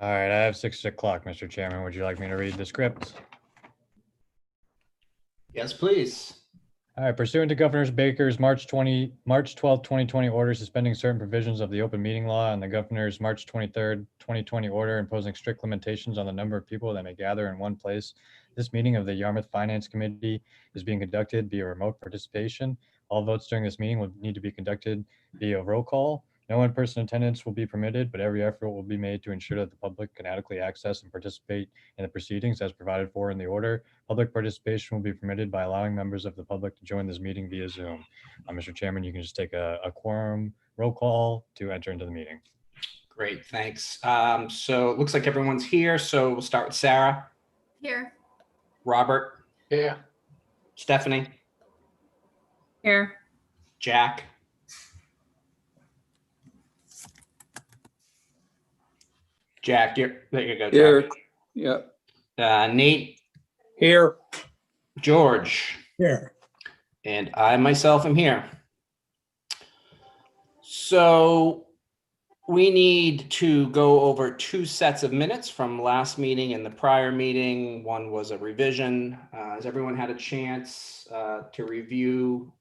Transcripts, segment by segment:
All right, I have 6 o'clock, Mr. Chairman. Would you like me to read the script? Yes, please. All right, pursuant to Governor Baker's March 12th, 2020 order suspending certain provisions of the open meeting law and the Governor's March 23rd, 2020 order imposing strict limitations on the number of people that may gather in one place, this meeting of the Yarmouth Finance Committee is being conducted via remote participation. All votes during this meeting will need to be conducted via roll call. No in-person attendance will be permitted, but every effort will be made to ensure that the public can adequately access and participate in the proceedings as provided for in the order. Public participation will be permitted by allowing members of the public to join this meeting via Zoom. Mr. Chairman, you can just take a quorum roll call to enter into the meeting. Great, thanks. So it looks like everyone's here. So we'll start with Sarah. Here. Robert. Here. Stephanie. Here. Jack. Jack, there you go. Here. Yep. Nate. Here. George. Here. And I myself am here. So we need to go over 2 sets of minutes from last meeting and the prior meeting. One was a revision. Has everyone had a chance to review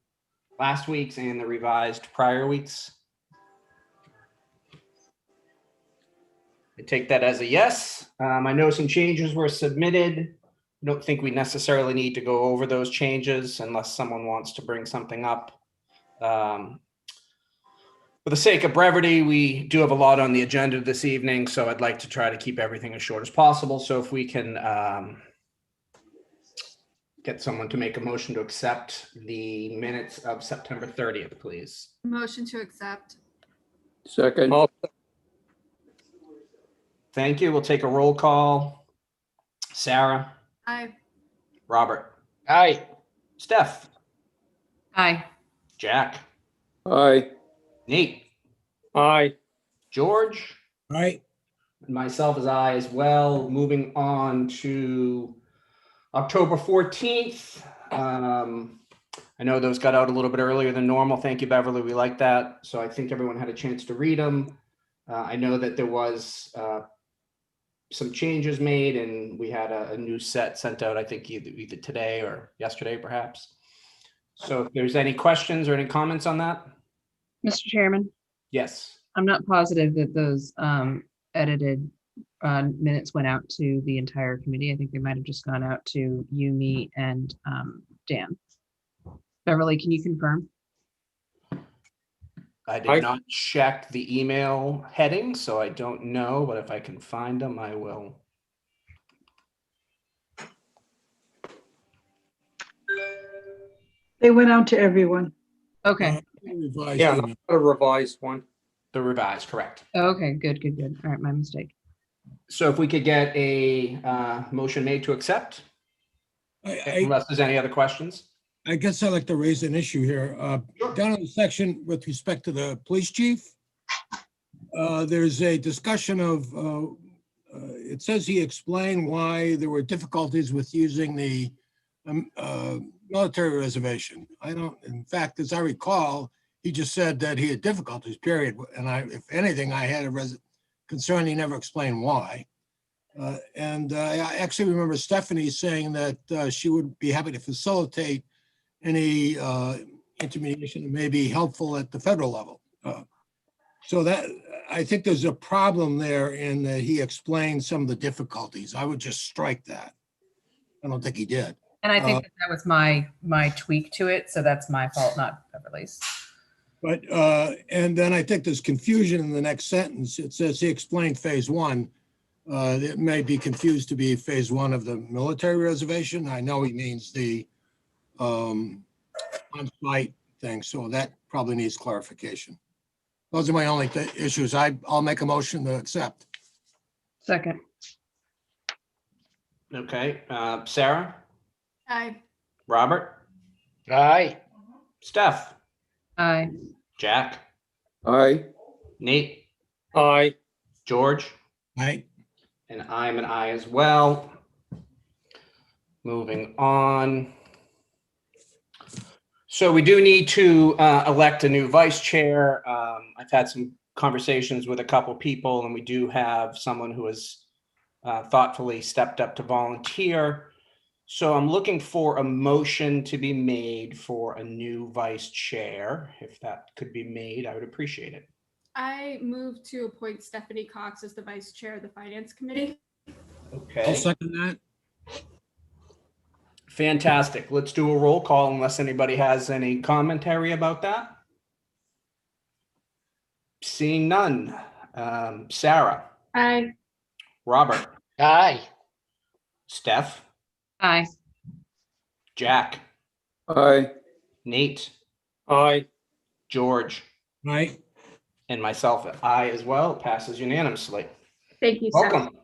last week's and the revised prior weeks? I take that as a yes. I know some changes were submitted. I don't think we necessarily need to go over those changes unless someone wants to bring something up. For the sake of brevity, we do have a lot on the agenda this evening, so I'd like to try to keep everything as short as possible. So if we can get someone to make a motion to accept the minutes of September 30th, please. Motion to accept. Second. Thank you. We'll take a roll call. Sarah. Aye. Robert. Aye. Steph. Aye. Jack. Aye. Nate. Aye. George. Aye. And myself as I as well. Moving on to October 14th. I know those got out a little bit earlier than normal. Thank you, Beverly. We like that. So I think everyone had a chance to read them. I know that there was some changes made and we had a new set sent out, I think either today or yesterday, perhaps. So if there's any questions or any comments on that? Mr. Chairman, Yes. I'm not positive that those edited minutes went out to the entire committee. I think they might have just gone out to you, me, and Dan. Beverly, can you confirm? I did not check the email heading, so I don't know, but if I can find them, I will. They went out to everyone. Okay. Yeah, not a revised one. The revised, correct. Okay, good. All right, my mistake. So if we could get a motion made to accept, unless there's any other questions. I guess I'd like to raise an issue here. Down in the section with respect to the police chief, there's a discussion of, it says he explained why there were difficulties with using the military reservation. In fact, as I recall, he just said that he had difficulties, period. And if anything, I had a concern he never explained why. And I actually remember Stephanie saying that she would be happy to facilitate any intermediation that may be helpful at the federal level. So that, I think there's a problem there in that he explained some of the difficulties. I would just strike that. I don't think he did. And I think that was my tweak to it, so that's my fault, not Beverly's. But, and then I think there's confusion in the next sentence. It says he explained phase 1. It may be confused to be phase 1 of the military reservation. I know he means the on-site thing, so that probably needs clarification. Those are my only issues. I'll make a motion to accept. Second. Okay, Sarah, Aye. Robert, Aye. Steph, Aye. Jack, Aye. Nate, Aye. George, Right? and I'm an I as well. Moving on. So we do need to elect a new vice chair. I've had some conversations with a couple people, and we do have someone who has thoughtfully stepped up to volunteer. So I'm looking for a motion to be made for a new vice chair. If that could be made, I would appreciate it. I move to appoint Stephanie Cox as the vice chair of the finance committee. I'll Okay, second that. fantastic. Let's do a roll call unless anybody has any commentary about that. Seeing none. Sarah, Aye. Robert, Aye. Steph, Aye. Jack, Aye. Nate, Aye. George, Aye. and myself, I as well. Passes unanimously. Thank you, Steph. Welcome.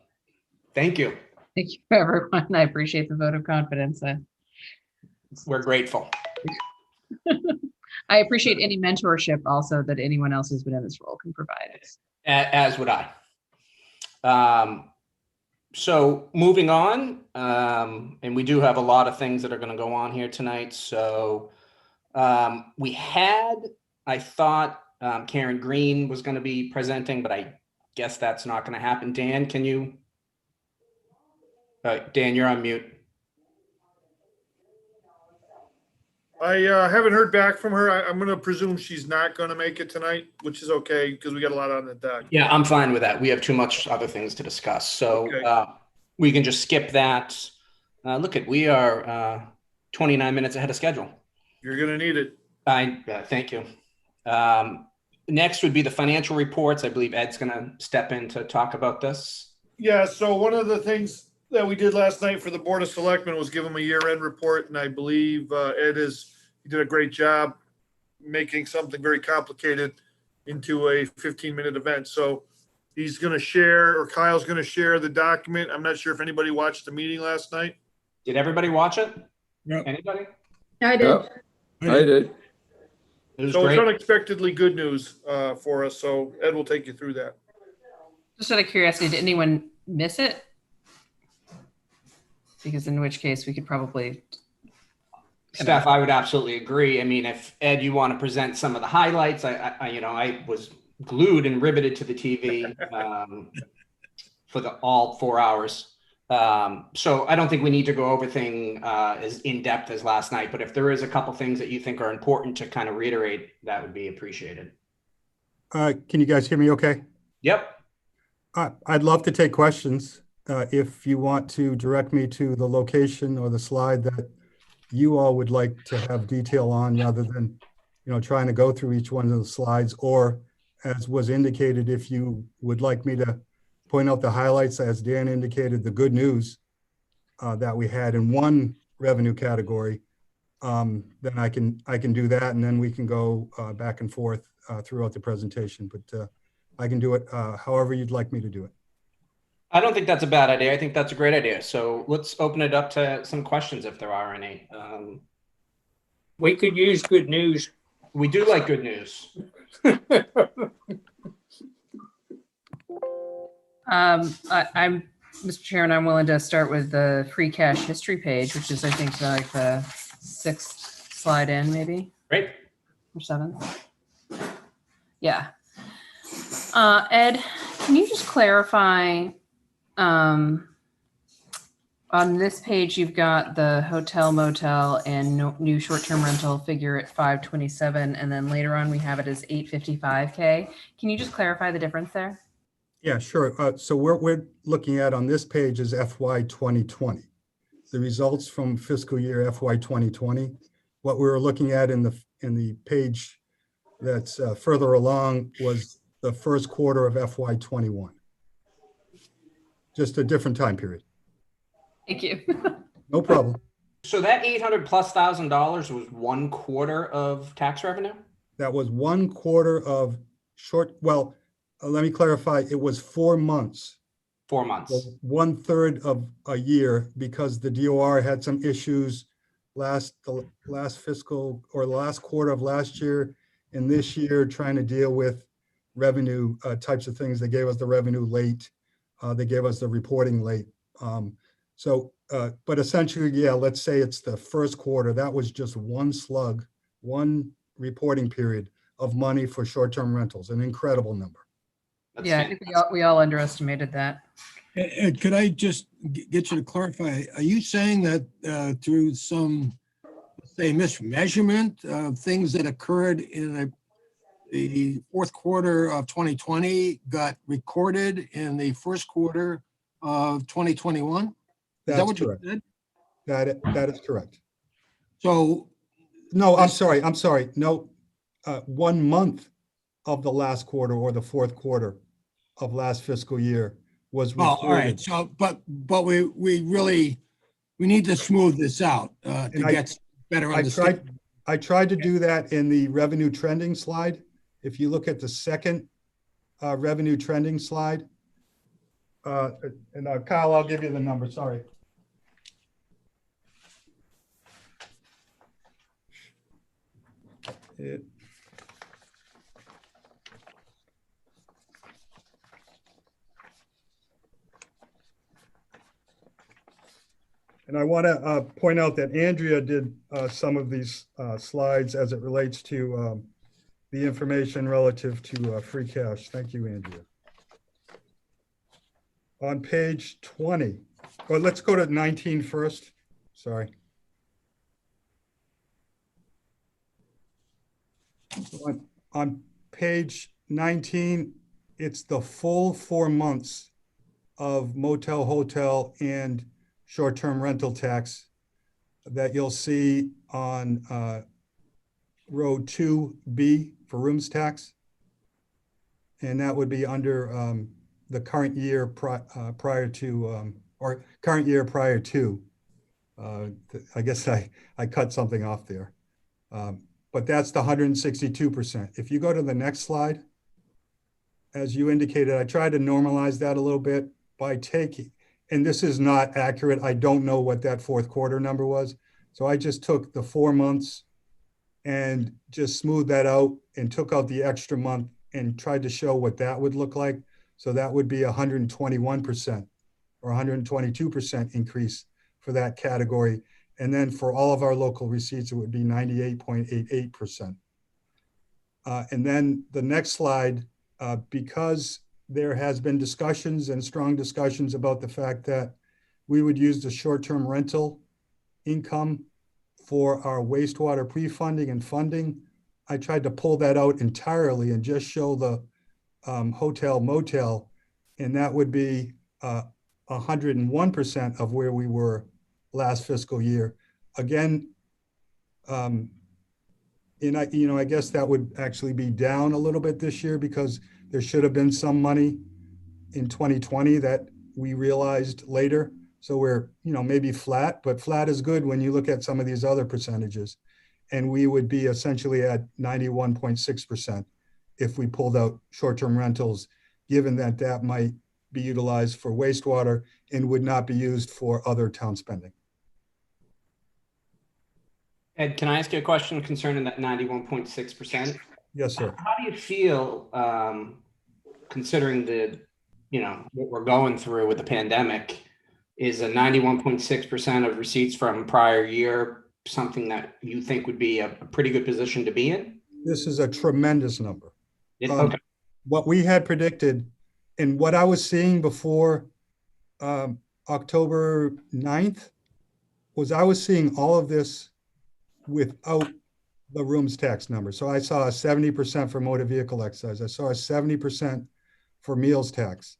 Thank you. Thank you, everyone. I appreciate the vote of confidence. We're grateful. I appreciate any mentorship also that anyone else who's been in this role can provide us. As would I. So moving on, and we do have a lot of things that are going to go on here tonight. So we had, I thought Karen Green was going to be presenting, but I guess that's not going to happen. Dan, can you? Dan, you're on mute. I haven't heard back from her. I'm going to presume she's not going to make it tonight, which is okay because we got a lot on the deck. Yeah, I'm fine with that. We have too much other things to discuss. So Okay. we can just skip that. We are 29 minutes ahead of schedule. You're going to need it. Thank you. Next would be the financial reports. I believe Ed's going to step in to talk about this. Yeah, so one of the things that we did last night for the Board of Selectmen was give them a year-end report, and I believe Ed he did a great job making something very complicated into a 15-minute event. So he's going to share, or Kyle's going to share the document. I'm not sure if anybody watched the meeting last night. Did everybody watch it? Yep. Anybody? I did. Yep. I did. It was So it's great. unexpectedly good news for us. So Ed will take you through that. Just out of curiosity, did anyone miss it? Because in which case we could probably. Steph, I would absolutely agree. I mean, if Ed, you want to present some of the highlights, I was glued and riveted to the TV for all 4 hours. So I don't think we need to go over things as in depth as last night, but if there is a couple things that you think are important to kind of reiterate, that would be appreciated. Can you guys hear me okay? Yep. I'd love to take questions. If you want to direct me to the location or the slide that you all would like to have detail on, rather than, trying to go through each one of the slides, or as was indicated, if you would like me to point out the highlights, as Dan indicated, the good news that we had in one revenue category, then I can do that, and then we can go back and forth throughout the presentation. But I can do it however you'd like me to do it. I don't think that's a bad idea. I think that's a great idea. So let's open it up to some questions if there are any. We could use good news. We do like good news. I'm Mr. Chairman, I'm willing to start with the free cash history page, which is, I think, like the 6th slide in, maybe, Great. or 7th. Yeah. Ed, can you just clarify, on this page, you've got the hotel, motel, and new short-term rental figure at 527, and then later on we have it as 855K. Can you just clarify the difference there? Yeah, sure. So what we're looking at on this page is FY 2020. The results from fiscal year FY 2020. What we were looking at in the page that's further along was the first quarter of FY 21. Just a different time period. Thank you. No problem. So that $800,000+ was 1 quarter of tax revenue? That was 1 quarter of let me clarify. It was 4 months. 4 months. So 1/3 of a year, because the DOR had some issues the last fiscal or the last quarter of last year and this year, trying to deal with revenue types of things. They gave us the revenue late. They gave us the reporting late. But essentially, yeah, let's say it's the first quarter. That was just one slug, one reporting period of money for short-term rentals, an incredible number. That's Yeah, I think we all underestimated that. And could I just get you to clarify, are you saying that through some, say, mismeasurement of things that occurred in the fourth quarter of 2020 got recorded in the first quarter of 2021? Is that That's what you correct. said? That is correct. So, No, I'm sorry. No, 1 month of the last quarter or the fourth quarter of last fiscal year was oh, all right. recorded. So, but we really, we need to smooth this out to And get better understanding. I tried to do that in the revenue trending slide. If you look at the second revenue trending slide, and Kyle, I'll give you the number, sorry. It- And I want to point out that Andrea did some of these slides as it relates to the information relative to free cash. Thank you, Andrea. On page 20, or let's go to 19 first. Sorry. On page 19, it's the full 4 months of motel, hotel, and short-term rental tax that you'll see on row 2B for rooms tax. And that would be under the current year prior to, or current year prior to. I guess I cut something off there. But that's the 162%. If you go to the next slide, as you indicated, I tried to normalize that a little bit by taking, and this is not accurate. I don't know what that fourth quarter number was. So I just took the 4 months and just smoothed that out and took out the extra month and tried to show what that would look like. So that would be 121% or 122% increase for that category. And then for all of our local receipts, it would be 98.88%. And then the next slide, because there has been discussions and strong discussions about the fact that we would use the short-term rental income for our wastewater pre-funding and funding. I tried to pull that out entirely and just show the hotel motel, and that would be 101% of where we were last fiscal year. Again, and I guess that would actually be down a little bit this year because there should have been some money in 2020 that we realized later. So we're, maybe flat, but flat is good when you look at some of these other percentages. And we would be essentially at 91.6% if we pulled out short-term rentals, given that that might be utilized for wastewater and would not be used for other town spending. Ed, can I ask you a question concerning that 91.6%? Yes, sir. How do you feel considering what we're going through with the pandemic? Is a 91.6% of receipts from prior year something that you think would be a pretty good position to be in? This is a tremendous number. Okay. What we had predicted and what I was seeing before October 9th was I was seeing all of this without the rooms tax number. So I saw a 70% for motor vehicle excise. I saw a 70% for meals tax.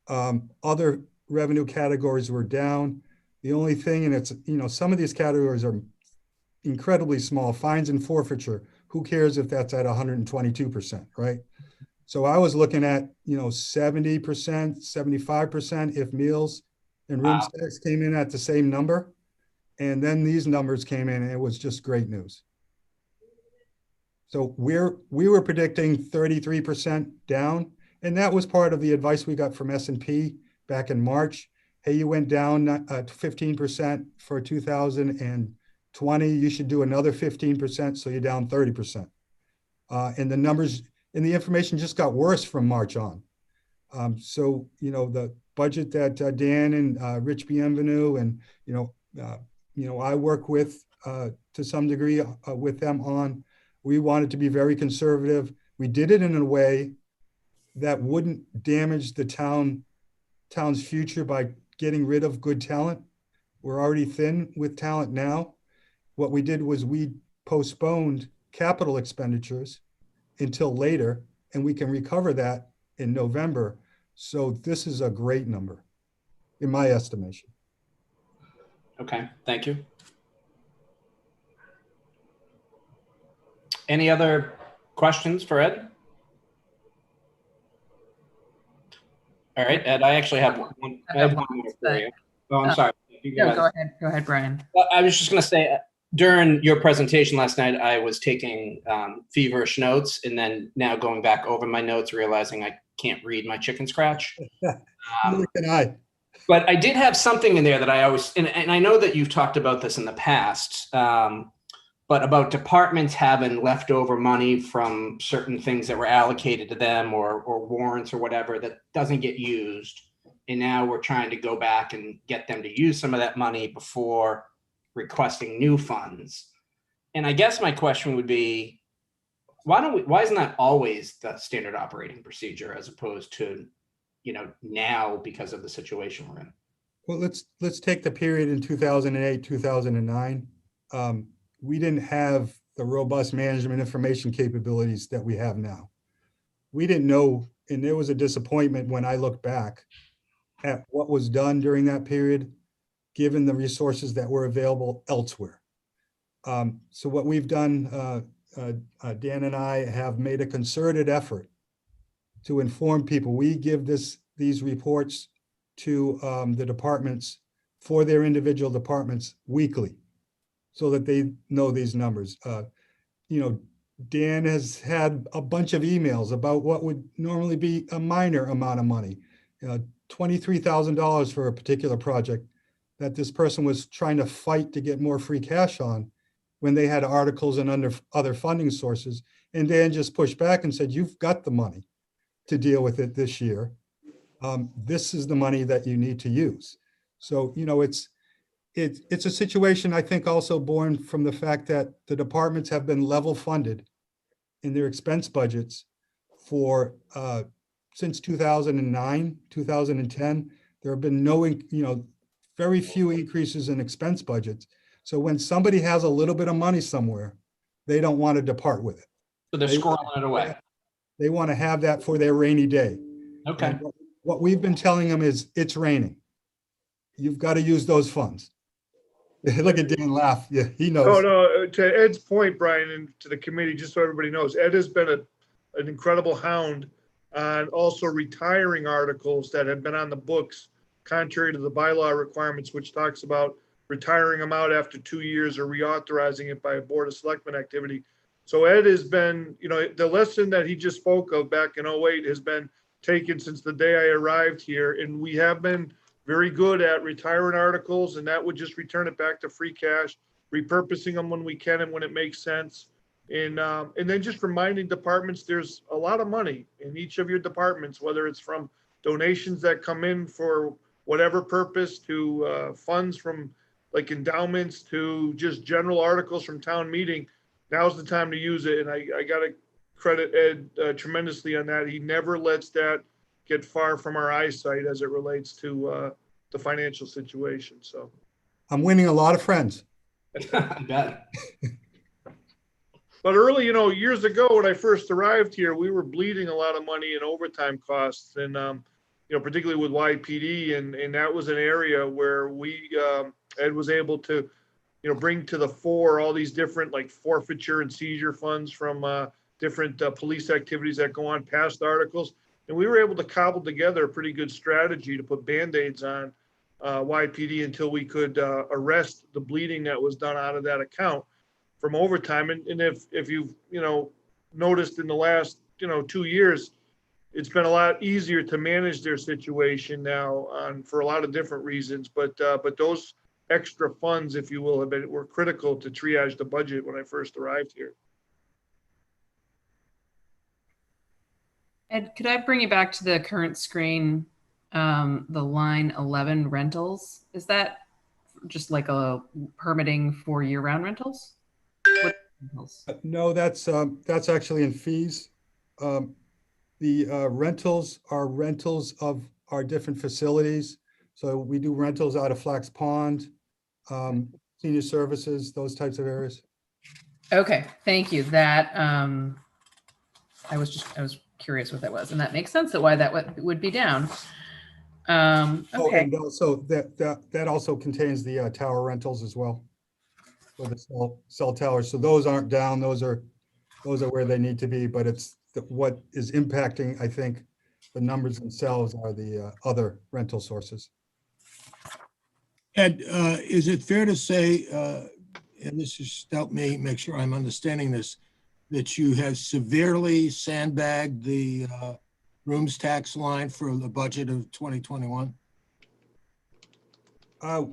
Other revenue categories were down. The only thing, and it's, some of these categories are incredibly small, fines and forfeiture. Who cares if that's at 122%, right? So I was looking at, 70%, 75% if meals and rooms tax came in at the same number. And then these numbers came in and it was just great news. So we were predicting 33% down. And that was part of the advice we got from S&P back in March. Hey, you went down 15% for 2020. You should do another 15%. So you're down 30%. And the numbers and the information just got worse from March on. So, the budget that Dan and Rich Bienvenu and, I work with to some degree with them on We wanted to be very conservative. We did it in a way that wouldn't damage the town's future by getting rid of good talent. We're already thin with talent now. What we did was we postponed capital expenditures until later, and we can recover that in November. So this is a great number, in my estimation. Okay, thank you. Any other questions for Ed? All right, Ed, I actually have one. I have one more for you. Oh, I'm sorry. You No, guys- go ahead, Brian. Well, I was just going to say, during your presentation last night, I was taking feverish notes, and then now going back over my notes, realizing I can't read my chicken scratch. Neither can I. But I did have something in there that I always, and I know that you've talked about this in the past, but about departments having leftover money from certain things that were allocated to them or warrants or whatever that doesn't get used. And now we're trying to go back and get them to use some of that money before requesting new funds. And I guess my question would be, why isn't that always the standard operating procedure as opposed to, now because of the situation we're in? Well, let's take the period in 2008, 2009. We didn't have the robust management information capabilities that we have now. We didn't know, and there was a disappointment when I look back at what was done during that period, given the resources that were available elsewhere. So what we've done, Dan and I have made a concerted effort to inform people. We give these reports to the departments for their individual departments weekly, so that they know these numbers. Dan has had a bunch of emails about what would normally be a minor amount of money, $23,000 for a particular project that this person was trying to fight to get more free cash on when they had articles and other funding sources. And Dan just pushed back and said, you've got the money to deal with it this year. This is the money that you need to use. So, it's a situation, I think, also born from the fact that the departments have been level funded in their expense budgets for since 2009, 2010. There have been very few increases in expense budgets. So when somebody has a little bit of money somewhere, they don't want to depart with it. So they're squirreling it away. They want to have that for their rainy day. Okay. And what we've been telling them is, it's raining. You've got to use those funds. Look at Dan laugh. Yeah, he knows. Oh, no, to Ed's point, Brian, and to the committee, just so everybody knows, Ed has been an incredible hound on also retiring articles that have been on the books, contrary to the bylaw requirements, which talks about retiring them out after 2 years or reauthorizing it by a Board of Selectmen activity. So Ed has been, the lesson that he just spoke of back in 2008 has been taken since the day I arrived here. And we have been very good at retiring articles, and that would just return it back to free cash, repurposing them when we can and when it makes sense. And then just reminding departments, there's a lot of money in each of your departments, whether it's from donations that come in for whatever purpose to funds from like endowments to just general articles from town meeting. Now's the time to use it. And I got to credit Ed tremendously on that. He never lets that get far from our eyesight as it relates to the financial situation. So I'm winning a lot of friends. I bet. But early, years ago when I first arrived here, we were bleeding a lot of money in overtime costs, and particularly with YPD, and that was an area where Ed was able to, bring to the fore all these different like forfeiture and seizure funds from different police activities that go on past articles, and we were able to cobble together a pretty good strategy to put Band-Aids on YPD until we could arrest the bleeding that was done out of that account from overtime. And if you've, noticed in the last, 2 years, it's been a lot easier to manage their situation now for a lot of different reasons. But those extra funds, if you will, were critical to triage the budget when I first arrived here. Ed, could I bring you back to the current screen, the line 11 rentals? Is that just like a permitting for year-round rentals? What No, that's actually in fees. The rentals are rentals of our different facilities. So we do rentals out of Flax Pond, senior services, those types of areas. Okay, thank you. That, I was curious what that was, and that makes sense that why that would be down. Oh, Okay, and also that also contains the tower rentals as well. For the cell towers. So those aren't down. Those are where they need to be, but it's what is impacting, I think, the numbers themselves are the other rental sources. Ed, is it fair to say, and this is, help me make sure I'm understanding this, that you have severely sandbagged the rooms tax line for the budget of 2021?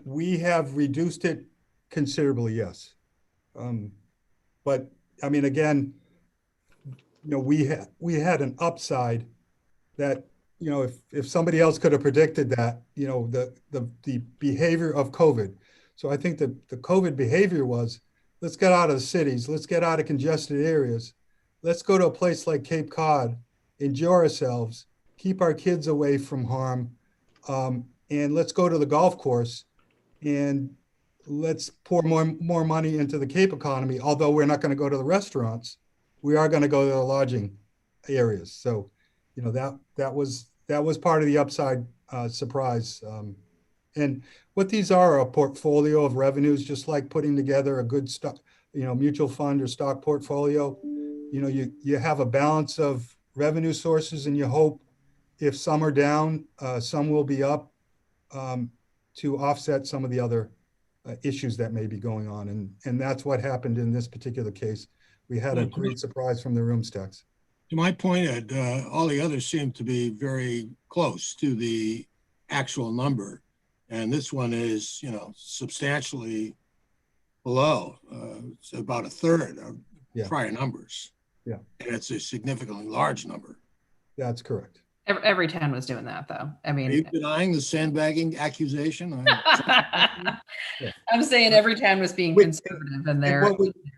We have reduced it considerably, yes. But I mean, again, we had an upside that, if somebody else could have predicted that, the behavior of COVID. So I think that the COVID behavior was, let's get out of the cities, let's get out of congested areas. Let's go to a place like Cape Cod, enjoy ourselves, keep our kids away from harm. And let's go to the golf course and let's pour more money into the Cape economy. Although we're not going to go to the restaurants, we are going to go to the lodging areas. So, that was part of the upside surprise. And what these are a portfolio of revenues, just like putting together a good stock, mutual fund or stock portfolio. You have a balance of revenue sources, and you hope if some are down, some will be up to offset some of the other issues that may be going on. And that's what happened in this particular case. We had a great surprise from the rooms tax. To my point, Ed, all the others seem to be very close to the actual number. And this one is, substantially below. It's about a third of prior numbers. Yeah. And it's a significantly large number. That's correct. every town was doing that, though. I Are you mean, denying the sandbagging accusation? I'm saying every town was being conservative in their.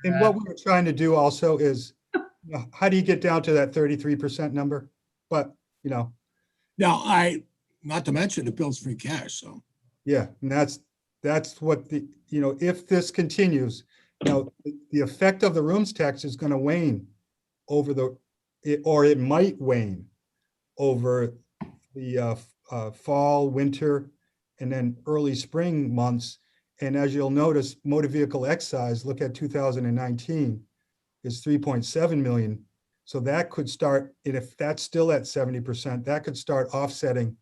And what we were trying to do also is, how do you get down to that 33% number? But, Now, not to mention it builds free cash, so. yeah, and that's what if this continues, the effect of the rooms tax is going to wane over or it might wane over the fall, winter, and then early spring months. And as you'll notice, motor vehicle excise, look at 2019, is 3.7 million. So that could start, and if that's still at 70%, that could start offsetting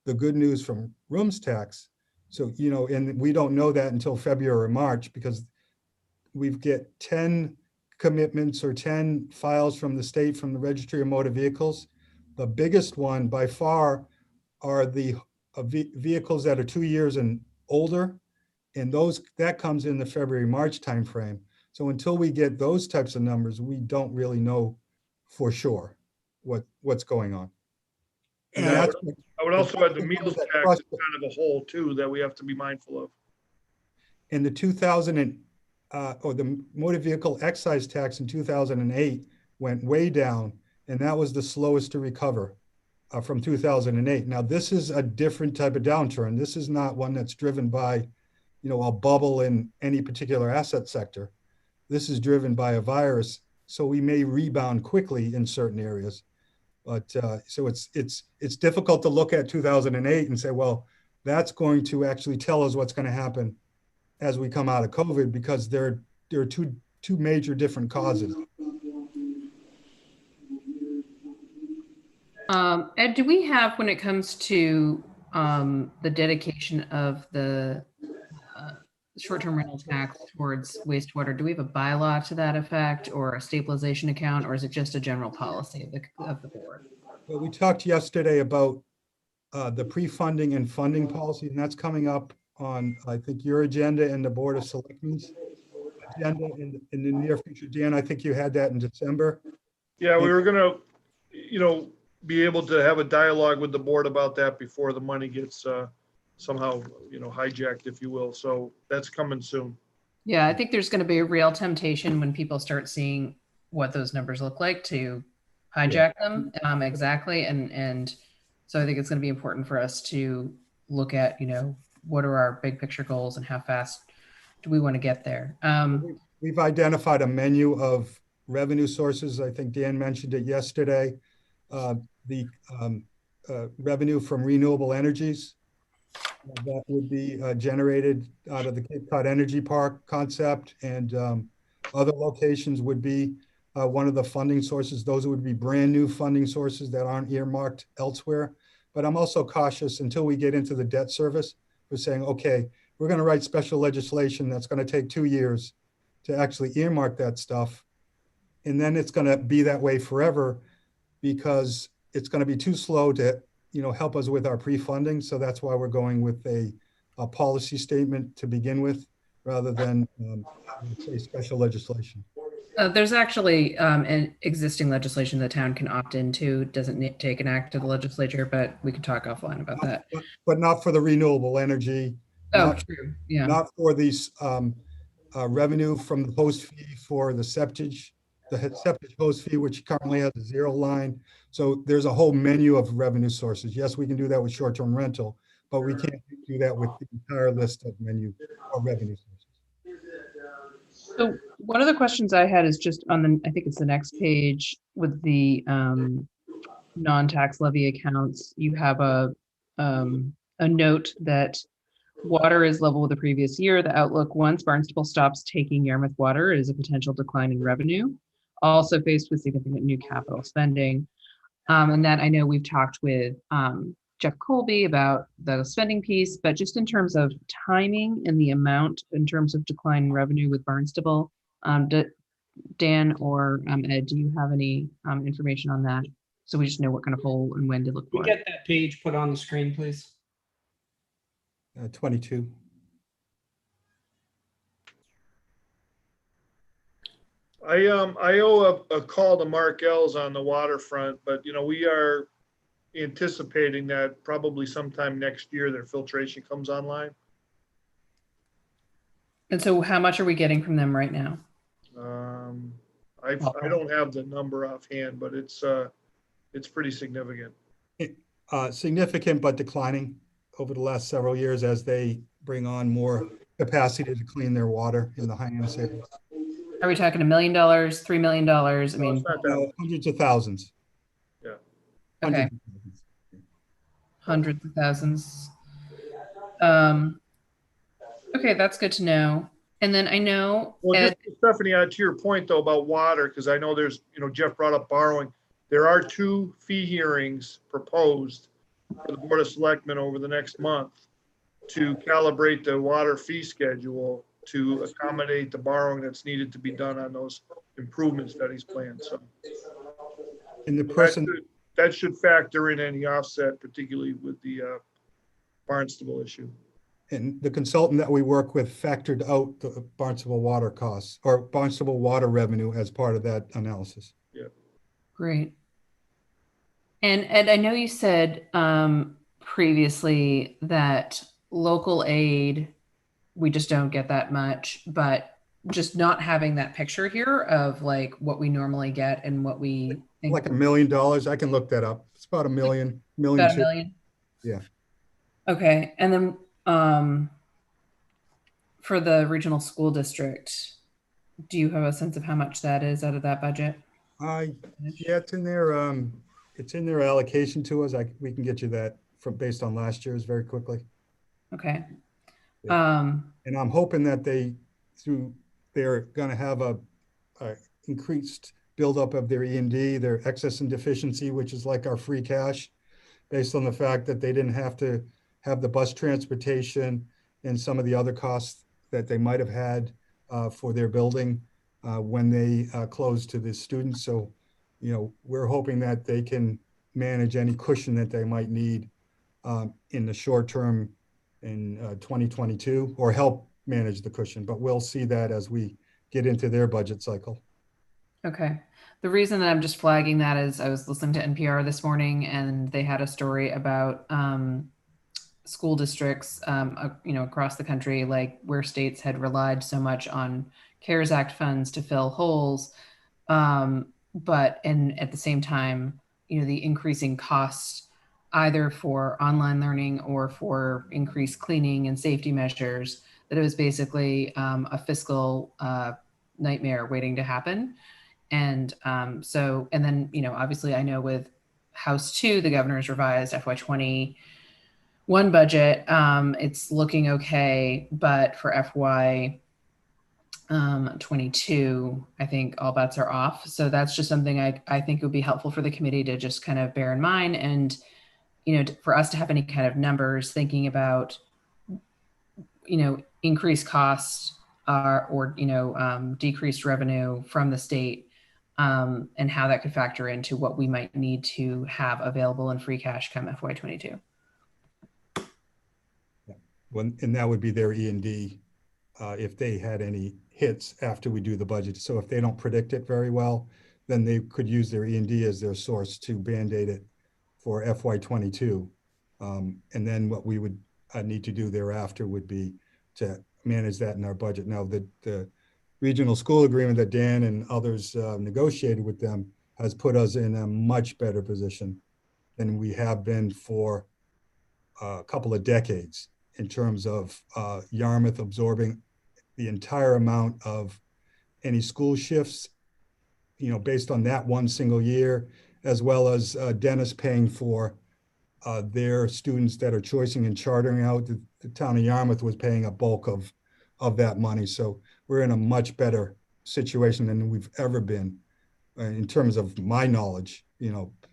the good news from rooms tax. So, and we don't know that until February or March, because we get 10 commitments or 10 files from the state, from the Registry of Motor Vehicles. The biggest one by far are the vehicles that are 2 years and older. And that comes in the February, March timeframe. So until we get those types of numbers, we don't really know for sure what's going on. And I that's would also add the meals tax is kind of a whole too, that we have to be mindful of. in the 2000 or the motor vehicle excise tax in 2008 went way down, and that was the slowest to recover from 2008. Now, this is a different type of downturn. This is not one that's driven by, a bubble in any particular asset sector. This is driven by a virus, so we may rebound quickly in certain areas. But so it's difficult to look at 2008 and say, well, that's going to actually tell us what's going to happen as we come out of COVID, because there are two major different causes. Ed, do we have, when it comes to the dedication of the short-term rental tax towards wastewater, do we have a bylaw to that effect, or a stabilization account, or is it just a general policy of the board? Well, we talked yesterday about the pre-funding and funding policy, and that's coming up on, I think, your agenda and the Board of Selectmen's agenda in the near future. Dan, I think you had that in December. Yeah, we were gonna, be able to have a dialogue with the board about that before the money gets somehow, hijacked, if you will. So that's coming soon. Yeah, I think there's going to be a real temptation when people start seeing what those numbers look like to hijack them. Exactly. And so I think it's going to be important for us to look at, what are our big picture goals and how fast do we want to get there? We've identified a menu of revenue sources. I think Dan mentioned it yesterday. The revenue from renewable energies that would be generated out of the Cape Cod Energy Park concept, and other locations would be one of the funding sources. Those would be brand new funding sources that aren't earmarked elsewhere. But I'm also cautious until we get into the debt service. We're saying, okay, we're going to write special legislation that's going to take 2 years to actually earmark that stuff. And then it's going to be that way forever because it's going to be too slow to, help us with our pre-funding. So that's why we're going with a policy statement to begin with, rather than say special legislation. There's actually an existing legislation the town can opt into. Doesn't take an act of the legislature, but we can talk offline about that. But not for the renewable energy. Oh, not, true. Yeah. Not for these revenue from the host fee for the septage host fee, which currently has a 0 line. So there's a whole menu of revenue sources. Yes, we can do that with short-term rental, but we can't do that with the entire list of menu of revenue sources. So one of the questions I had is just on I think it's the next page with the non-tax levy accounts. You have a note that water is level with the previous year. The outlook once Barnstable stops taking Yarmouth water is a potential decline in revenue, also faced with significant new capital spending. And that I know we've talked with Jeff Colby about the spending piece, but just in terms of timing and the amount in terms of decline in revenue with Barnstable, Dan or Ed, do you have any information on that? So we just know what kind of hole and when to look Can for. you get that page put on the screen, please? 22. I owe a call to Mark Ells on the waterfront, but we are anticipating that probably sometime next year their filtration comes online. And so how much are we getting from them right now? I don't have the number offhand, but it's pretty significant. Significant, but declining over the last several years as they bring on more capacity to clean their water in the Hyannis area. Are we talking $1 million, $3 million? I mean, It's not that, Hundreds of thousands. yeah. okay, Hundreds of thousands. hundreds of thousands. Okay, that's good to know. And then I know, Well, Ed, just Stephanie, to your point though about water, because I know there's, Jeff brought up borrowing. There are 2 fee hearings proposed for the Board of Selectmen over the next month to calibrate the water fee schedule to accommodate the borrowing that's needed to be done on those improvements that he's planned. So And the person, that should factor in any offset, particularly with the Barnstable issue. and the consultant that we work with factored out the Barnstable water costs or Barnstable water revenue as part of that analysis. great. And Ed, I know you said previously that local aid, we just don't get that much, but just not having that picture here of like what we normally get and what we think. Like $1 million. I can look that up. It's about $1 million. About $1 million? Yeah. Okay, and then for the regional school district, do you have a sense of how much that is out of that budget? Yeah, it's in their allocation to us. We can get you that based on last year's very quickly. Okay. And I'm hoping that they're going to have a increased buildup of their E&D, their excess and deficiency, which is like our free cash, based on the fact that they didn't have to have the bus transportation and some of the other costs that they might have had for their building when they closed to the students. So, we're hoping that they can manage any cushion that they might need in the short term in 2022, or help manage the cushion, but we'll see that as we get into their budget cycle. Okay. The reason that I'm just flagging that is I was listening to NPR this morning and they had a story about school districts, across the country, like where states had relied so much on CARES Act funds to fill holes. And at the same time, the increasing costs either for online learning or for increased cleaning and safety measures, that it was basically a fiscal nightmare waiting to happen. And then, obviously I know with House 2, the governor's revised FY21 budget, it's looking okay, but for FY22, I think all bets are off. So that's just something I think would be helpful for the committee to just kind of bear in mind. And, for us to have any kind of numbers thinking about, increased costs or decreased revenue from the state, and how that could factor into what we might need to have available in free cash come FY22. And that would be their E&D if they had any hits after we do the budget. So if they don't predict it very well, then they could use their E&D as their source to Band-Aid it for FY22. And then what we would need to do thereafter would be to manage that in our budget. Now, the regional school agreement that Dan and others negotiated with them has put us in a much better position than we have been for a couple of decades in terms of Yarmouth absorbing the entire amount of any school shifts, based on that one single year, as well as Dennis paying for their students that are choosing and chartering out. The town of Yarmouth was paying a bulk of that money. So we're in a much better situation than we've ever been in terms of my knowledge.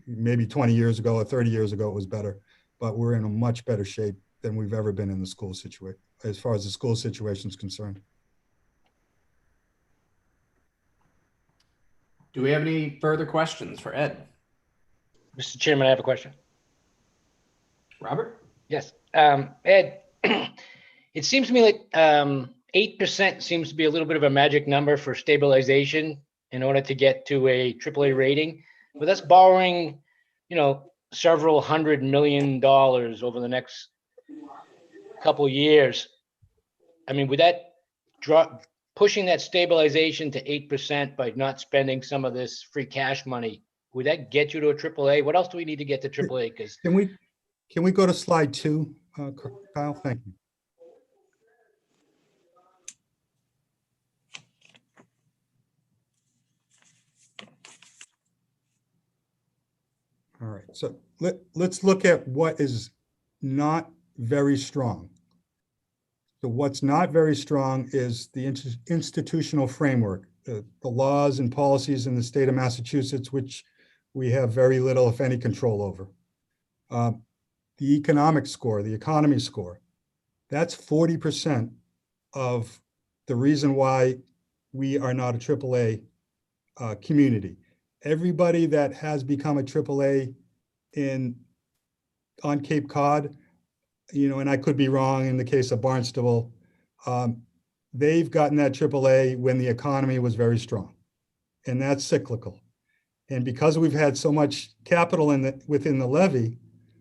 Maybe 20 years ago or 30 years ago, it was better, but we're in a much better shape than we've ever been in the school situation, as far as the school situation is concerned. Do we have any further questions for Ed? Mr. Chairman, I have a question. Robert? Yes. Ed, it seems to me like 8% seems to be a little bit of a magic number for stabilization in order to get to a AAA rating. But that's borrowing, several $100 million over the next couple years. I mean, would that pushing that stabilization to 8% by not spending some of this free cash money, would that get you to a AAA? What else do we need to get to AAA? Because Can we go to slide 2, Kyle? Thank you. All right, so let's look at what is not very strong. So what's not very strong is the institutional framework, the laws and policies in the state of Massachusetts, which we have very little, if any, control over. The economic score, the economy score, that's 40% of the reason why we are not a AAA community. Everybody that has become a AAA on Cape Cod, and I could be wrong in the case of Barnstable, they've gotten that AAA when the economy was very strong, and that's cyclical. And because we've had so much capital within the levy,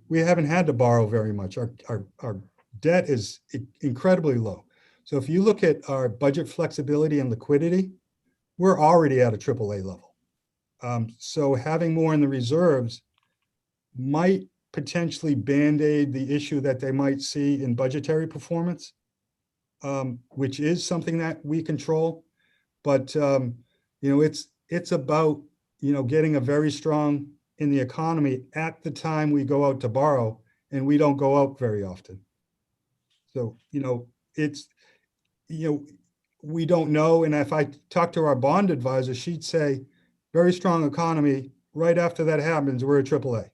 we haven't had to borrow very much. Our debt is incredibly low. So if you look at our budget flexibility and liquidity, we're already at a AAA level. So having more in the reserves might potentially Band-Aid the issue that they might see in budgetary performance, which is something that we control. But it's about getting a very strong in the economy at the time we go out to borrow, and we don't go out very often. So, we don't know. And if I talk to our bond advisor, she'd say, very strong economy, right after that happens, we're a AAA.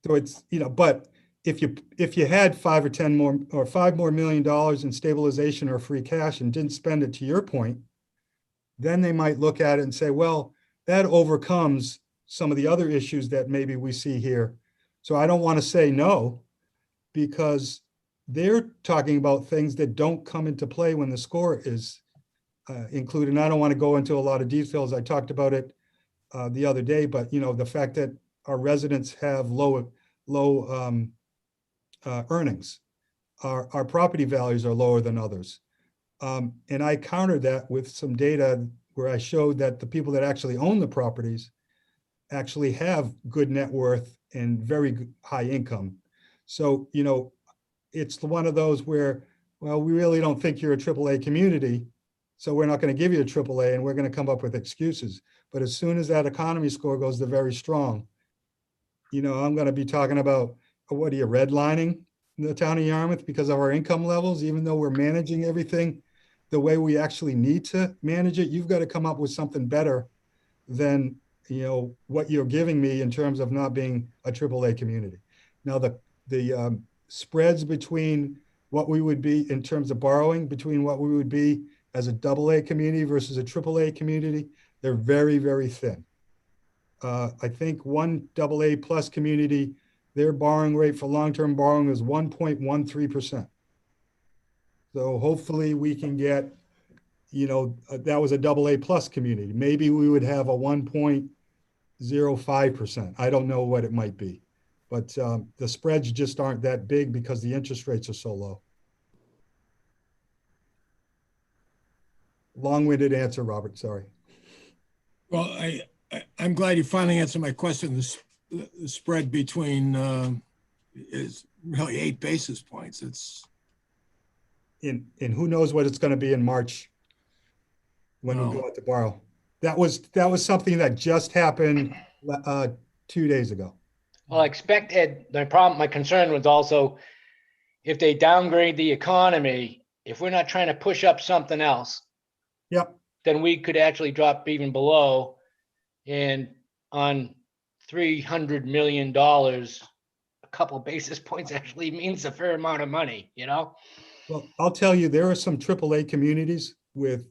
So it's, but if you had $5 more million in stabilization or free cash and didn't spend it, to your point, then they might look at it and say, well, that overcomes some of the other issues that maybe we see here. So I don't want to say no, because they're talking about things that don't come into play when the score is included. And I don't want to go into a lot of details. I talked about it the other day, but the fact that our residents have low earnings. Our property values are lower than others. And I countered that with some data where I showed that the people that actually own the properties actually have good net worth and very high income. So, you know, it's one of those where, well, we really don't think you're a AAA community, so we're not going to give you a AAA, and we're going to come up with excuses. But as soon as that economy score goes to very strong, you know, I'm going to be talking about, what are you redlining the town of Yarmouth because of our income levels, even though we're managing everything the way we actually need to manage it. You've got to come up with something better than, you know, what you're giving me in terms of not being a AAA community. Now, the spreads between what we would be in terms of borrowing, between what we would be as a AA community versus a AAA community, they're very, very thin. I think one AA plus community, their borrowing rate for long-term borrowing is 1.13%. So hopefully we can get, you know, that was a AA plus community. Maybe we would have a 1.05%. I don't know what it might be, but the spreads just aren't that big because the interest rates are so low. Long-winded answer, Robert, sorry. Well, I'm glad you finally answered my question. The spread between is really 8 basis points. It's And who knows what it's going to be in March when we No. go out to borrow. That was something that just happened 2 days ago. Well, I expect, Ed, my concern was also if they downgrade the economy, if we're not trying to push up something else, Yep. then we could actually drop even below. And on $300 million, a couple basis points actually means a fair amount of money, you know? Well, I'll tell you, there are some AAA communities with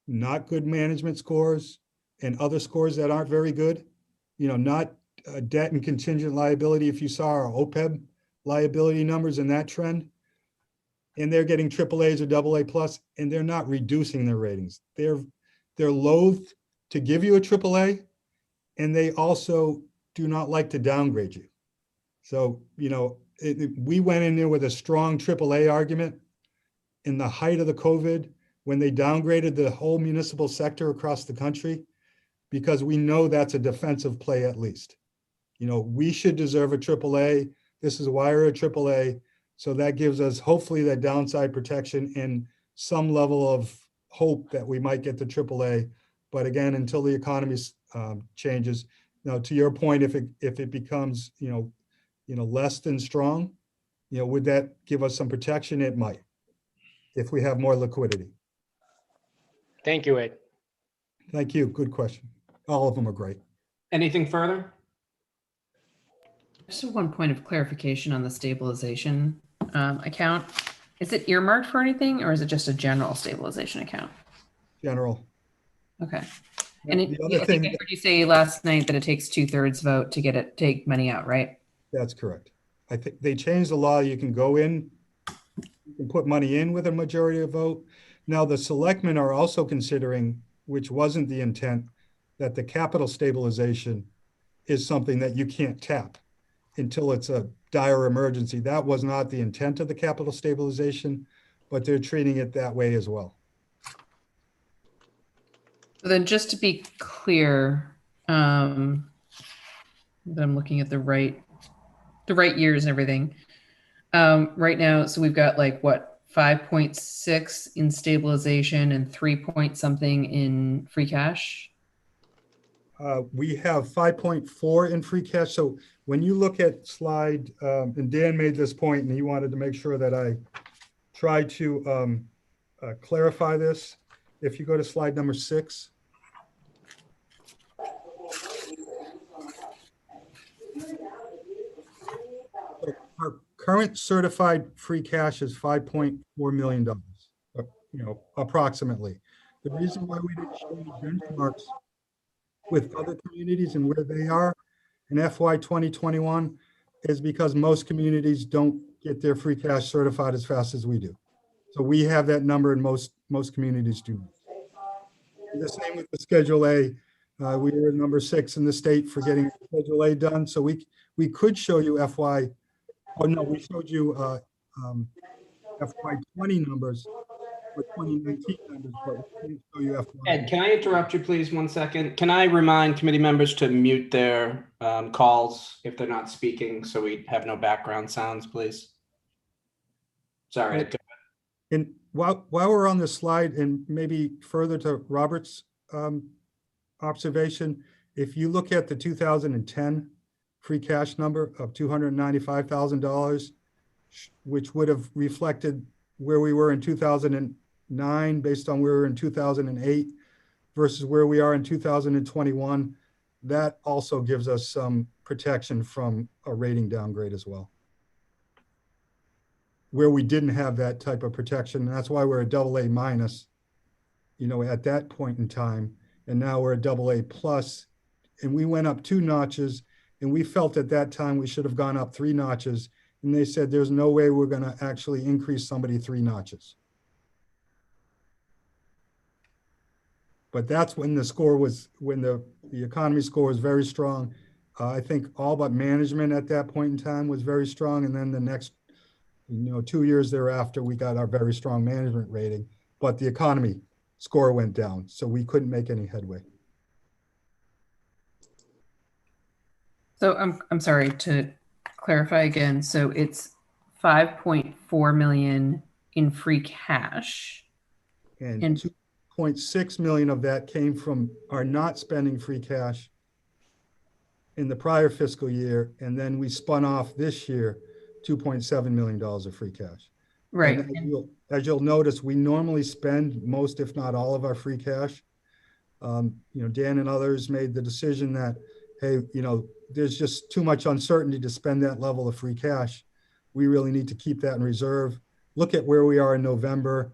not good management scores and other scores that aren't very good. You know, not debt and contingent liability. If you saw our OPEB liability numbers in that trend, and they're getting AAAs or AA plus, and they're not reducing their ratings. They're loath to give you a AAA, and they also do not like to downgrade you. So, you know, we went in there with a strong AAA argument in the height of the COVID when they downgraded the whole municipal sector across the country, because we know that's a defensive play at least. You know, we should deserve a AAA. This is why we're a AAA. So that gives us hopefully that downside protection and some level of hope that we might get the AAA. But again, until the economy changes. Now, to your point, if it becomes, you know, less than strong, you know, would that give us some protection? It might, if we have more liquidity. Thank you, Ed. Thank you. Good question. All of them are great. Anything further? Just one point of clarification on the stabilization account. Is it earmarked for anything or is it just a general stabilization account? General. Okay. And The other I think thing I heard you say last night that it takes 2/3 vote to take money out, right? That's correct. I think they changed the law. You can go in, you can put money in with a majority of vote. Now, the selectmen are also considering, which wasn't the intent, that the capital stabilization is something that you can't tap until it's a dire emergency. That was not the intent of the capital stabilization, but they're treating it that way as well. So then just to be clear, that I'm looking at the right years and everything. Right now, so we've got like what, 5.6 in stabilization and 3 point something in free cash. We have 5.4 in free cash. So when you look at slide, and Dan made this point and he wanted to make sure that I try to clarify this. If you go to slide number 6. Our current certified free cash is $5.4 million, you know, approximately. The reason why we didn't show the benchmarks with other communities and where they are in FY 2021 is because most communities don't get their free cash certified as fast as we do. So we have that number and most communities do. The same with the Schedule A. We were number 6 in the state for getting Schedule A done. So we could show you FY, oh no, we showed you FY 20 numbers with 2019 numbers, but we didn't show you FY. Ed, can I interrupt you, please, 1 second? Can I remind committee members to mute their calls if they're not speaking, so we have no background sounds, please? Sorry. Ed, go And while we're on this slide, and maybe further to Robert's observation, if you look at the 2010 free cash number of $295,000, which would have reflected where we were in 2009 based on where we were in 2008 versus where we are in 2021, that also gives us some protection from a rating downgrade as well, where we didn't have that type of protection. And that's why we're a AA minus, you know, at that point in time. And now we're a AA plus, and we went up 2 notches, and we felt at that time we should have gone up 3 notches. And they said, there's no way we're going to actually increase somebody 3 notches. But that's when the score was, when the economy score was very strong. I think all but management at that point in time was very strong. And then the next, 2 years thereafter, we got our very strong management rating, but the economy score went down. So we couldn't make any headway. So I'm sorry to clarify again. So it's 5.4 million in free cash. And And- 2.6 million of that came from our not spending free cash in the prior fiscal year. And then we spun off this year $2.7 million of free cash. Right. And as you'll notice, we normally spend most, if not all, of our free cash. Dan and others made the decision that, hey, there's just too much uncertainty to spend that level of free cash. We really need to keep that in reserve. Look at where we are in November.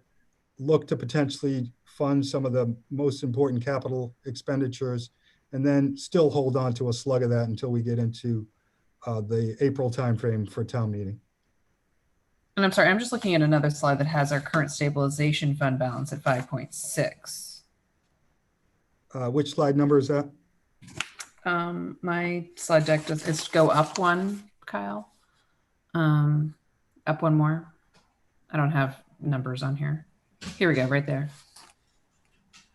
Look to potentially fund some of the most important capital expenditures, and then still hold on to a slug of that until we get into the April timeframe for town meeting. And I'm sorry, I'm just looking at another slide that has our current stabilization fund balance at 5.6. Which slide number is that? My slide deck does go up 1, Kyle. Up 1 more. I don't have numbers on here. Here we go, right there.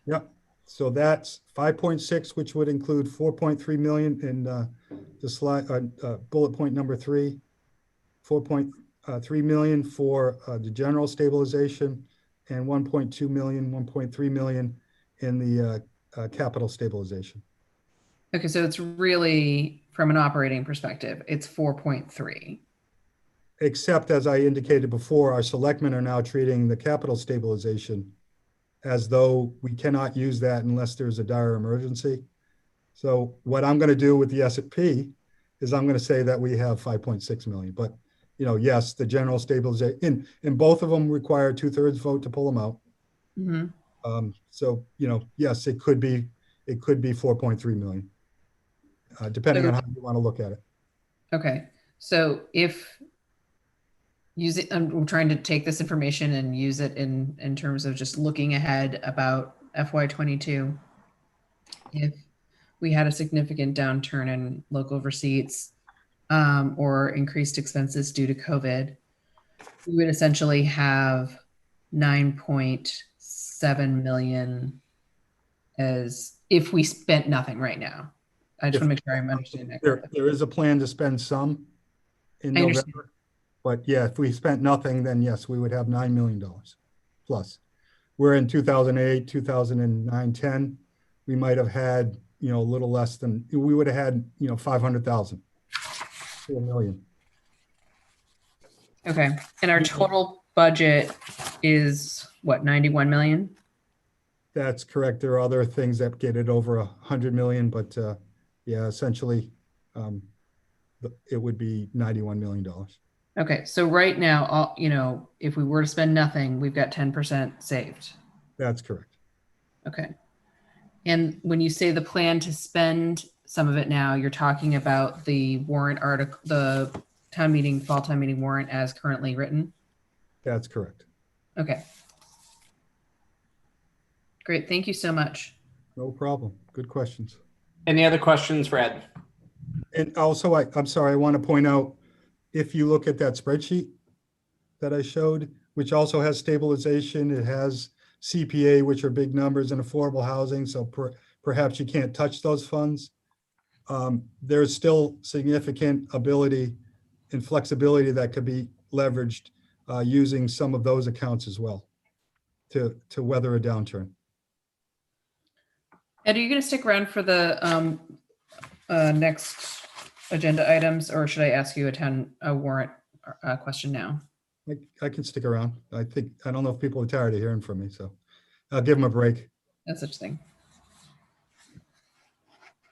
Yep. So that's 5.6, which would include 4.3 million in the slide bullet point number 3, 4.3 million for the general stabilization, and 1.2 million, 1.3 million in the capital stabilization. Okay, so it's really, from an operating perspective, it's 4.3. Except, as I indicated before, our selectmen are now treating the capital stabilization as though we cannot use that unless there's a dire emergency. So what I'm going to do with the S&P is I'm going to say that we have 5.6 million. But, yes, the general stabilization, and both of them require 2/3 vote to pull them out. Mm-hmm. So, yes, it could be 4.3 million, depending on how you want to look at it. Okay, so if I'm trying to take this information and use it in terms of just looking ahead about FY22. If we had a significant downturn in local receipts or increased expenses due to COVID, we would essentially have 9.7 million as if we spent nothing right now. I just want to make sure I'm understanding that correctly. There is a plan to spend some in I understand. November. But yeah, if we spent nothing, then yes, we would have $9 million plus. We're in 2008, 2009, 10. We might have had, a little less than, we would have had, 500,000 to $1 million. Okay, and our total budget is what, 91 million? That's correct. There are other things that get it over 100 million, but yeah, essentially it would be $91 million. Okay, so right now, if we were to spend nothing, we've got 10% saved. That's correct. Okay. And when you say the plan to spend some of it now, you're talking about the warrant article, the fall town meeting warrant as currently written? That's correct. Okay. Great, thank you so much. No problem. Good questions. Any other questions for Ed? And also, I'm sorry, I want to point out, if you look at that spreadsheet that I showed, which also has stabilization, it has CPA, which are big numbers, and affordable housing, so perhaps you can't touch those funds. There's still significant ability and flexibility that could be leveraged using some of those accounts as well to weather a downturn. Ed, are you going to stick around for the next agenda items, or should I ask you a warrant question now? I can stick around. I don't know if people are tired of hearing from me, so I'll give them a break. No such thing.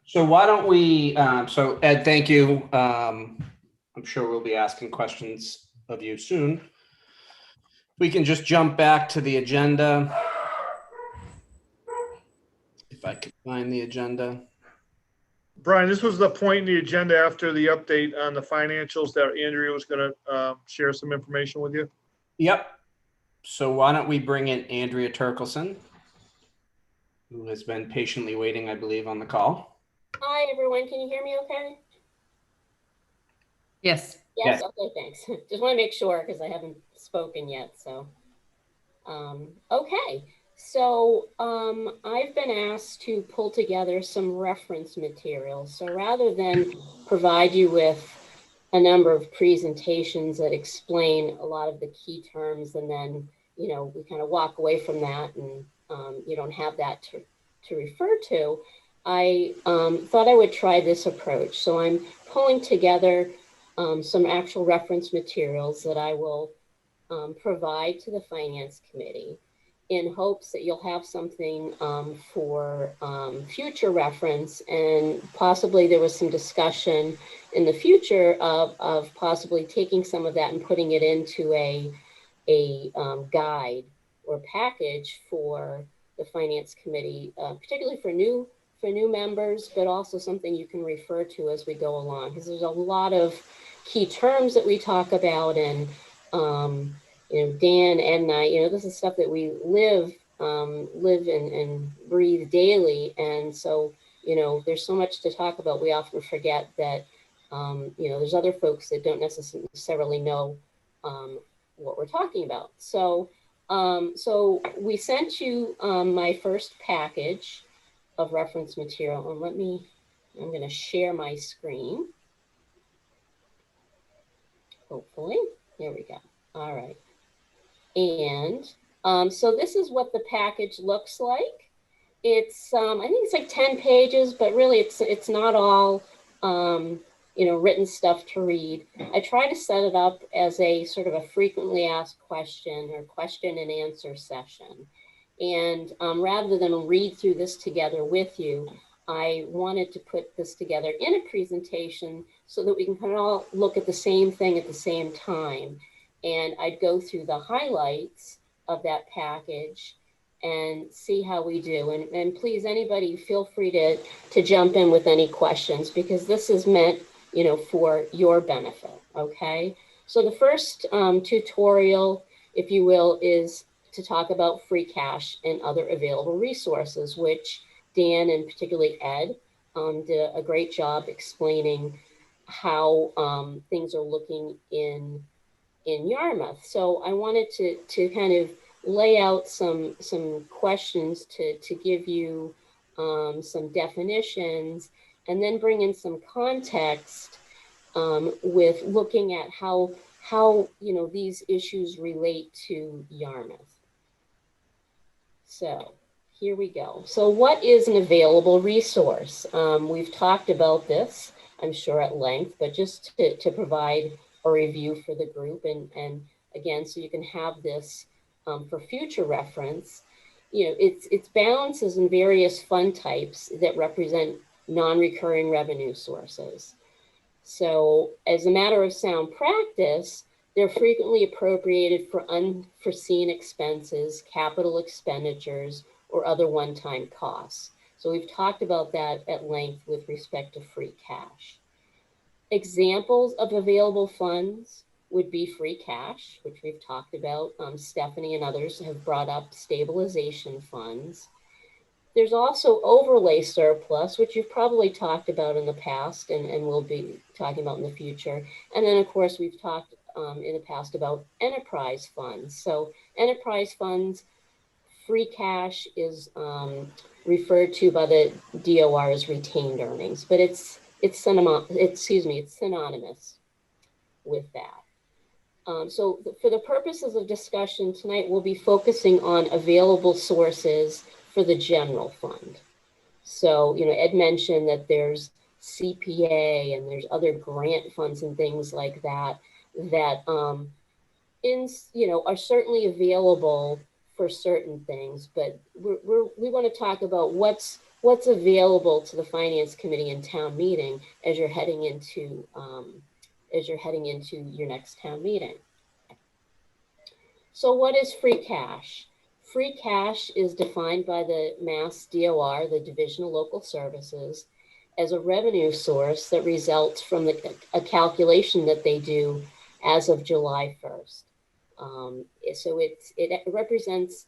So why don't we, so Ed, thank you. I'm sure we'll be asking questions of you soon. We can just jump back to the agenda. If I could find the agenda. Brian, this was the point in the agenda after the update on the financials that Andrea was going to share some information with you. Yep. So why don't we bring in Andrea Turkelson, who has been patiently waiting, I believe, on the call. Hi, everyone. Can you hear me okay? Yes. Yes. Yes. Okay, thanks. Just want to make sure because I haven't spoken yet. So, okay. So I've been asked to pull together some reference materials. So rather than provide you with a number of presentations that explain a lot of the key terms, and then, you know, we kind of walk away from that and you don't have that to refer to, I thought I would try this approach. So I'm pulling together some actual reference materials that I will provide to the Finance Committee in hopes that you'll have something for future reference. And possibly there was some discussion in the future of possibly taking some of that and putting it into a guide or package for the Finance Committee, particularly for new members, but also something you can refer to as we go along, because there's a lot of key terms that we talk about, and you know, Dan and I, you know, this is stuff that we live and breathe daily, and so, you know, there's so much to talk about. We often forget that you know, there's other folks that don't necessarily know what we're talking about. So so we sent you my first package of reference material, and I'm going to share my screen. Hopefully, here we go. All right. And so this is what the package looks like. It's, I think it's like 10 pages, but really it's not all, you know, written stuff to read. I try to set it up as a sort of a frequently asked question or question and answer session. And rather than read through this together with you, I wanted to put this together in a presentation so that we can kind of all look at the same thing at the same time. And I'd go through the highlights of that package and see how we do. And please, anybody, feel free to jump in with any questions, because this is meant, you know, for your benefit, okay? So the first tutorial, if you will, is to talk about free cash and other available resources, which Dan and particularly Ed did a great job explaining how things are looking in Yarmouth. So I wanted to kind of lay out some questions to give you some definitions, and then bring in some context with looking at how you know, these issues relate to Yarmouth. So here we go. So what is an available resource? We've talked about this, I'm sure, at length, but just to provide a review for the group, and again, so you can have this for future reference. You know, it's balances in various fund types that represent non-recurring revenue sources. So as a matter of sound practice, they're frequently appropriated for unforeseen expenses, capital expenditures, or other one-time costs. So we've talked about that at length with respect to free cash. Examples of available funds would be free cash, which we've talked about. Stephanie and others have brought up stabilization funds. There's also overlay surplus, which you've probably talked about in the past and will be talking about in the future. And then, of course, we've talked in the past about enterprise funds. So enterprise funds, free cash is referred to by the DOR as retained earnings, but it's synonymous with that. So for the purposes of discussion tonight, we'll be focusing on available sources for the general fund. So, Ed mentioned that there's CPA and there's other grant funds and things like that that are certainly available for certain things, but we want to talk about what's available to the Finance Committee and town meeting as you're heading into your next town meeting. So what is free cash? Free cash is defined by the Mass DOR, the Division of Local Services, as a revenue source that results from a calculation that they do as of July 1st. So it represents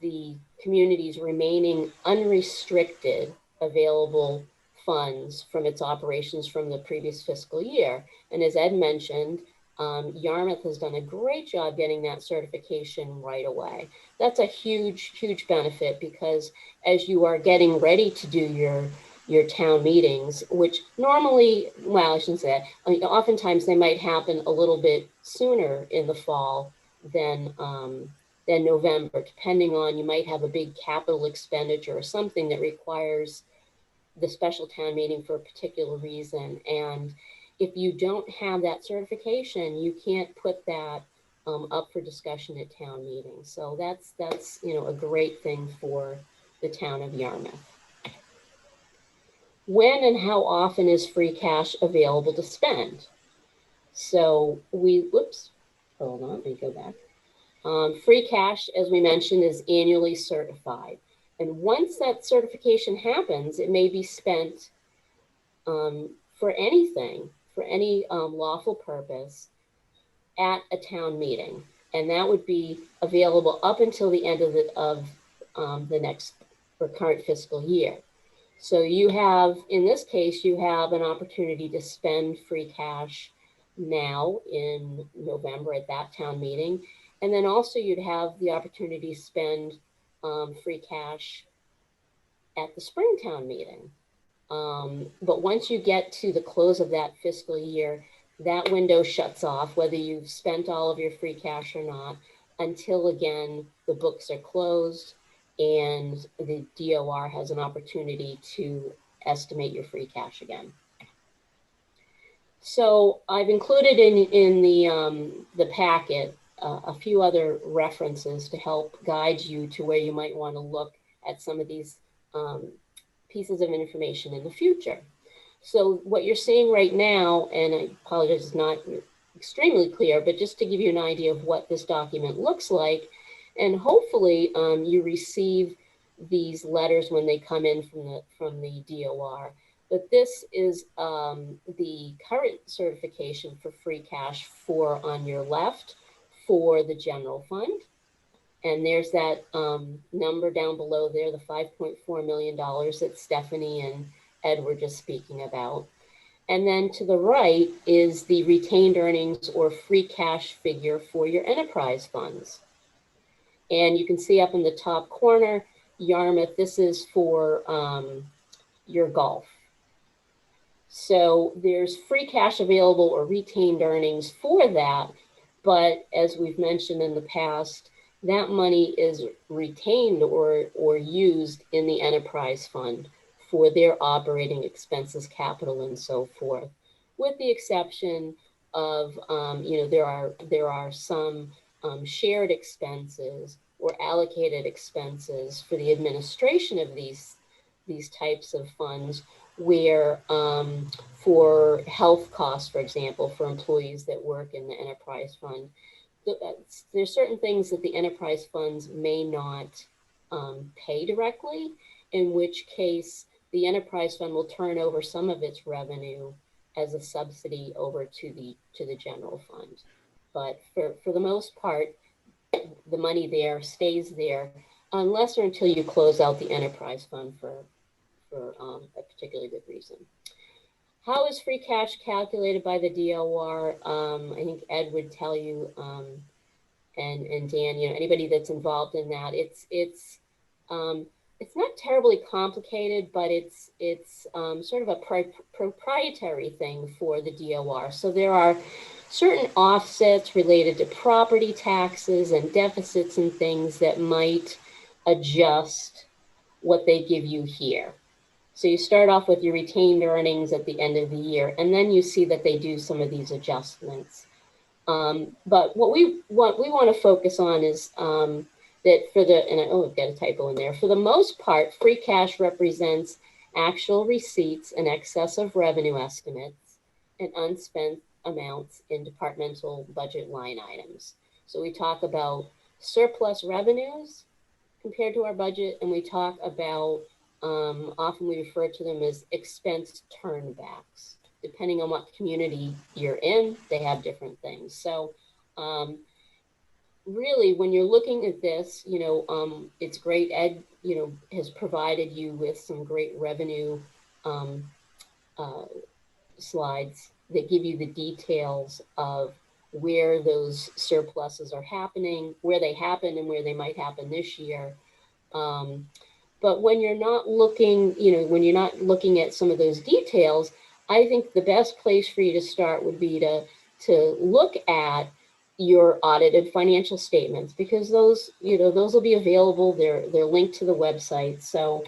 the community's remaining unrestricted available funds from its operations from the previous fiscal year. And as Ed mentioned, Yarmouth has done a great job getting that certification right away. That's a huge, huge benefit, because as you are getting ready to do your town meetings, which normally, well, I shouldn't say that, oftentimes they might happen a little bit sooner in the fall than November, depending on, you might have a big capital expenditure or something that requires the special town meeting for a particular reason. And if you don't have that certification, you can't put that up for discussion at town meetings. So that's a great thing for the town of Yarmouth. When and how often is free cash available to spend? So hold on, let me go back. Free cash, as we mentioned, is annually certified. And once that certification happens, it may be spent for anything, for any lawful purpose at a town meeting. And that would be available up until the end of the next or current fiscal year. So you have, in this case, you have an opportunity to spend free cash now in November at that town meeting. And then also you'd have the opportunity to spend free cash at the spring town meeting. But once you get to the close of that fiscal year, that window shuts off, whether you've spent all of your free cash or not, until again, the books are closed and the DOR has an opportunity to estimate your free cash again. So I've included in the packet a few other references to help guide you to where you might want to look at some of these pieces of information in the future. So what you're seeing right now, and I apologize, it's not extremely clear, but just to give you an idea of what this document looks like, and hopefully you receive these letters when they come in from the DOR. But this is the current certification for free cash for, on your left, for the general fund. And there's that number down below there, the $5.4 million that Stephanie and Ed were just speaking about. And then to the right is the retained earnings or free cash figure for your enterprise funds. And you can see up in the top corner, Yarmouth, this is for your golf. So there's free cash available or retained earnings for that. But as we've mentioned in the past, that money is retained or used in the enterprise fund for their operating expenses, capital, and so forth, with the exception of, there are some shared expenses or allocated expenses for the administration of these types of funds, where for health costs, for example, for employees that work in the enterprise fund, there's certain things that the enterprise funds may not pay directly, in which case the enterprise fund will turn over some of its revenue as a subsidy over to the general fund. But for the most part, the money there stays there unless or until you close out the enterprise fund for a particularly good reason. How is free cash calculated by the DOR? I think Ed would tell you, and Dan, anybody that's involved in that, it's not terribly complicated, but it's sort of a proprietary thing for the DOR. So there are certain offsets related to property taxes and deficits and things that might adjust what they give you here. So you start off with your retained earnings at the end of the year, and then you see that they do some of these adjustments. But what we want to focus on is that for the, and I've got a typo in there, for the most part, free cash represents actual receipts in excess of revenue estimates and unspent amounts in departmental budget line items. So we talk about surplus revenues compared to our budget, and we talk about, often we refer to them as expense turnbacks. Depending on what community you're in, they have different things. So really, when you're looking at this, it's great. Ed, has provided you with some great revenue slides that give you the details of where those surpluses are happening, where they happen, and where they might happen this year. But when you're not looking, when you're not looking at some of those details, I think the best place for you to start would be to look at your audited financial statements, because those will be available. They're linked to the website. So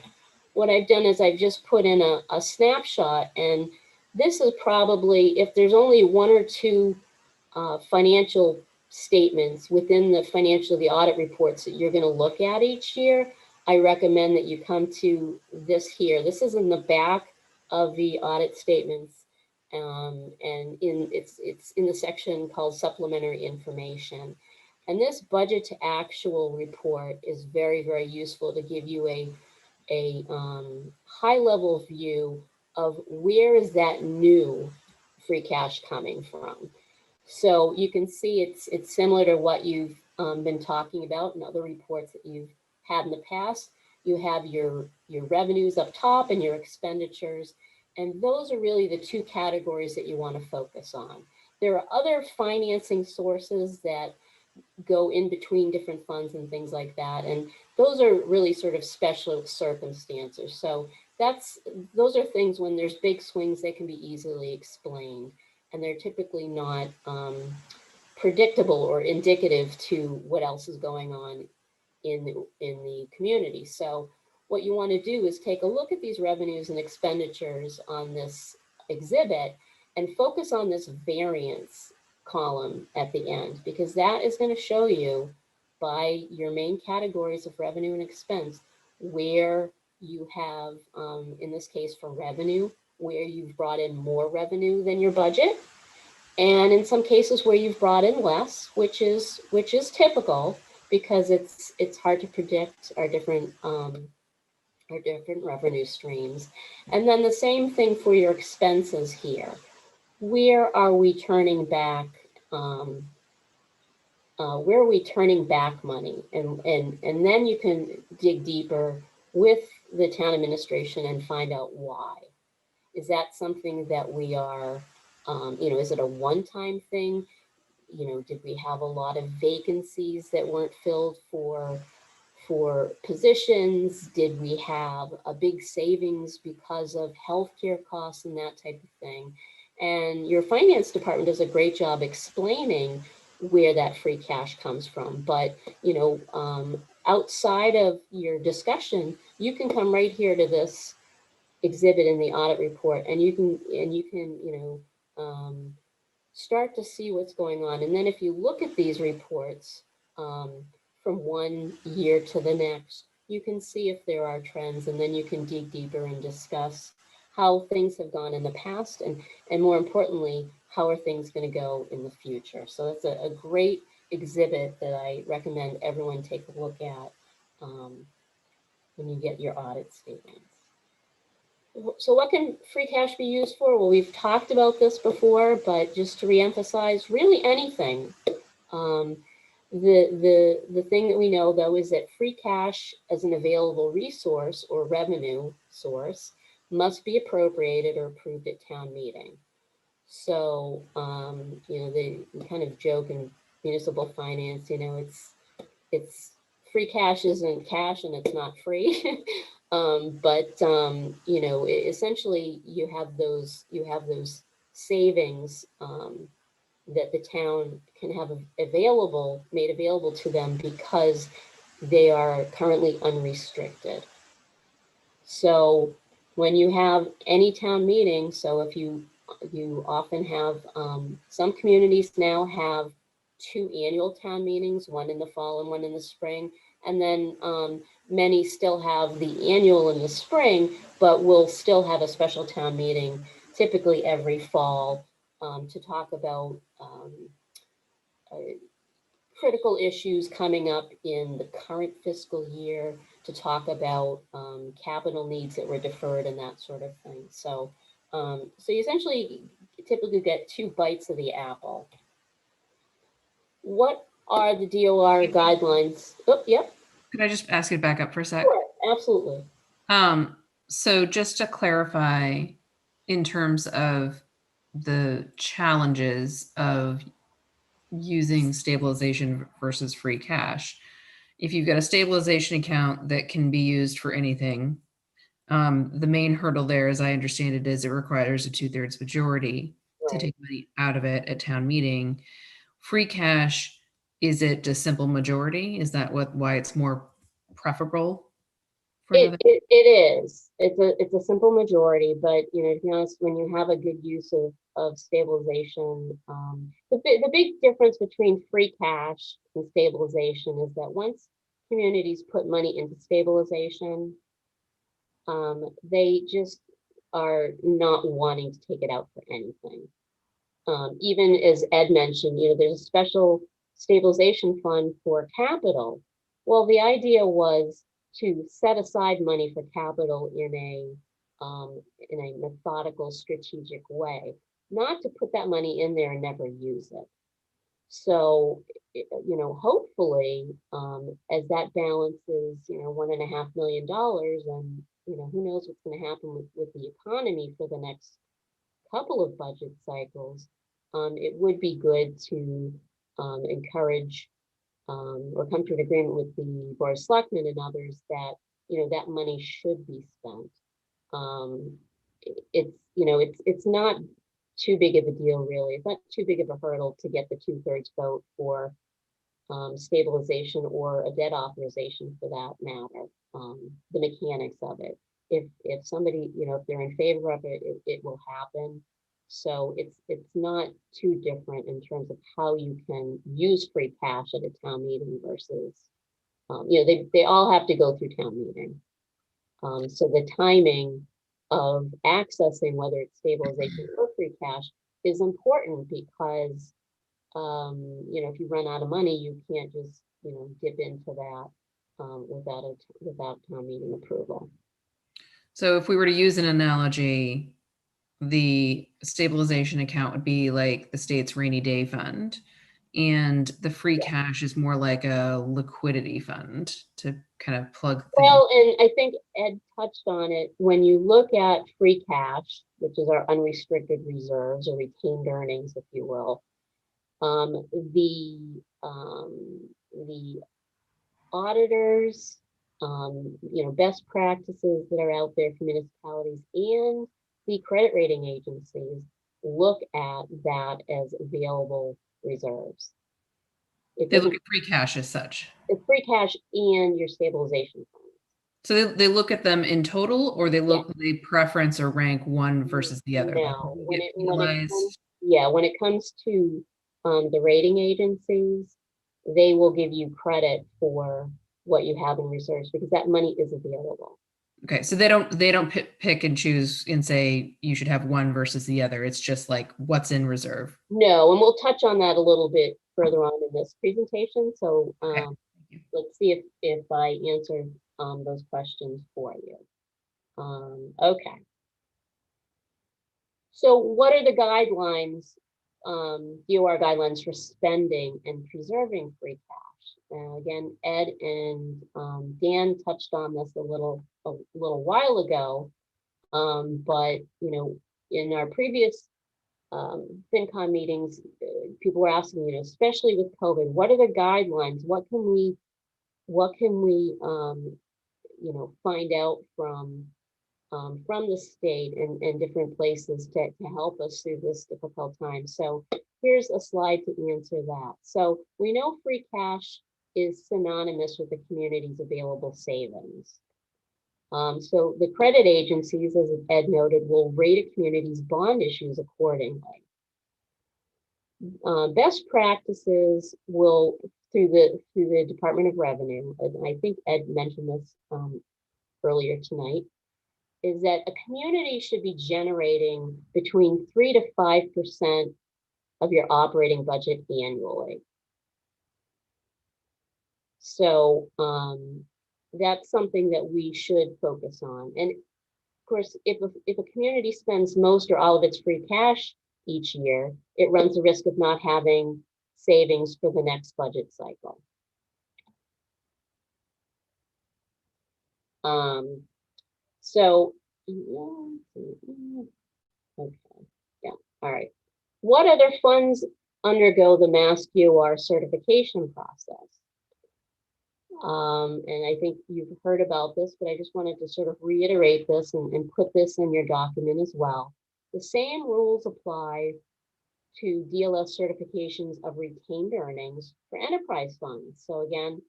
what I've done is I've just put in a snapshot, and this is probably, if there's only one or two financial statements within the audit reports that you're going to look at each year, I recommend that you come to this here. This is in the back of the audit statements, and it's in the section called supplementary information. And this budget to actual report is very, very useful to give you a high level view of where is that new free cash coming from. So you can see it's similar to what you've been talking about in other reports that you've had in the past. You have your revenues up top and your expenditures, and those are really the two categories that you want to focus on. There are other financing sources that go in between different funds and things like that, and those are really sort of special circumstances. So those are things when there's big swings, they can be easily explained, and they're typically not predictable or indicative to what else is going on in the community. So what you want to do is take a look at these revenues and expenditures on this exhibit and focus on this variance column at the end, because that is going to show you by your main categories of revenue and expense where you have, in this case for revenue, where you've brought in more revenue than your budget, and in some cases where you've brought in less, which is typical, because it's hard to predict our different revenue streams. And then the same thing for your expenses here. Where are we turning back? Where are we turning back money? And then you can dig deeper with the town administration and find out why. Is that something that we are, is it a one-time thing? Did we have a lot of vacancies that weren't filled for positions? Did we have a big savings because of healthcare costs and that type of thing? And your finance department does a great job explaining where that free cash comes from. But, outside of your discussion, you can come right here to this exhibit in the audit report, and you can start to see what's going on. And then if you look at these reports from one year to the next, you can see if there are trends, and then you can dig deeper and discuss how things have gone in the past, and more importantly, how are things going to go in the future. So it's a great exhibit that I recommend everyone take a look at when you get your audit statements. So what can free cash be used for? Well, we've talked about this before, but just to reemphasize, really anything. The thing that we know though is that free cash as an available resource or revenue source must be appropriated or approved at town meeting. So, you know, they kind of joke in municipal finance, you know, it's free cash isn't cash and it's not free. You know, essentially you have those savings that the town can have made available to them because they are currently unrestricted. So when you have any town meeting, so if you often have, some communities now have 2 annual town meetings, one in the fall and one in the spring. And then many still have the annual in the spring, but will still have a special town meeting, typically every fall, to talk about critical issues coming up in the current fiscal year, to talk about capital needs that were deferred and that sort of thing. So, so you essentially typically get 2 bites of the apple. What are the DOR guidelines? Oh, yep. Could I just ask you to back up for a sec? Sure, absolutely. So just to clarify, in terms of the challenges of using stabilization versus free cash, if you've got a stabilization account that can be used for anything, the main hurdle there, as I understand it, is it requires a 2/3 majority to Right. take money out of it at town meeting. Free cash, is it a simple majority? Is that why it's more preferable for another? It is. It's a simple majority, but you know, to be honest, when you have a good use of stabilization, the big difference between free cash and stabilization is that once communities put money into stabilization, they just are not wanting to take it out for anything. Even as Ed mentioned, you know, there's a special stabilization fund for capital. Well, the idea was to set aside money for capital in a methodical, strategic way, not to put that money in there and never use it. So, you know, hopefully, as that balances, you know, $1.5 million, and you know, who knows what's going to happen with the economy for the next couple of budget cycles, it would be good to encourage or come to an agreement with the Board of Selectmen and others that, you know, that money should be spent. It's, you know, it's not too big of a deal, really. It's not too big of a hurdle to get the 2/3 vote for stabilization or a debt authorization for that matter. The mechanics of it. If somebody, you know, if they're in favor of it, it will happen. So it's not too different in terms of how you can use free cash at a town meeting versus, you know, they all have to go through town meeting. So the timing of accessing, whether it's stabilization or free cash, is important because, you know, if you run out of money, you can't just, you know, dip into that without town meeting approval. So if we were to use an analogy, the stabilization account would be like the state's rainy day fund, and the free cash is more like a liquidity fund to kind of plug things. Well, and I think Ed touched on it. When you look at free cash, which is our unrestricted reserves or retained earnings, if you will, the auditors, you know, best practices that are out there for municipalities and the credit rating agencies look at that as available reserves. They look at free cash as such. It's free cash and your stabilization fund. So they look at them in total, or they they preference or rank one versus the other. No, when it comes to the rating agencies, they will give you credit for what you have in reserves because that money is available. Okay, so they don't pick and choose and say you should have one versus the other. It's just like what's in reserve. No, and we'll touch on that a little bit further on in this presentation. So let's see if I answered those questions for you. Okay. So what are the guidelines DOR guidelines for spending and preserving free cash. Again, Ed and Dan touched on this a little while ago, but in our previous FinCon meetings, people were asking, especially with COVID, what are the guidelines? What can we find out from the state and different places to help us through this difficult time. So here's a slide to answer that. So we know free cash is synonymous with the community's available savings. So the credit agencies, as Ed noted, will rate a community's bond issues accordingly. Best practices will, through the Department of Revenue, and I think Ed mentioned this earlier tonight, is that a community should be generating between 3 to 5% of your operating budget annually. So that's something that we should focus on. And of course, if a community spends most or all of its free cash each year, it runs the risk of not having savings for the next budget cycle. So, okay, yeah, all right. What other funds undergo the Mass DOR certification process? And I think you've heard about this, but I just wanted to sort of reiterate this and put this in your document as well. The same rules apply to DLS certifications of retained earnings for enterprise funds. So again,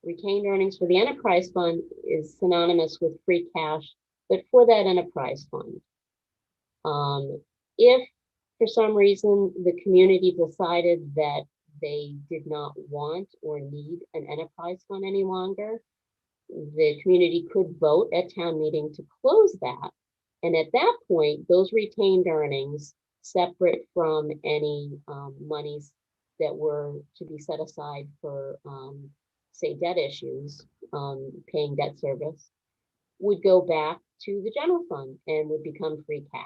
retained earnings for the enterprise fund is synonymous with free cash, but for that enterprise fund. If for some reason the community decided that they did not want or need an enterprise fund any longer, the community could vote at town meeting to close that. And at that point, those retained earnings, separate from any monies that were to be set aside for, say, debt issues, paying debt service, would go back to the general fund and would become free cash.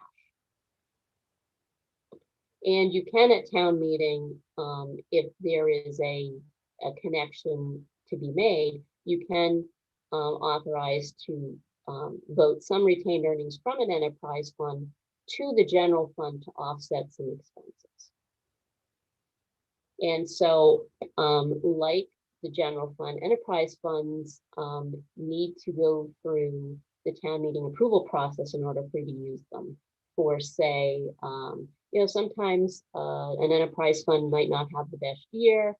And you can at town meeting, if there is a connection to be made, you can authorize to vote some retained earnings from an enterprise fund to the general fund to offset some expenses. And so like the general fund, enterprise funds need to go through the town meeting approval process in order for you to use them for, say, sometimes an enterprise fund might not have the best year.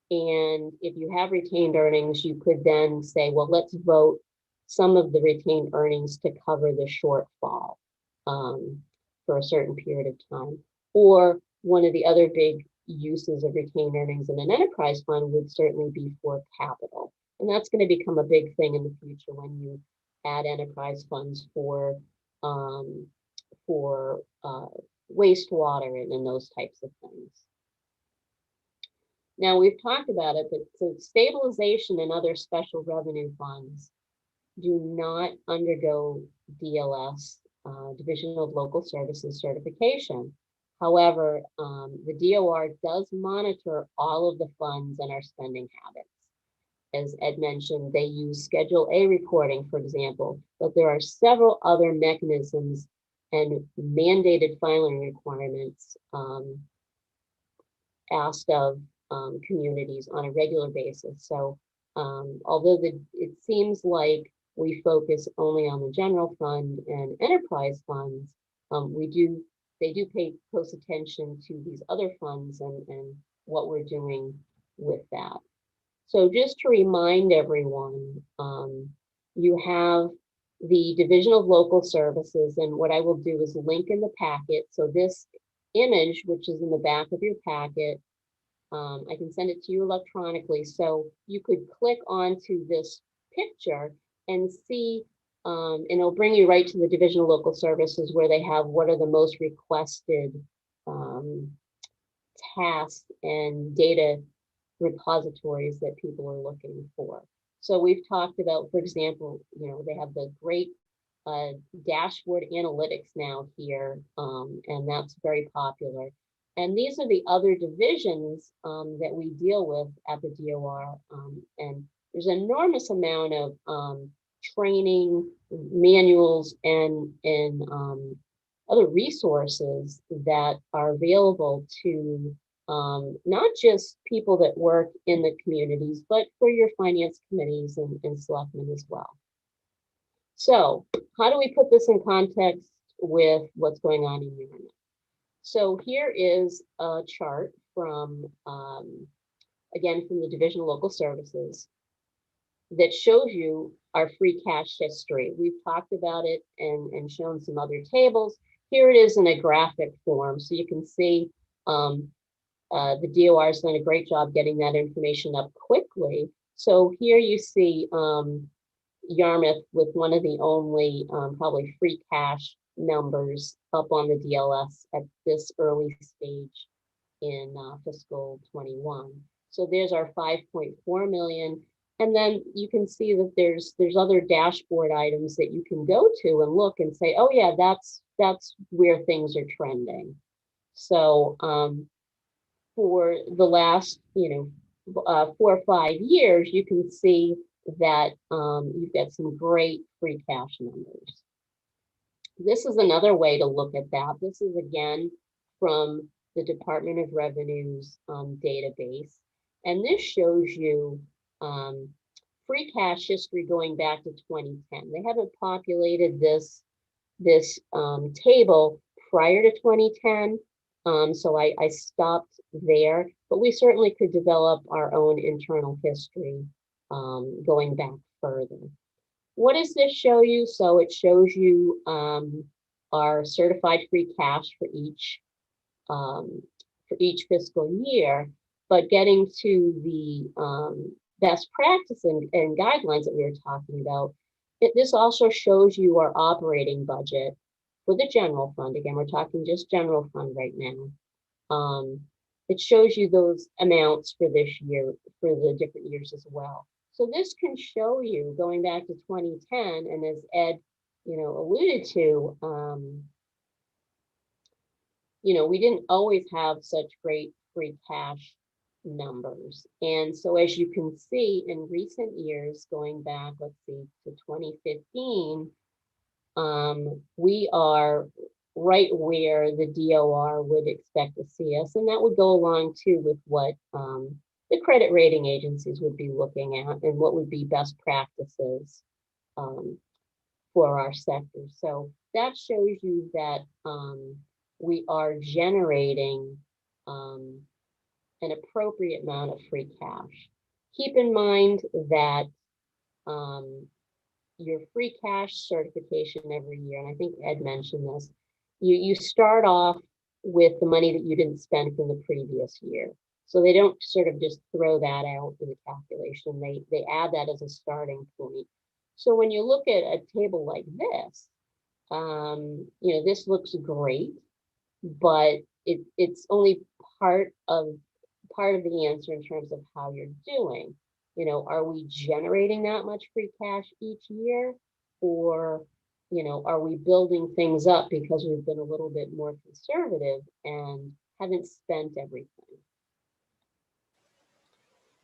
And if you have retained earnings, you could then say, well, let's vote some of the retained earnings to cover the shortfall for a certain period of time. Or one of the other big uses of retained earnings in an enterprise fund would certainly be for capital. And that's going to become a big thing in the future when you add enterprise funds for wastewater and those types of things. Now, we've talked about it, but so stabilization and other special revenue funds do not undergo DLS, Division of Local Services certification. However, the DOR does monitor all of the funds and our spending habits. As Ed mentioned, they use Schedule A reporting, for example, but there are several other mechanisms and mandated filing requirements asked of communities on a regular basis. So although it seems like we focus only on the general fund and enterprise funds, they do pay close attention to these other funds and what we're doing with that. So just to remind everyone, you have the Division of Local Services, and what I will do is link in the packet. So this image, which is in the back of your packet, I can send it to you electronically. So you could click onto this picture and see, and it'll bring you right to the Division of Local Services where they have what are the most requested tasks and data repositories that people are looking for. So we've talked about, for example, they have the great dashboard analytics now here, and that's very popular. And these are the other divisions that we deal with at the DOR. And there's an enormous amount of training, manuals, and other resources that are available to not just people that work in the communities, but for your finance committees and selectmen as well. So how do we put this in context with what's going on in Urinary? So here is a chart from, again, from the Division of Local Services that shows you our free cash history. We've talked about it and shown some other tables. Here it is in a graphic form. So you can see the DOR has done a great job getting that information up quickly. So here you see Yarmouth with one of the only probably free cash numbers up on the DLS at this early stage in fiscal 21. So there's our 5.4 million. And then you can see that there's other dashboard items that you can go to and look and say, oh yeah, that's where things are trending. So for the last 4 or 5 years, you can see that you've got some great free cash numbers. This is another way to look at that. This is again from the Department of Revenue's database. And this shows you free cash history going back to 2010. They haven't populated this table prior to 2010. So I stopped there, but we certainly could develop our own internal history going back further. What does this show you? So it shows you our certified free cash for each fiscal year, but getting to the best practice and guidelines that we were talking about, this also shows you our operating budget for the general fund. Again, we're talking just general fund right now. It shows you those amounts for this year, for the different years as well. So this can show you going back to 2010, and as Ed, alluded to, we didn't always have such great free cash numbers. And so as you can see in recent years, going back, let's see, to 2015, we are right where the DOR would expect to see us. And that would go along too with what the credit rating agencies would be looking at and what would be best practices for our sector. So that shows you that we are generating an appropriate amount of free cash. Keep in mind that your free cash certification every year, and I think Ed mentioned this, you start off with the money that you didn't spend from the previous year. So they don't sort of just throw that out in the calculation. They add that as a starting point. So when you look at a table like this, this looks great, but it's only part of the answer in terms of how you're doing. Are we generating that much free cash each year, or are we building things up because we've been a little bit more conservative and haven't spent everything?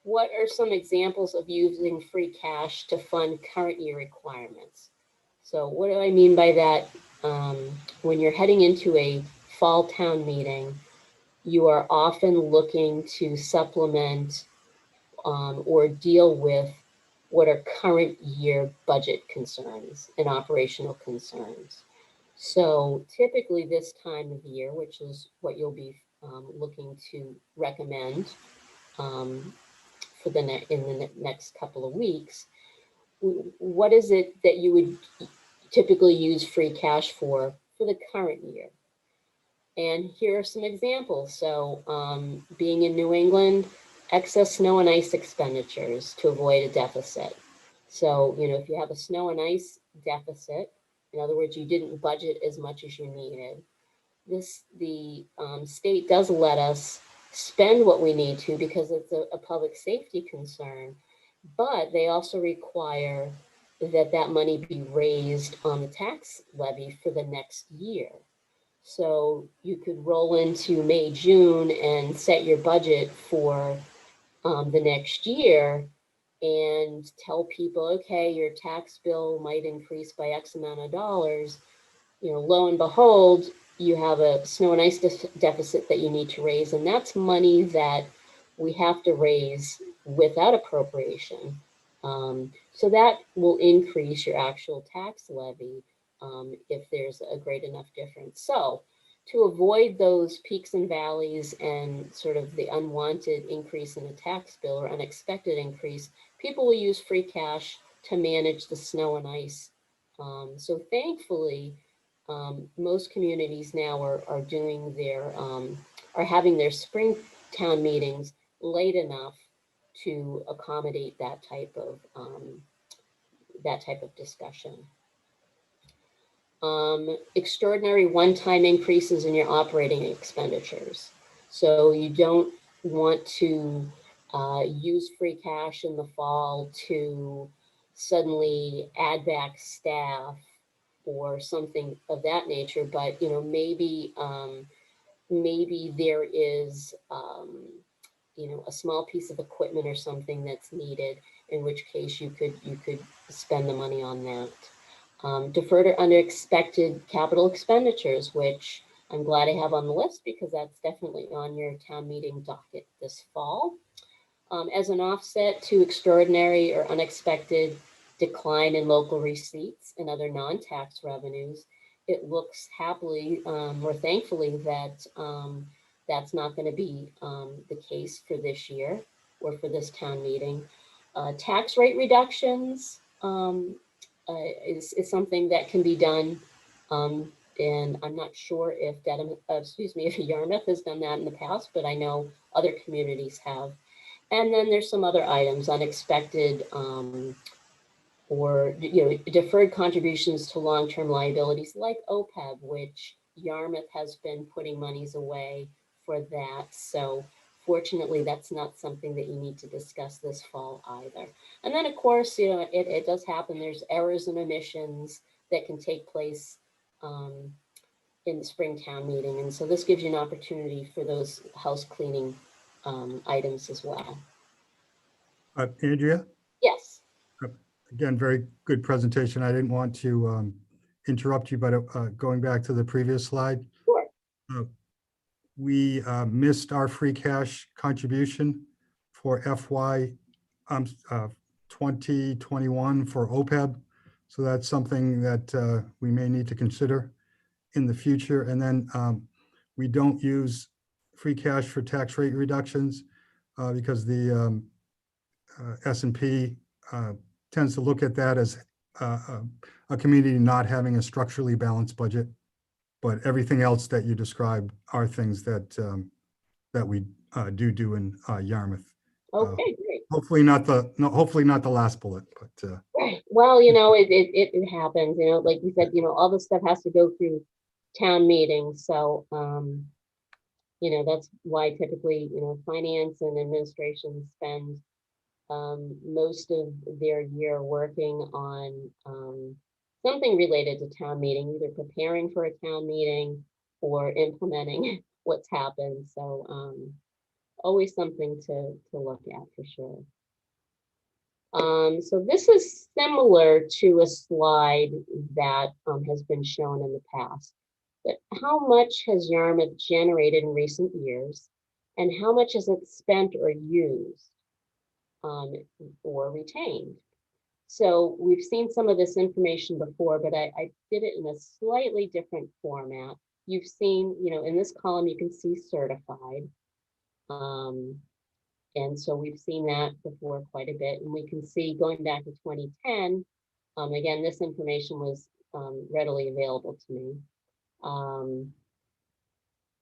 What are some examples of using free cash to fund current year requirements? So what do I mean by that? When you're heading into a fall town meeting, you are often looking to supplement or deal with what are current year budget concerns and operational concerns. So typically this time of year, which is what you'll be looking to recommend for in the next couple of weeks, what is it that you would typically use free cash for the current year? And here are some examples. So being in New England, excess snow and ice expenditures to avoid a deficit. So, if you have a snow and ice deficit, in other words, you didn't budget as much as you needed, the state does let us spend what we need to because it's a public safety concern, but they also require that money be raised on the tax levy for the next year. So you could roll into May, June and set your budget for the next year and tell people, okay, your tax bill might increase by X amount of dollars. You know, lo and behold, you have a snow and ice deficit that you need to raise, and that's money that we have to raise without appropriation. So that will increase your actual tax levy if there's a great enough difference. So to avoid those peaks and valleys and sort of the unwanted increase in the tax bill or unexpected increase, people will use free cash to manage the snow and ice. So thankfully, most communities now are doing their are having their spring town meetings late enough to accommodate that type of discussion. Extraordinary one-time increases in your operating expenditures. So you don't want to use free cash in the fall to suddenly add back staff or something of that nature, but you know, maybe there is you know, a small piece of equipment or something that's needed, in which case you could spend the money on that. Deferred or unexpected capital expenditures, which I'm glad I have on the list because that's definitely on your town meeting docket this fall. As an offset to extraordinary or unexpected decline in local receipts and other non-tax revenues, it looks happily or thankfully that that's not going to be the case for this year or for this town meeting. Tax rate reductions is something that can be done. And I'm not sure if if Yarmouth has done that in the past, but I know other communities have. And then there's some other items, unexpected or deferred contributions to long-term liabilities like OPEB, which Yarmouth has been putting monies away for that. So fortunately, that's not something that you need to discuss this fall either. And then, of course, it does happen. There's errors and omissions that can take place in the spring town meeting. And so this gives you an opportunity for those house cleaning items as well. Andrea, Yes. again, very good presentation. I didn't want to interrupt you, but going back to the previous slide. Sure. We missed our free cash contribution for FY 2021 for OPEB. So that's something that we may need to consider in the future. And then we don't use free cash for tax rate reductions because the S&P tends to look at that as a community not having a structurally balanced budget. But everything else that you described are things that that we do in Yarmouth. Okay, great. Hopefully not the last bullet, but well, it happens. Like you said, all this stuff has to go through town meetings. So, that's why typically, finance and administration spend most of their year working on something related to town meeting, either preparing for a town meeting or implementing what's happened. So always something to look at for sure. So this is similar to a slide that has been shown in the past. But how much has Yarmouth generated in recent years, and how much has it spent or used or retained? So we've seen some of this information before, but I did it in a slightly different format. You've seen, in this column, you can see certified. And so we've seen that before quite a bit. And we can see going back to 2010, again, this information was readily available to me.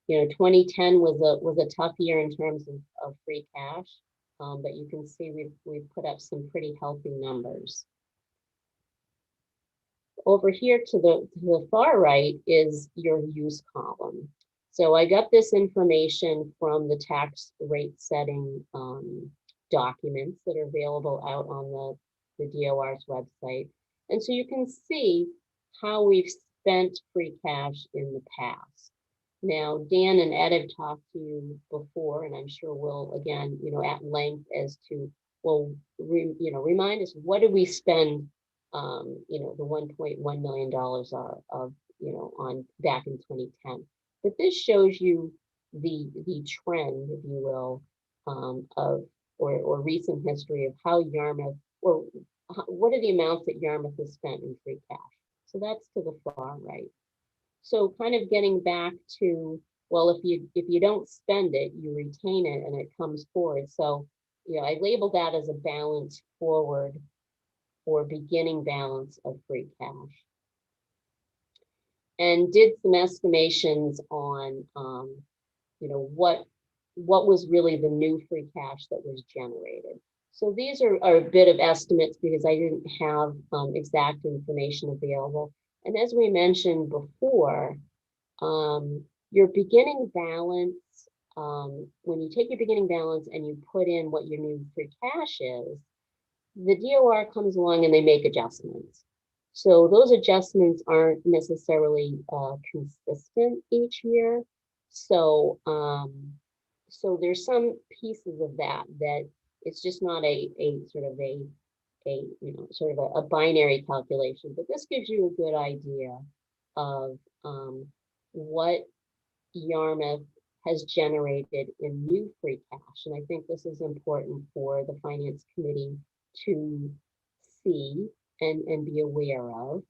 2010 was a tough year in terms of free cash. But you can see we've put up some pretty healthy numbers. Over here to the far right is your use column. So I got this information from the tax rate setting documents that are available out on the DOR's website. And so you can see how we've spent free cash in the past. Now, Dan and Ed have talked to you before, and I'm sure will again, at length as to, well, remind us, what did we spend, the $1.1 million of, on back in 2010. But this shows you the trend, if you will, of or recent history of how Yarmouth, or what are the amounts that Yarmouth has spent in free cash. So that's to the far right. So kind of getting back to, well, if you don't spend it, you retain it and it comes forward. So, I labeled that as a balance forward or beginning balance of free cash. And did some estimations on, what was really the new free cash that was generated. So these are a bit of estimates because I didn't have exact information available. And as we mentioned before, your beginning balance, when you take your beginning balance and you put in what your new free cash is, the DOR comes along and they make adjustments. So those adjustments aren't necessarily consistent each year. So, so there's some pieces of that it's just not a binary calculation, but this gives you a good idea of what Yarmouth has generated in new free cash. And I think this is important for the Finance Committee to see and be aware of.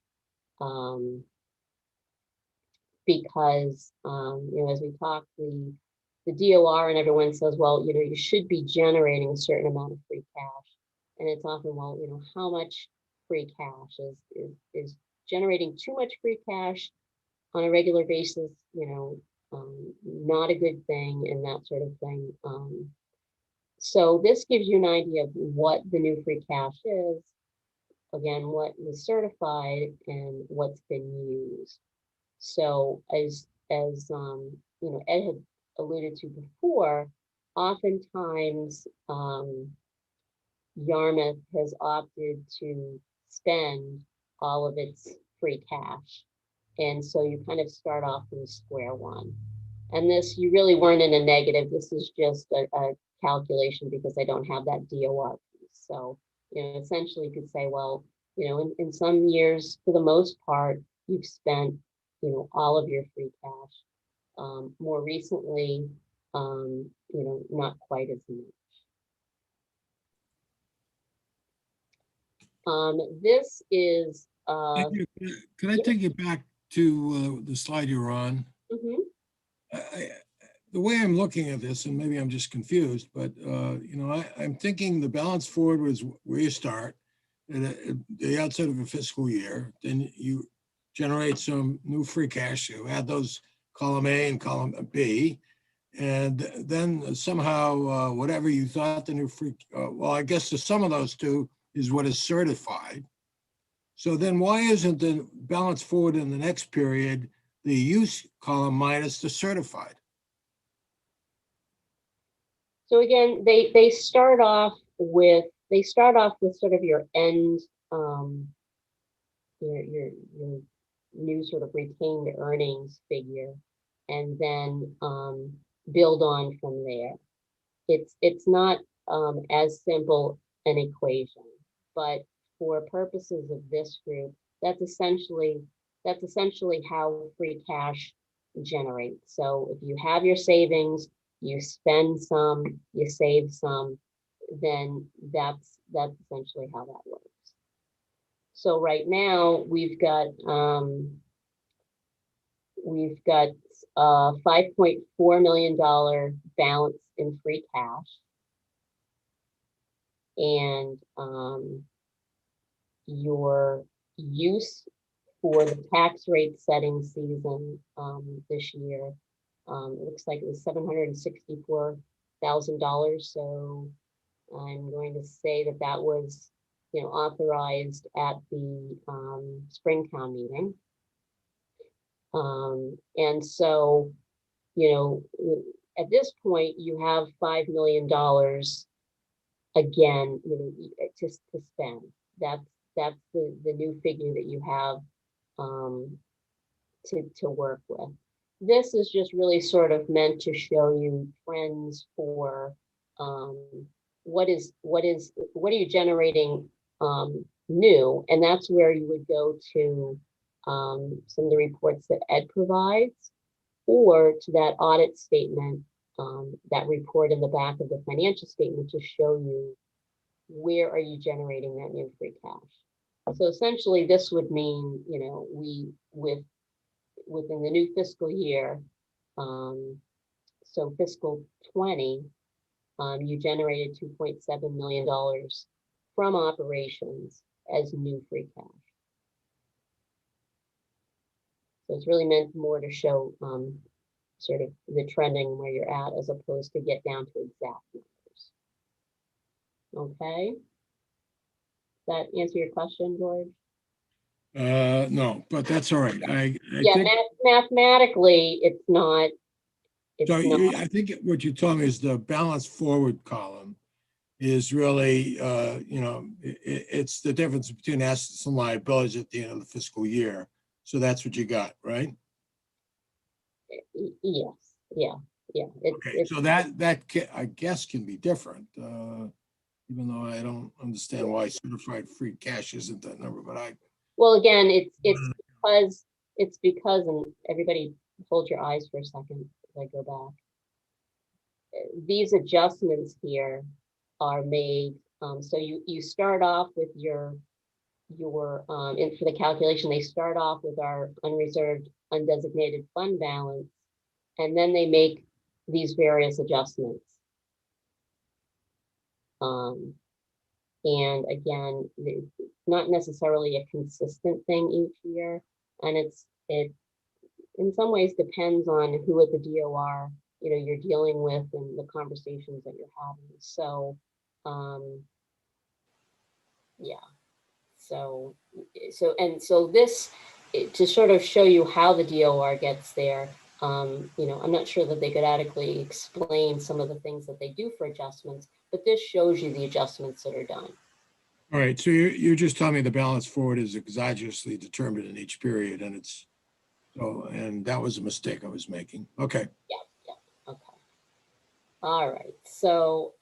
Because, as we talk, the DOR and everyone says, well, you should be generating a certain amount of free cash. And it's often, well, how much free cash is generating too much free cash on a regular basis, not a good thing and that sort of thing. So this gives you an idea of what the new free cash is, again, what was certified and what's been used. So as Ed had alluded to before, oftentimes Yarmouth has opted to spend all of its free cash. And so you kind of start off from square one. And this, you really weren't in a negative. This is just a calculation because I don't have that DOR piece. So, essentially you could say, well, in some years, for the most part, you've spent, all of your free cash. More recently, not quite as much. This is. Thank you. Can I take you back to the slide you were on? Mhm. The way I'm looking at this, and maybe I'm just confused, but I'm thinking the balance forward was where you start at the outset of a fiscal year. Then you generate some new free cash. You add those column A and column B, and then somehow whatever you thought the new free, well, I guess the sum of those two is what is certified. So then why isn't the balance forward in the next period the use column minus the certified? So again, they start off with sort of your end, your new sort of retained earnings figure, and then build on from there. It's not as simple an equation, but for purposes of this group, that's essentially how free cash generates. So if you have your savings, you spend some, you save some, then that's essentially how that works. So right now we've got $5.4 million balance in free cash, and your use for the tax rate setting season this year, it looks like it was $764,000. So I'm going to say that was, authorized at the Springtown meeting. And so, at this point, you have $5 million again, to spend. That's the new figure that you have to work with. this is just really sort of meant to show you trends for what are you generating new, and that's where you would go to some of the reports that Ed provides, or to that audit statement, that report in the back of the financial statement to show you where are you generating that new free cash. So essentially, this would mean, you know, within the new fiscal year, so fiscal 20, you generated $2.7 million from operations as new free cash. So it's really meant more to show sort of the trending where you're at, as opposed to get down to exact numbers. Okay. That answer your question, George? No, but that's all right. I Yeah, think, mathematically, it's not. It's so not. I think what you told me is the balance forward column is really, you know, it's the difference between assets and liabilities at the end of the fiscal year. So that's what you got, right? Yes. Yeah. Okay, so that I guess can be different, even though I don't understand why certified free cash isn't that number, but well, again, it's because, and everybody hold your eyes for a second as I go back. These adjustments here are made, so you start off with your and for the calculation, they start off with our unreserved undesignated fund balance, and then they make these various adjustments. And again, it's not necessarily a consistent thing each year, and it in some ways depends on who at the DOR, you know, you're dealing with and the conversations that you're having. So, yeah. So this, to sort of show you how the DOR gets there, you know, I'm not sure that they could adequately explain some of the things that they do for adjustments, but this shows you the adjustments that are done. all right, so you're just telling me the balance forward is exogenously determined in each period, and it's, so, and that was a mistake I was making. Okay. Yeah, okay. All right, so,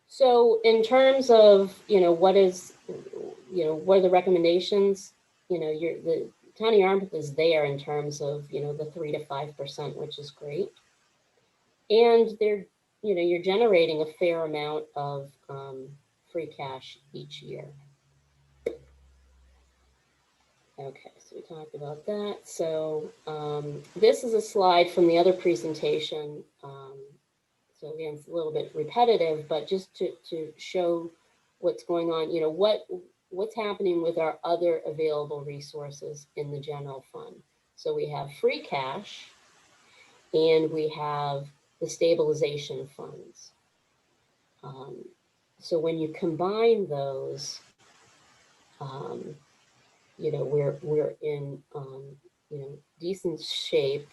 so in terms of, you know, what are the recommendations, you know, the town of Yarmouth is there in terms of, you know, the 3 to 5%, which is great. And they're, you know, you're generating a fair amount of free cash each year. Okay, so we talked about that. So this is a slide from the other presentation. So again, it's a little bit repetitive, but just to show what's going on, you know, what's happening with our other available resources in the general fund. So we have free cash, and we have the stabilization funds. So when you combine those, you know, we're in, you know, decent shape,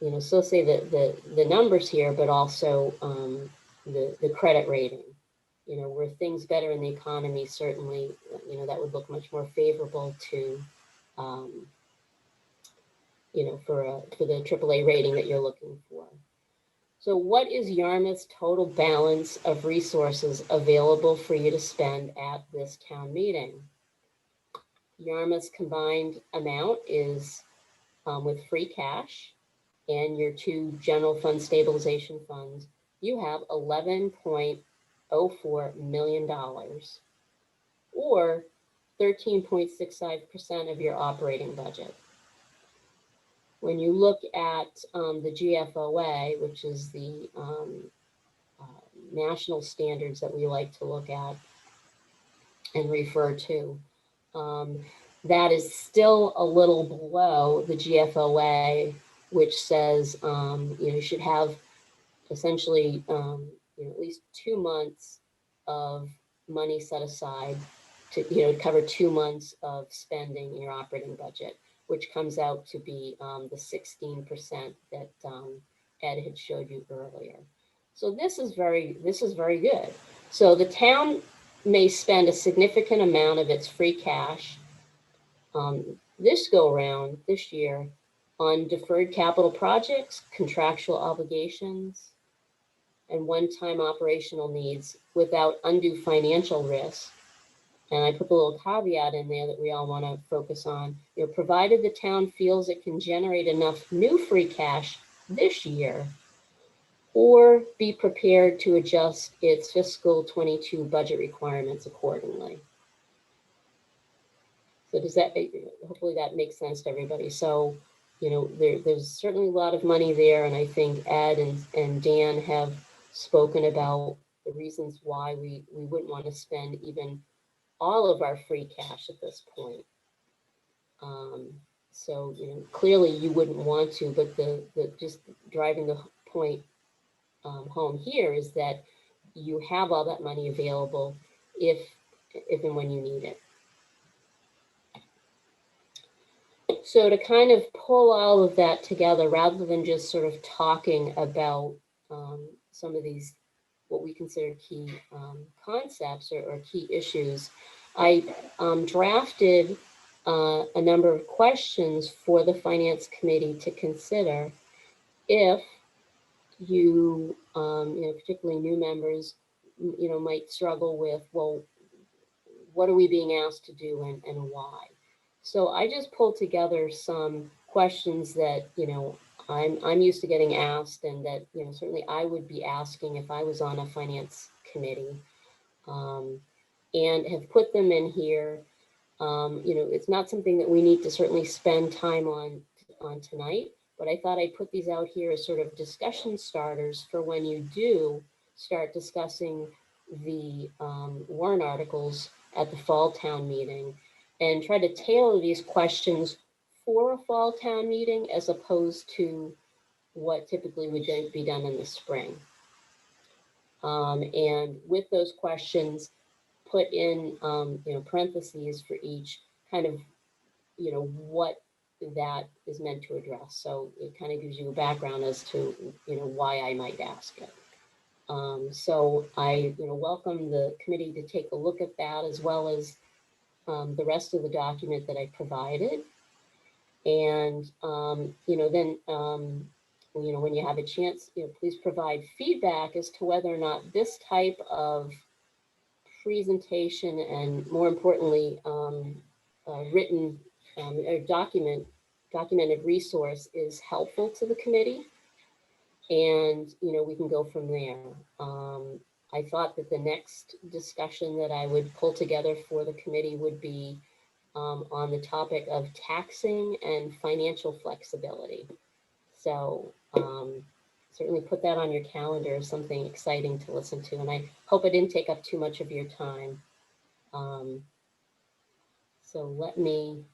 you know, so say the numbers here, but also the credit rating, you know, were things better in the economy, certainly, you know, that would look much more favorable to, you know, for the AAA rating that you're looking for. So what is Yarmouth's total balance of resources available for you to spend at this town meeting? Yarmouth's combined amount is with free cash and your two general fund stabilization funds, you have $11.04 million, or 13.65% of your operating budget. When you look at the GFOA, which is the national standards that we like to look at and refer to, that is still a little below the GFOA, which says you know, you should have essentially you know, at least 2 months of money set aside to, you know, cover 2 months of spending in your operating budget, which comes out to be the 16% that Ed had showed you earlier. So this is very good. So the town may spend a significant amount of its free cash this year on deferred capital projects, contractual obligations, and one-time operational needs without undue financial risk. And I put the little caveat in there that we all want to focus on, provided the town feels it can generate enough new free cash this year, or be prepared to adjust its fiscal 22 budget requirements accordingly. So does that, hopefully that makes sense to everybody. So, there's certainly a lot of money there, and I think Ed and Dan have spoken about the reasons why we wouldn't want to spend even all of our free cash at this point. So, clearly you wouldn't want to, but the just driving the point home here is that you have all that money available if and when you need it. So to kind of pull all of that together, rather than just sort of talking about some of these, what we consider key concepts or key issues, I drafted a number of questions for the Finance Committee to consider if you, particularly new members, might struggle with, well, what are we being asked to do and why? So I just pulled together some questions that, I'm used to getting asked, and that, certainly I would be asking if I was on a finance committee, and have put them in here. It's not something that we need to certainly spend time on tonight, but I thought I'd put these out here as sort of discussion starters for when you do start discussing the warrant articles at the fall town meeting, and try to tailor these questions for a fall town meeting as opposed to what typically would be done in the spring. And with those questions, put in parentheses for each, kind of what that is meant to address. So it kind of gives you a background as to why I might ask it. So I welcome the committee to take a look at that, as well as the rest of the document that I provided. And then when you have a chance, please provide feedback as to whether or not this type of presentation, and more importantly, written or documented resource is helpful to the committee. And we can go from there. I thought that the next discussion that I would pull together for the committee would be on the topic of taxing and financial flexibility. So certainly put that on your calendar as something exciting to listen to. And I hope I didn't take up too much of your time. So let me.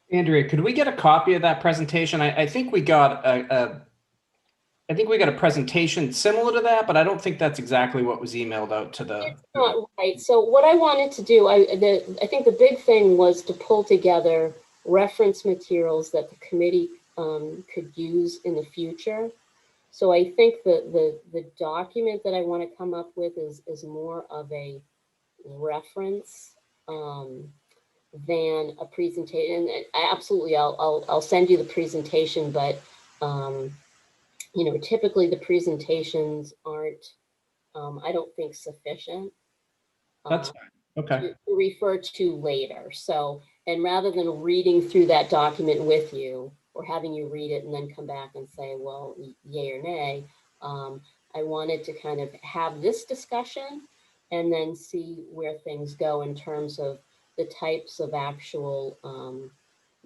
Andrea, could we get a copy of that presentation? I think we got a presentation similar to that, but I don't think that's exactly what was emailed out to the. It's not right. So what I wanted to do, I think the big thing was to pull together reference materials that the committee could use in the future. So I think the document that I want to come up with is more of a reference than a presentation. And absolutely, I'll send you the presentation, but typically the presentations aren't, I don't think, sufficient. That's fine. Okay. To refer to later. So, and rather than reading through that document with you, or having you read it and then come back and say, well, yay or nay, I wanted to kind of have this discussion and then see where things go in terms of the types of actual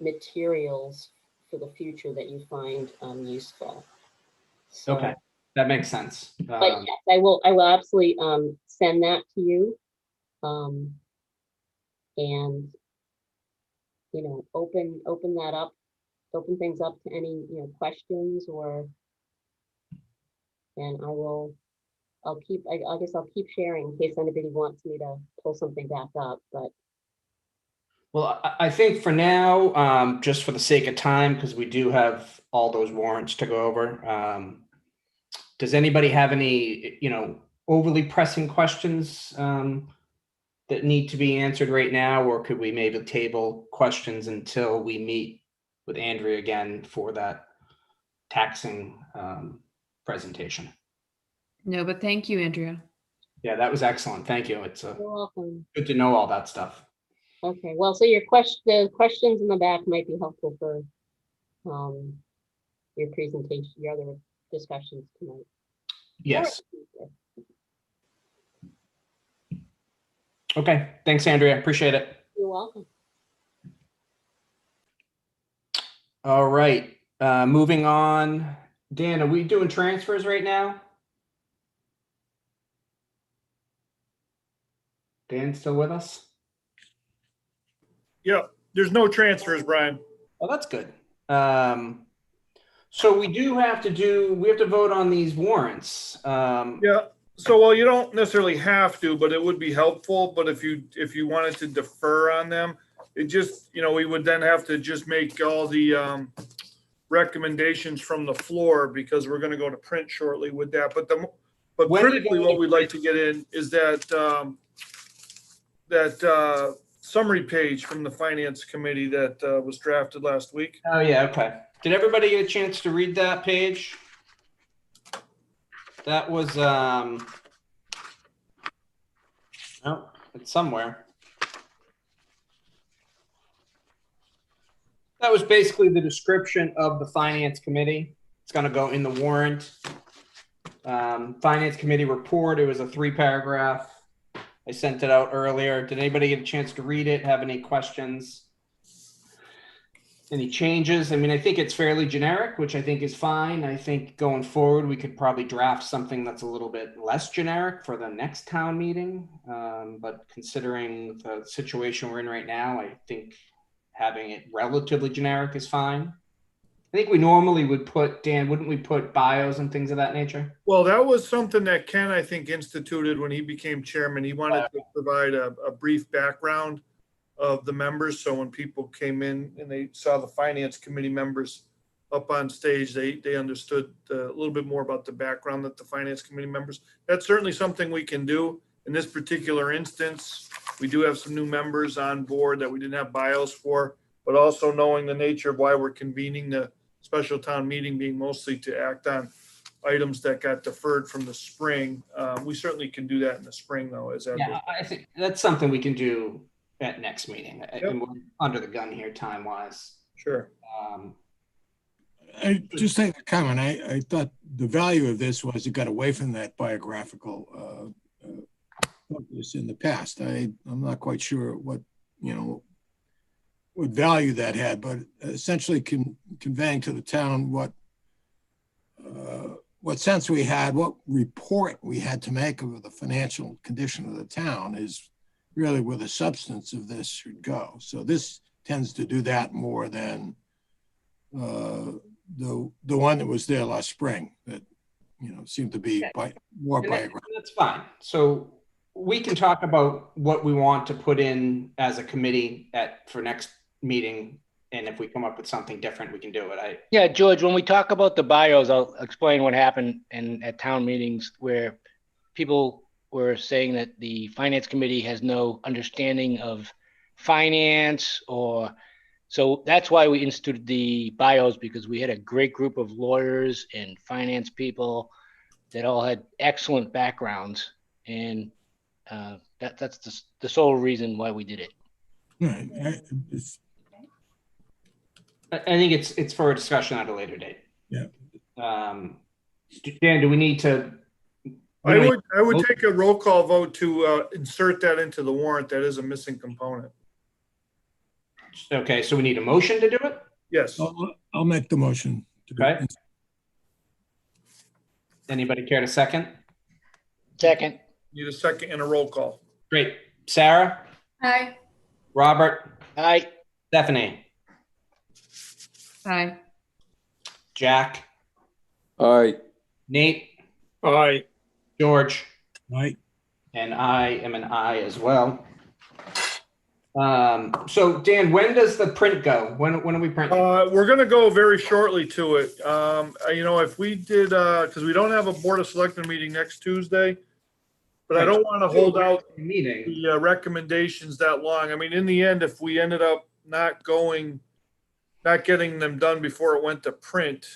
materials for the future that you find useful. So, Okay, that makes sense. but yes, I will absolutely send that to you, and open that up, open things up to any questions, or, and I guess I'll keep sharing in case anybody wants me to pull something back up. But well, I think for now, just for the sake of time, because we do have all those warrants to go over. Does anybody have any, overly pressing questions that need to be answered right now, or could we maybe table questions until we meet with Andrea again for that taxing presentation. No, but thank you, Andrea. Yeah, that was excellent. Thank you. It's You're welcome. good to know all that stuff. Okay, well, so your the questions in the back might be helpful for your presentation, your other discussions tonight. Yes. Okay. Thanks, Andrea. Appreciate it. You're welcome. All right. Moving on. Dan, are we doing transfers right now? Dan still with us? Yeah, there's no transfers, Brian. Oh, that's good. So we have to vote on these warrants. Yeah, so well, you don't necessarily have to, but it would be helpful. But if you wanted to defer on them, it just, we would then have to just make all the recommendations from the floor because we're going to go to print shortly with that. But When do you critically, go what to we'd like to get in is that summary page from the finance committee that was drafted last week. Oh, yeah. Okay. Did everybody get a chance to read that page? That was, oh, it's somewhere. That was basically the description of the finance committee. It's going to go in the warrant. Finance committee report. It was a 3-paragraph. I sent it out earlier. Did anybody get a chance to read it? Have any questions? Any changes? I mean, I think it's fairly generic, which I think is fine. I think going forward, we could probably draft something that's a little bit less generic for the next town meeting. But considering the situation we're in right now, I think having it relatively generic is fine. I think we normally would put, Dan, wouldn't we put bios and things of that nature? Well, that was something that Ken, I think, instituted when he became chairman. He wanted to provide a brief background of the members. So when people came in and they saw the finance committee members up on stage, they understood a little bit more about the background that the finance committee members. That's certainly something we can do. In this particular instance, we do have some new members on board that we didn't have bios for, but also knowing the nature of why we're convening the special town meeting being mostly to act on items that got deferred from the spring. We certainly can do that in the spring though. Yeah, I think that's something we can do at next meeting. Yep. And we're under the gun here time wise. Sure. I just think a comment. I thought the value of this was it got away from that biographical focus in the past. I'm not quite sure what value that had, but essentially conveying to the town what sense we had, what report we had to make of the financial condition of the town is really where the substance of this should go. So this tends to do that more than the one that was there last spring that seemed to be more biographical. That's fine. So we can talk about what we want to put in as a committee for next meeting. And if we come up with something different, we can do it. Yeah, George, when we talk about the bios, I'll explain what happened at town meetings where people were saying that the finance committee has no understanding of finance so that's why we instituted the bios, because we had a great group of lawyers and finance people that all had excellent backgrounds. And that's the sole reason why we did it. Right. I think it's for a discussion at a later date. Yeah. Dan, do we need to? I would take a roll call vote to insert that into the warrant. That is a missing component. Okay, so we need a motion to do it? Yes. I'll make the motion. Okay. Anybody care to second? Second. Need a second and a roll call. Great. Sarah? Aye. Robert? Aye. Stephanie? Aye. Jack? Aye. Nate? Aye. George? Right. And I am an aye as well. So Dan, when does the print go? When are we printing? We're going to go very shortly to it. If we did, because we don't have a Board of Selectmen meeting next Tuesday, but I don't want to hold out the recommendations that long. I mean, in the end, if we ended up not going not getting them done before it went to print,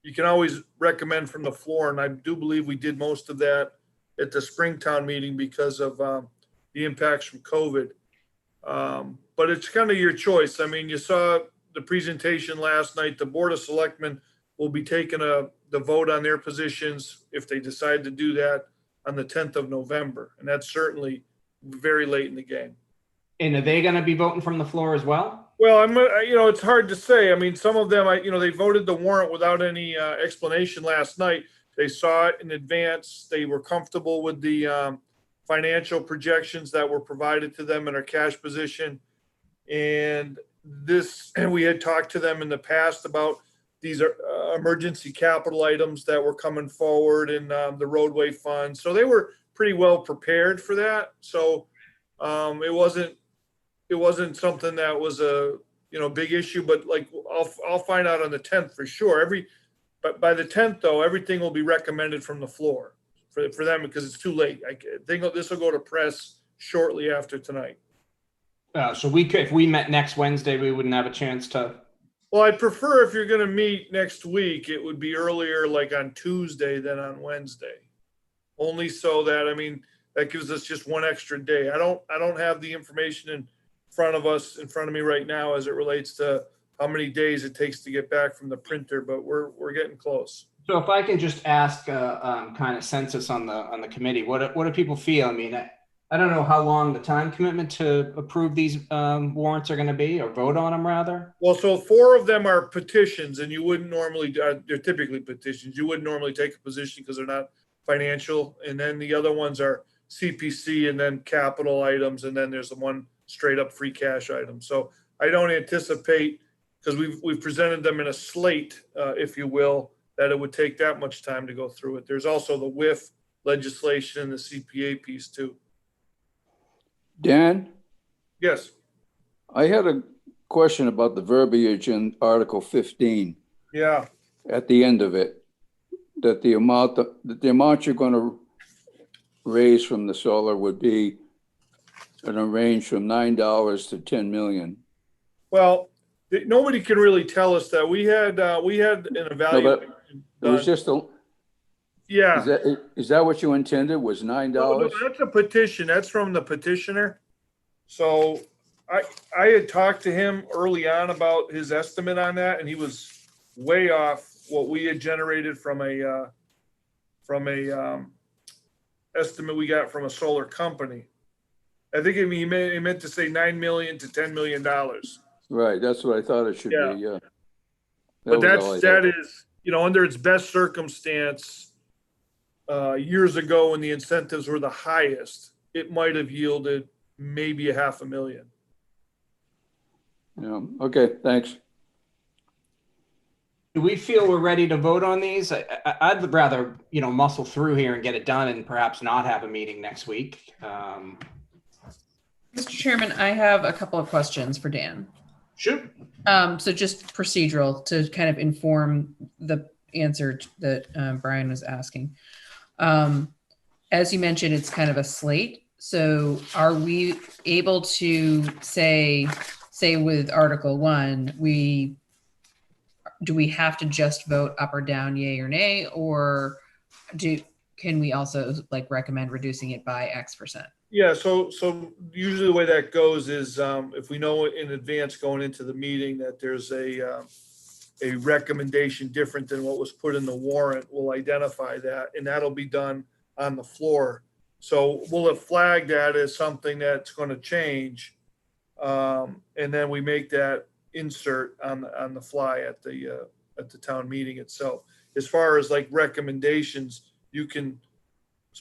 you can always recommend from the floor, and I do believe we did most of that at the Springtown meeting because of the impacts from COVID. But it's kind of your choice. I mean, you saw the presentation last night. The Board of Selectmen will be taking the vote on their positions if they decide to do that on the 10th of November. And that's certainly very late in the game. And are they going to be voting from the floor as well? Well, it's hard to say. I mean, some of them, they voted the warrant without any explanation last night. They saw it in advance. They were comfortable with the financial projections that were provided to them in our cash position. And we had talked to them in the past about these emergency capital items that were coming forward in the roadway fund. So they were pretty well prepared for that. So it wasn't something that was a big issue, but like I'll find out on the 10th for sure. But by the 10th though, everything will be recommended from the floor for them because it's too late. I think this will go to press shortly after tonight. So if we met next Wednesday, we wouldn't have a chance to. Well, I'd prefer if you're going to meet next week, it would be earlier, like on Tuesday than on Wednesday. Only so that, that gives us just one extra day. I don't have the information in front of me right now as it relates to how many days it takes to get back from the printer, but we're getting close. So if I can just ask kind of census on the committee, what do people feel? I mean, I don't know how long the time commitment to approve these warrants are going to be, or vote on them rather. Well, so 4 of them are petitions, and you wouldn't normally, they're typically petitions. You wouldn't normally take a position because they're not financial. And then the other ones are CPC and then capital items. And then there's the one straight up free cash item. So I don't anticipate, because we've presented them in a slate, if you will, that it would take that much time to go through it. There's also the WIF legislation and the CPA piece too. Dan, Yes. I had a question about the verbiage in Article 15 Yeah. at the end of it, that the amount you're going to raise from the solar would be in a range from $9 to 10 million. Well, nobody can really tell us that. We had an evaluation. It was just Yeah. Is that what you intended, was $9? No, that's a petition. That's from the petitioner. So I had talked to him early on about his estimate on that, and he was way off what we had generated from a estimate we got from a solar company. I think he meant to say $9 million to $10 million. Right, that's what I thought it should be, yeah. But was that is, under its best circumstance, years ago when the incentives were the highest, it might have yielded maybe $500,000. Yeah, okay, thanks. Do we feel we're ready to vote on these? I'd rather, muscle through here and get it done and perhaps not have a meeting next week. Mr. Chairman, I have a couple of questions for Dan. Shoot. So just procedural to kind of inform the answer that Brian was asking. As you mentioned, it's kind of a slate. So are we able to say with Article 1, do we have to just vote up or down, yay or nay, or can we also recommend reducing it by X%? Yeah, so usually the way that goes is if we know in advance going into the meeting that there's a recommendation different than what was put in the warrant, we'll identify that, and that'll be done on the floor. So we'll have flagged that as something that's going to change, and then we make that insert on the fly at the town meeting itself. As far as recommendations, you can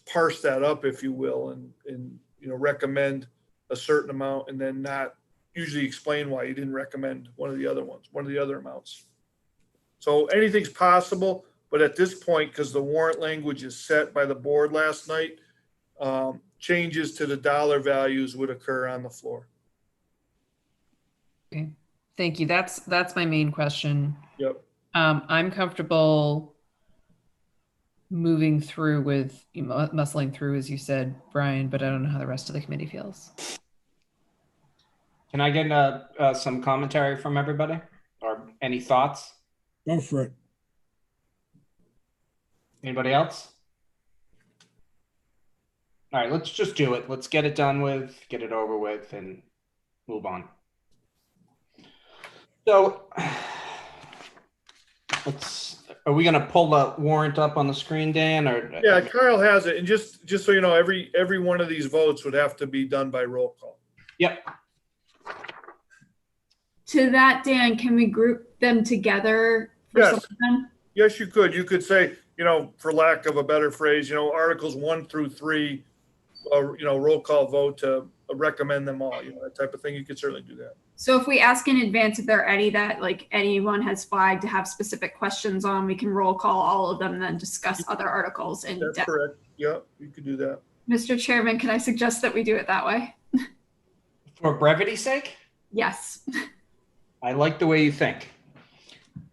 parse that up, if you will, and recommend a certain amount and then not usually explain why you didn't recommend one of the other amounts. So anything's possible, but at this point, because the warrant language is set by the board last night, changes to the dollar values would occur on the floor. Okay, thank you. That's my main question. Yep. I'm comfortable moving through with muscling through, as you said, Brian, but I don't know how the rest of the committee feels. Can I get some commentary from everybody? Any thoughts? Go for it. Anybody else? All right, let's just do it. Let's get it done with, get it over with, and move on. So, are we gonna pull the warrant up on the screen, Dan, or? Yeah, Kyle has it. And just so you know, every one of these votes would have to be done by roll call. Yep. To that, Dan, can we group them together for Yes. some of them? Yes, you could. You could say, for lack of a better phrase, Articles 1 through 3, roll call vote to recommend them all, that type of thing. You could certainly do that. So if we ask in advance if there are any that like anyone has flagged to have specific questions on, we can roll call all of them, then discuss other articles in That's depth. correct. Yeah, you could do that. Mr. Chairman, can I suggest that we do it that way? For brevity's sake, Yes. I like the way you think.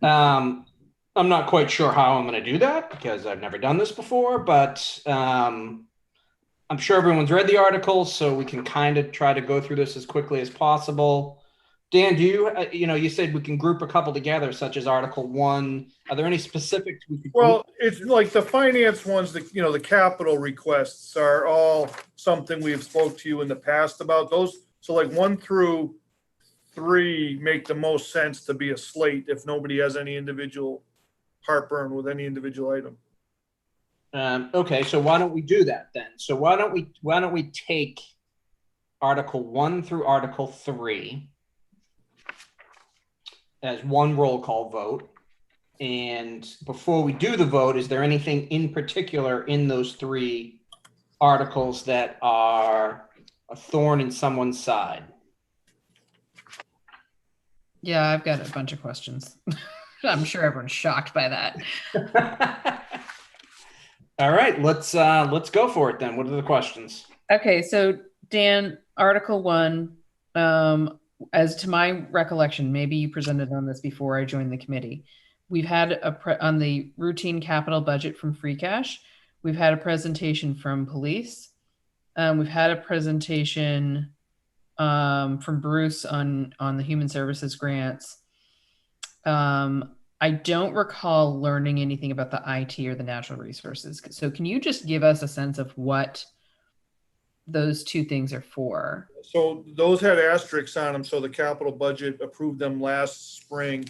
I'm not quite sure how I'm going to do that because I've never done this before, but I'm sure everyone's read the articles, so we can kind of try to go through this as quickly as possible. Dan, do you, you said we can group a couple together, such as Article 1. Are there any specifics we could? Well, it's like the finance ones, the capital requests are all something we've spoke to you in the past about those. So like 1 through 3 make the most sense to be a slate if nobody has any individual heartburn with any individual item. Okay, so why don't we do that then? So why don't we take Article 1 through Article 3 as one roll call vote? And before we do the vote, is there anything in particular in those 3 articles that are a thorn in someone's side? Yeah, I've got a bunch of questions. I'm sure everyone's shocked by that. All right, let's go for it then. What are the questions? Okay, so Dan, Article 1, as to my recollection, maybe you presented on this before I joined the committee. We've had on the routine capital budget from free cash. We've had a presentation from police. We've had a presentation from Bruce on the human services grants. I don't recall learning anything about the IT or the natural resources. So can you just give us a sense of what those 2 things are for? So those had asterisks on them. So the capital budget approved them last spring.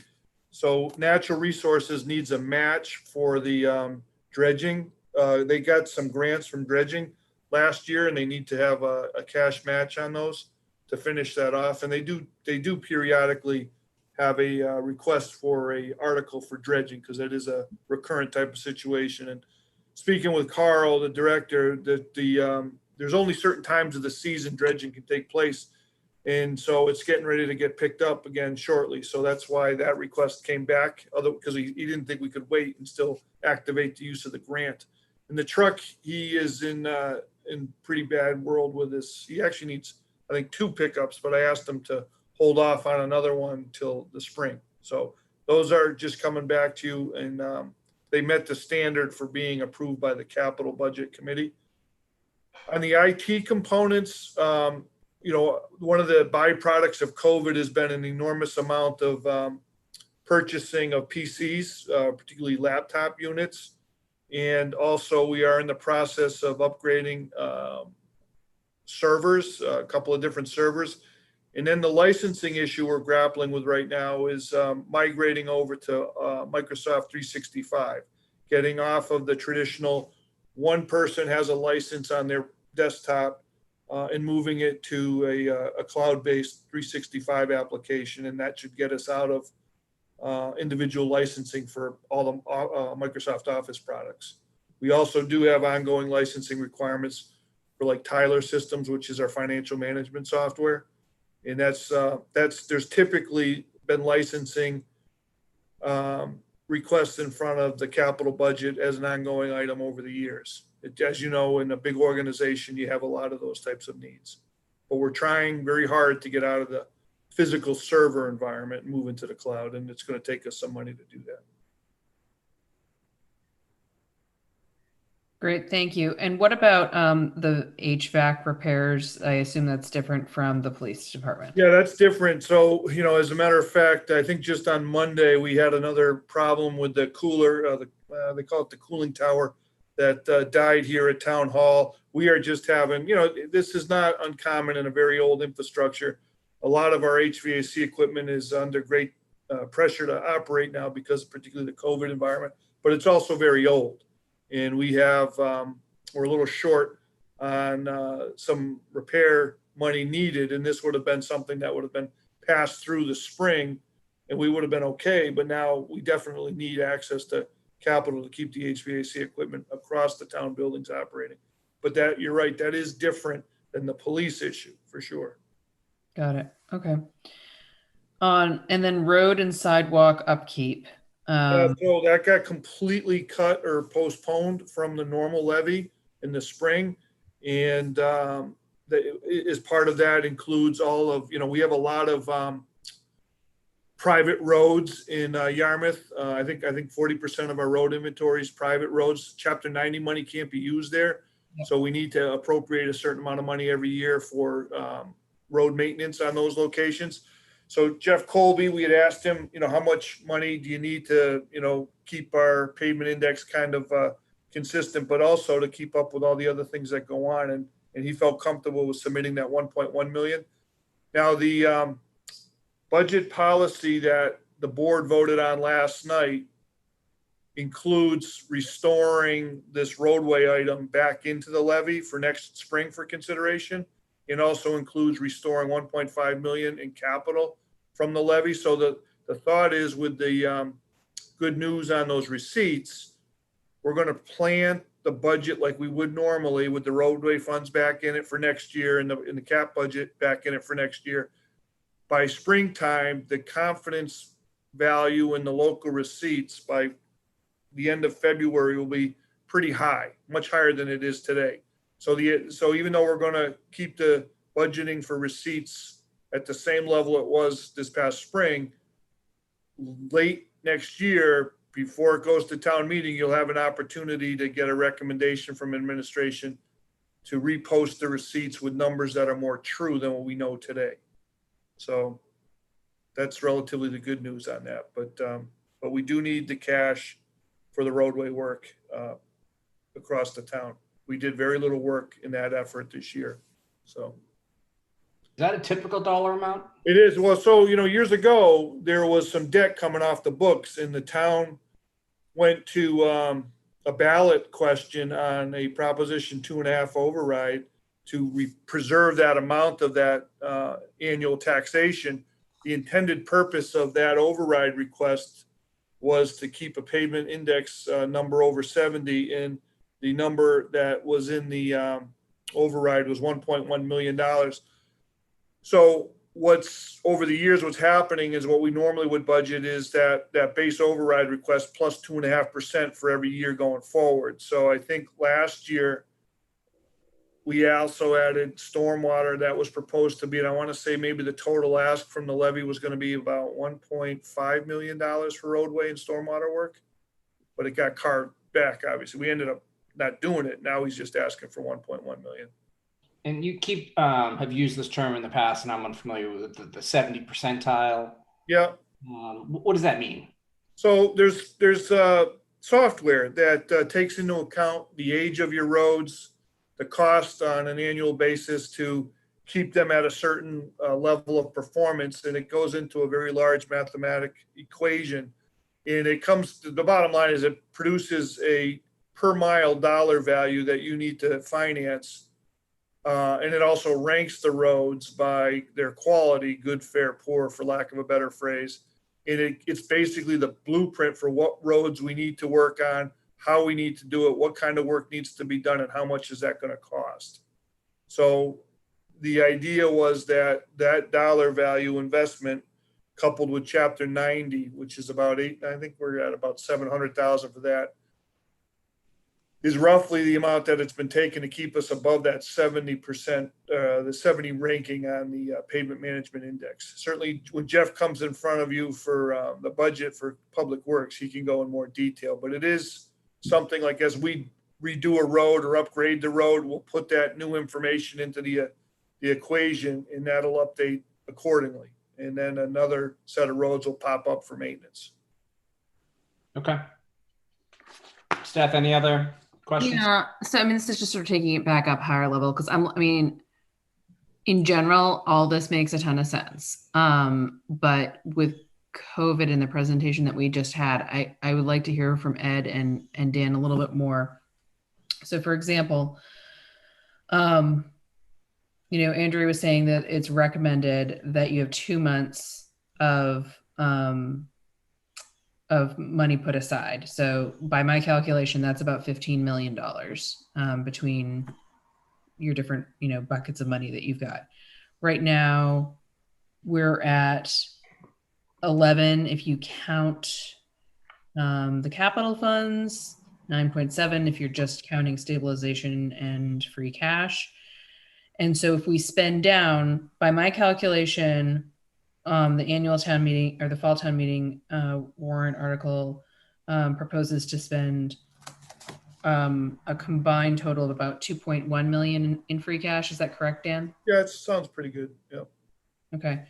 So natural resources needs a match for the dredging. They got some grants from dredging last year and they need to have a cash match on those to finish that off. And they do periodically have a request for a article for dredging because that is a recurrent type of situation. And speaking with Carl, the director, there's only certain times of the season dredging can take place. And so it's getting ready to get picked up again shortly. So that's why that request came back, because he didn't think we could wait and still activate the use of the grant. And the truck, he is in pretty bad world with this. He actually needs, I think, 2 pickups, but I asked him to hold off on another one till the spring. So those are just coming back to you, and they met the standard for being approved by the capital budget committee. On the IT components, one of the byproducts of COVID has been an enormous amount of purchasing of PCs, particularly laptop units. And also we are in the process of upgrading servers, a couple of different servers. And then the licensing issue we're grappling with right now is migrating over to Microsoft 365, getting off of the traditional one person has a license on their desktop and moving it to a cloud-based 365 application. And that should get us out of individual licensing for all the Microsoft Office products. We also do have ongoing licensing requirements for like Tyler Systems, which is our financial management software. And there's typically been licensing requests in front of the capital budget as an ongoing item over the years. As you know, in a big organization, you have a lot of those types of needs. But we're trying very hard to get out of the physical server environment and move into the cloud, and it's going to take us some money to do that. Great, thank you. And what about the HVAC repairs? I assume that's different from the police department. Yeah, that's different. So, as a matter of fact, I think just on Monday, we had another problem with the cooler, they call it the cooling tower that died here at Town Hall. We are just having, this is not uncommon in a very old infrastructure. A lot of our HVAC equipment is under great pressure to operate now because of particularly the COVID environment, but it's also very old. And we have, we're a little short on some repair money needed, and this would have been something that would have been passed through the spring, and we would have been okay, but now we definitely need access to capital to keep the HVAC equipment across the town buildings operating. But that, you're right, that is different than the police issue, for sure. Got it. Okay. And then road and sidewalk upkeep. So that got completely cut or postponed from the normal levy in the spring. And as part of that includes all of, we have a lot of private roads in Yarmouth. I think 40% of our road inventory is private roads. Chapter 90 money can't be used there. So we need to appropriate a certain amount of money every year for road maintenance on those locations. So Jeff Colby, we had asked him, how much money do you need to, keep our pavement index kind of consistent, but also to keep up with all the other things that go on. And he felt comfortable with submitting that 1.1 million. Now the budget policy that the board voted on last night includes restoring this roadway item back into the levy for next spring for consideration. It also includes restoring 1.5 million in capital from the levy. So the thought is, with the good news on those receipts, we're going to plan the budget like we would normally, with the roadway funds back in it for next year and in the cap budget back in it for next year. By springtime, the confidence value in the local receipts by the end of February will be pretty high, much higher than it is today. So even though we're going to keep the budgeting for receipts at the same level it was this past spring, late next year, before it goes to town meeting, you'll have an opportunity to get a recommendation from administration to repost the receipts with numbers that are more true than what we know today. So that's relatively the good news on that. But we do need the cash for the roadway work across the town. We did very little work in that effort this year. So. Is that a typical dollar amount? It is. Well, so, years ago, there was some debt coming off the books, and the town went to a ballot question on a Proposition 2.5 override to preserve that amount of that annual taxation. The intended purpose of that override request was to keep a pavement index number over 70, and the number that was in the override was $1.1 million. So what's over the years, what's happening is what we normally would budget is that base override request plus 2.5% for every year going forward. So I think last year we also added stormwater that was proposed to be, and I want to say maybe the total ask from the levy was going to be about $1.5 million for roadway and stormwater work, but it got carved back. Obviously, we ended up not doing it. Now he's just asking for 1.1 million. And you have used this term in the past, and I'm unfamiliar with the 70 percentile. Yeah. What does that mean? So there's software that takes into account the age of your roads, the cost on an annual basis to keep them at a certain level of performance, and it goes into a very large mathematic equation. And it comes to the bottom line is it produces a per mile dollar value that you need to finance. And it also ranks the roads by their quality, good, fair, poor, for lack of a better phrase. And it's basically the blueprint for what roads we need to work on, how we need to do it, what kind of work needs to be done, and how much is that going to cost. So the idea was that dollar value investment coupled with Chapter 90, which is about I think we're at about 700,000 for that, is roughly the amount that it's been taken to keep us above that 70%, the 70 ranking on the pavement management index. Certainly when Jeff comes in front of you for the budget for public works, he can go in more detail, but it is something like, as we redo a road or upgrade the road, we'll put that new information into the equation, and that'll update accordingly. And then another set of roads will pop up for maintenance. Okay. Steph, any other questions? Yeah, so I mean, this is just sort of taking it back up higher level because I mean, in general, all this makes a ton of sense. But with COVID and the presentation that we just had, I would like to hear from Ed and Dan a little bit more. So, for example, Andrew was saying that it's recommended that you have 2 months of money put aside. So by my calculation, that's about $15 million between your different, buckets of money that you've got. Right now, we're at 11 if you count the capital funds, 9.7 if you're just counting stabilization and free cash. And so if we spend down, by my calculation, the annual town meeting or the fall town meeting warrant article proposes to spend a combined total of about 2.1 million in free cash. Is that correct, Dan? Yeah, it sounds pretty good. Yeah. Okay.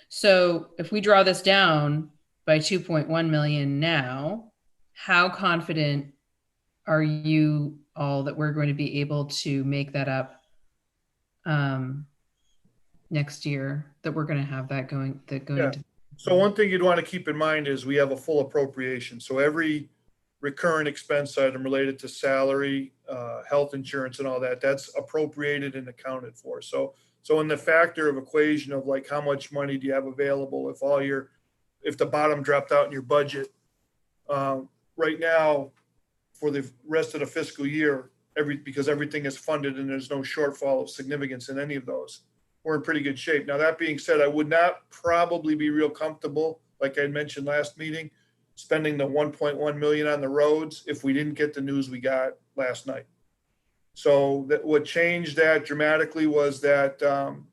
So if we draw this down by 2.1 million now, how confident are you all that we're going to be able to make that up next year, that we're going to have that going Yeah. into? So one thing you'd want to keep in mind is we have a full appropriation. So every recurrent expense item related to salary, health insurance and all that, that's appropriated and accounted for. So in the factor of equation of like how much money do you have available if the bottom dropped out in your budget, right now for the rest of the fiscal year, because everything is funded and there's no shortfall of significance in any of those, we're in pretty good shape. Now, that being said, I would not probably be real comfortable, like I mentioned last meeting, spending the 1.1 million on the roads if we didn't get the news we got last night. So what changed that dramatically was that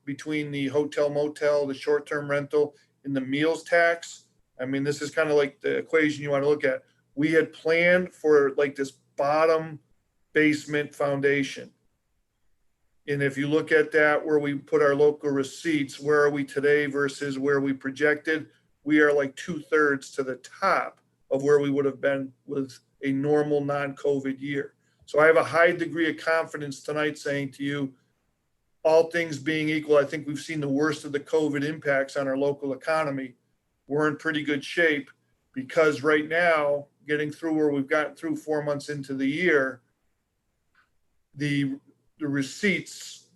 between the hotel motel, the short-term rental, and the meals tax, I mean, this is kind of like the equation you want to look at. We had planned for like this bottom basement foundation. And if you look at that, where we put our local receipts, where are we today versus where we projected? We are like 2/3 to the top of where we would have been with a normal non-COVID year. So I have a high degree of confidence tonight saying to you, all things being equal, I think we've seen the worst of the COVID impacts on our local economy. We're in pretty good shape because right now, getting through where we've gotten through 4 months into the year, the receipts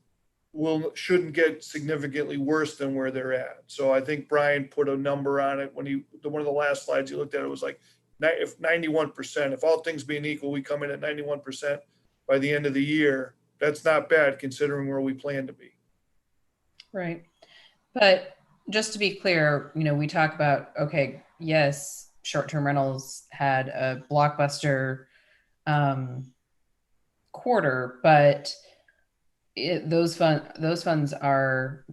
shouldn't get significantly worse than where they're at. So I think Brian put a number on it when one of the last slides he looked at, it was like if 91%, if all things being equal, we come in at 91% by the end of the year. That's not bad considering where we plan to be. Right. But just to be clear, we talk about, okay, yes, short-term rentals had a blockbuster quarter, but those funds are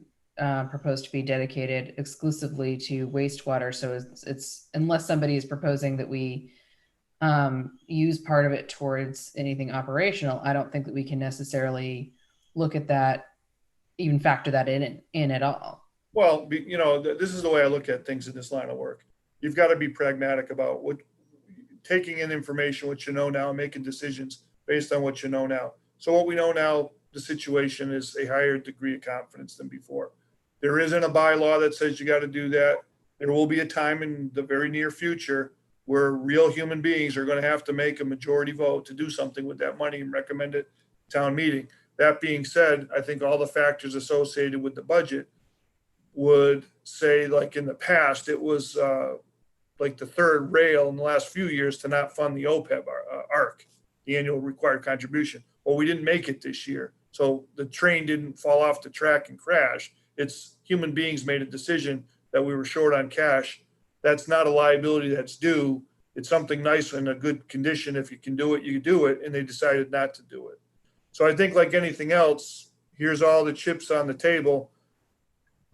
proposed to be dedicated exclusively to wastewater. So it's unless somebody is proposing that we use part of it towards anything operational, I don't think that we can necessarily look at that, even factor that in at all. Well, this is the way I look at things in this line of work. You've got to be pragmatic about taking in information, what you know now, and making decisions based on what you know now. So what we know now, the situation is a higher degree of confidence than before. There isn't a bylaw that says you got to do that. There will be a time in the very near future where real human beings are going to have to make a majority vote to do something with that money and recommend it to town meeting. That being said, I think all the factors associated with the budget would say, like in the past, it was like the third rail in the last few years to not fund the OPEB ARC, the annual required contribution. Well, we didn't make it this year. So the train didn't fall off the track and crash. It's human beings made a decision that we were short on cash. That's not a liability that's due. It's something nice in a good condition. If you can do it, you do it. And they decided not to do it. So I think like anything else, here's all the chips on the table.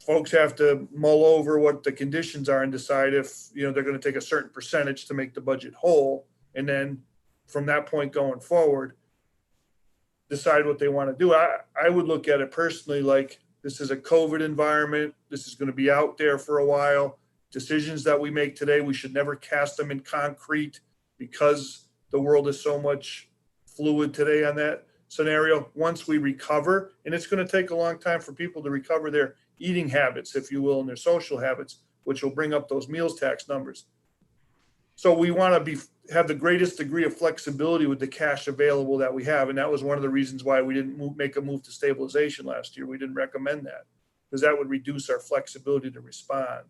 Folks have to mull over what the conditions are and decide if, they're going to take a certain percentage to make the budget whole. And then from that point going forward, decide what they want to do. I would look at it personally like this is a COVID environment. This is going to be out there for a while. Decisions that we make today, we should never cast them in concrete because the world is so much fluid today on that scenario. Once we recover, and it's going to take a long time for people to recover their eating habits, if you will, and their social habits, which will bring up those meals tax numbers. So we want to have the greatest degree of flexibility with the cash available that we have. And that was one of the reasons why we didn't make a move to stabilization last year. We didn't recommend that because that would reduce our flexibility to respond